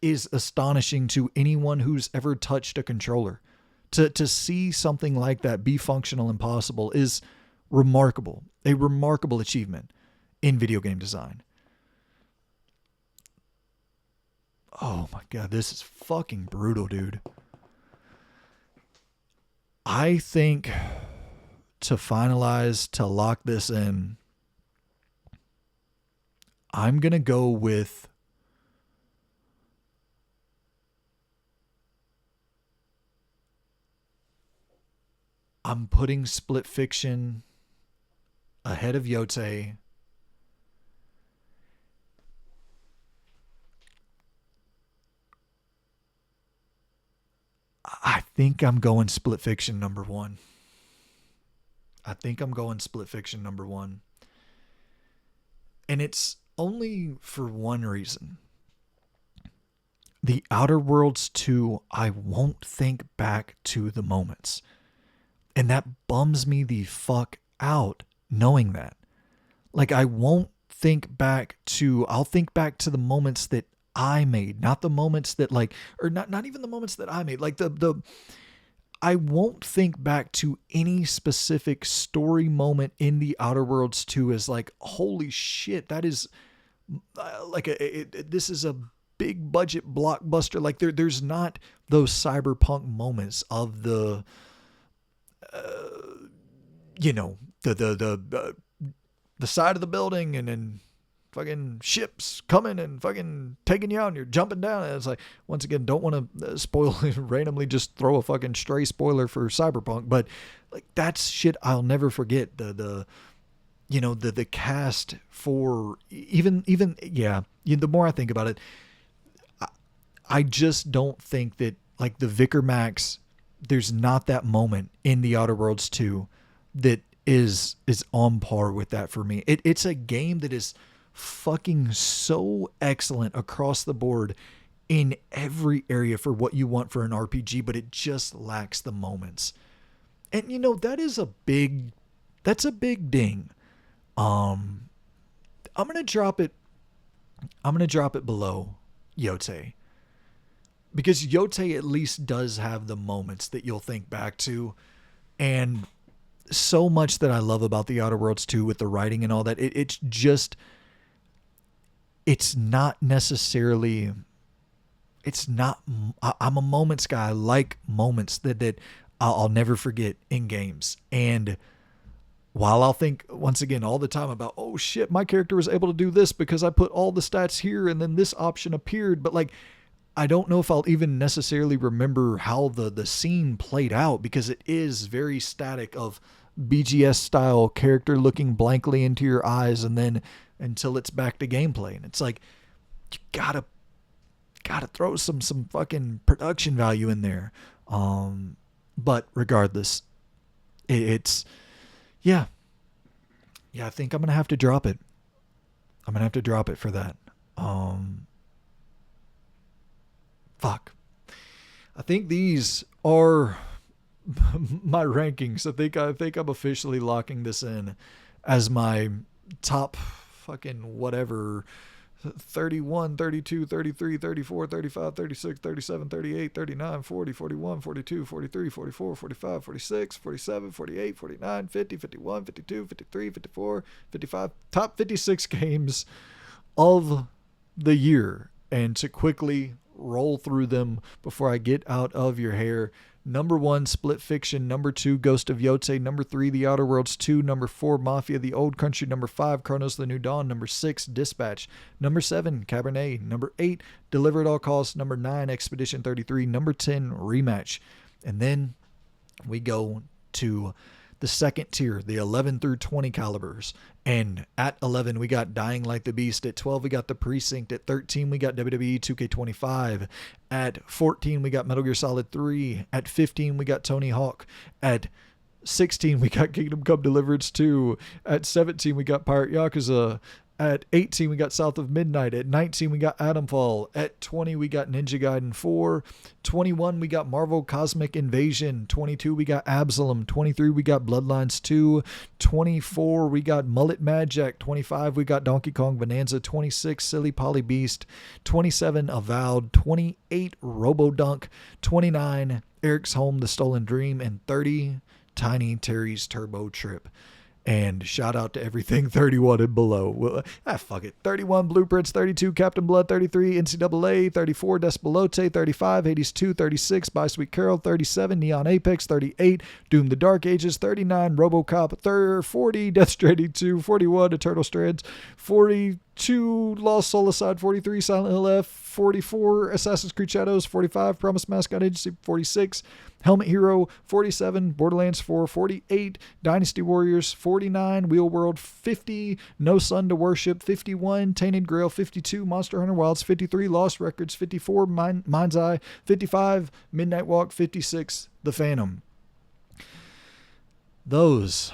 is astonishing to anyone who's ever touched a controller. To see something like that be functional and possible is remarkable. A remarkable achievement in video game design. Oh my God, this is fucking brutal, dude. I think to finalize, to lock this in, I'm going to go with I'm putting Split Fiction ahead of Yotei. I think I'm going Split Fiction number one. And it's only for one reason. The Outer Worlds 2, I won't think back to the moments. And that bums me the fuck out knowing that. Like, I won't think back to the moments that I made, not the moments that like, or not even the moments that I made, like I won't think back to any specific story moment in the Outer Worlds 2 as like, holy shit, that is like this is a big budget blockbuster. Like there's not those cyberpunk moments of the, the side of the building and then fucking ships coming and fucking taking you out and you're jumping down. And it's like, once again, don't want to spoil randomly just throw a fucking stray spoiler for Cyberpunk, but like that's shit I'll never forget. The cast for even the more I think about it, I just don't think that like the Vicar Max, there's not that moment in the Outer Worlds 2 that is on par with that for me. It's a game that is fucking so excellent across the board in every area for what you want for an RPG, but it just lacks the moments. And that's a big ding. I'm gonna drop it below Yotei, because Yotei at least does have the moments that you'll think back to, and so much that I love about the Outer Worlds 2 with the writing and all that. I'm a moments guy. I like moments that I'll never forget in games. And while I'll think once again all the time about, oh shit, my character was able to do this because I put all the stats here and then this option appeared, but like, I don't know if I'll even necessarily remember how the scene played out, because it is very static of BGS style character looking blankly into your eyes and then until it's back to gameplay. And it's like, you gotta throw some fucking production value in there. But regardless, it's I think I'm gonna have to drop it. I'm gonna have to drop it for that. Fuck. I think these are my rankings. I think I'm officially locking this in as my top fucking whatever 31, 32, 33, 34, 35, 36, 37, 38, 39, 40, 41, 42, 43, 44, 45, 46, 47, 48, 49, 50, 51, 52, 53, 54, 55. Top 56 games of the year. And to quickly roll through them before I get out of your hair: number 1, Split Fiction. Number 2, Ghost of Yotei. Number 3, The Outer Worlds 2. Number 4, Mafia: The Old Country. Number 5, Cronos: The New Dawn. Number 6, Dispatch. Number 7, Cabernet. Number 8, Deliver at All Costs. Number 9, Expedition 33. Number 10, Rematch. And then we go to the second tier, the 11 through 20 calibers. And at 11, we got Dying Like the Beast. At 12, we got The Precinct. At 13, we got WWE 2K25. At 14, we got Metal Gear Solid 3. At 15, we got Tony Hawk. At 16, we got Kingdom Come Deliverance 2. At 17, we got Pirate Yakuza. At 18, we got South of Midnight. At 19, we got Atomfall. At 20, we got Ninja Gaiden 4. 21, we got Marvel Cosmic Invasion. 22, we got Absolum. 23, we got Bloodlines 2. 24, we got Mullet Mad Jack. 25, we got Donkey Kong Bonanza. 26, Silly Polly Beast. 27, Avowed. 28, Robodunk. 29, Eriksholm: The Stolen Dream. And 30, Tiny Terry's Turbo Trip. And shout out to everything 31 and below. Well, fuck it. 31, Blueprints. 32, Captain Blood. 33, NCAA. 34, Despelote. 35, Hades 2. 36, By Sweet Carole. 37, Neon Apex. 38, Doom the Dark Ages. 39, Robocop. 40, Death Stranding 2. 41, Eternal Strands. 42, Lost Solicide. 43, Silent Hill F. 44, Assassin's Creed Shadows. 45, Promised Mascot Agency. 46, Helmet Hero. 47, Borderlands 4. 48, Dynasty Warriors. 49, Wheel World. 50, No Sun to Worship. 51, Tainted Grail. 52, Monster Hunter Wilds. 53, Lost Records. 54, Mindseye. 55, Midnight Walk. 56, The Phantom. Those,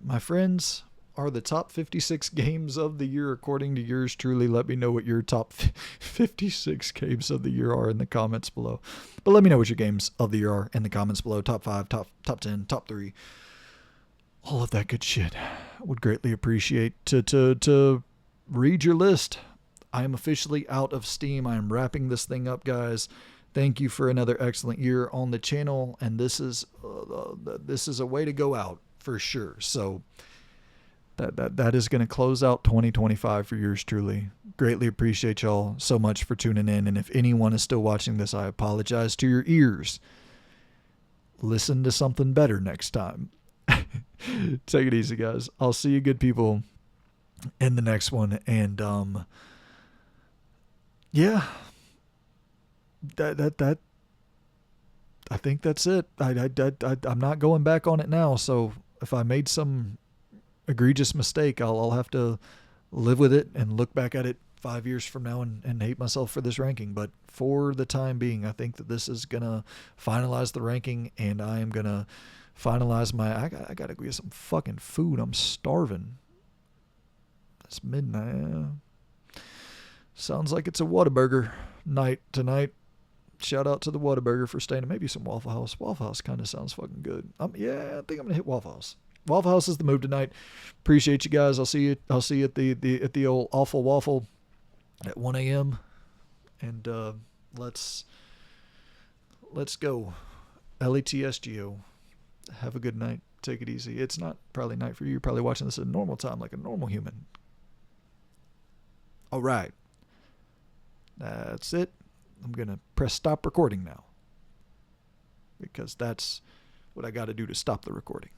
my friends, are the top 56 games of the year according to yours truly. Let me know what your top 56 games of the year are in the comments below. But let me know what your games of the year are in the comments below. Top 5, top 10, top 3. all of that good shit. Would greatly appreciate to read your list. I am officially out of steam. I am wrapping this thing up, guys. Thank you for another excellent year on the channel, and this is a way to go out for sure. So that is going to close out 2025 for yours truly. Greatly appreciate y'all so much for tuning in, and if anyone is still watching this, I apologize to your ears. Listen to something better next time. Take it easy, guys. I'll see you good people in the next one, and yeah, that I think that's it. I'm not going back on it now, so if I made some egregious mistake, I'll have to live with it and look back at it 5 years from now and hate myself for this ranking. But for the time being, I think that this is gonna finalize the ranking, and I am gonna finalize my I gotta go get some fucking food. I'm starving. It's midnight. Sounds like it's a Whataburger night tonight. Shout out to the Whataburger for staying. Maybe some Waffle House. Waffle House kind of sounds fucking good. Yeah, I think I'm gonna hit Waffle House. Waffle House is the move tonight. Appreciate you guys. I'll see you at the old Awful Waffle at 1 a.m. And let's go. LETSGO. Have a good night. Take it easy. It's not probably night for you. You're probably watching this at a normal time like a normal human. All right. That's it. I'm going to press stop recording now, because that's what I got to do to stop the recording.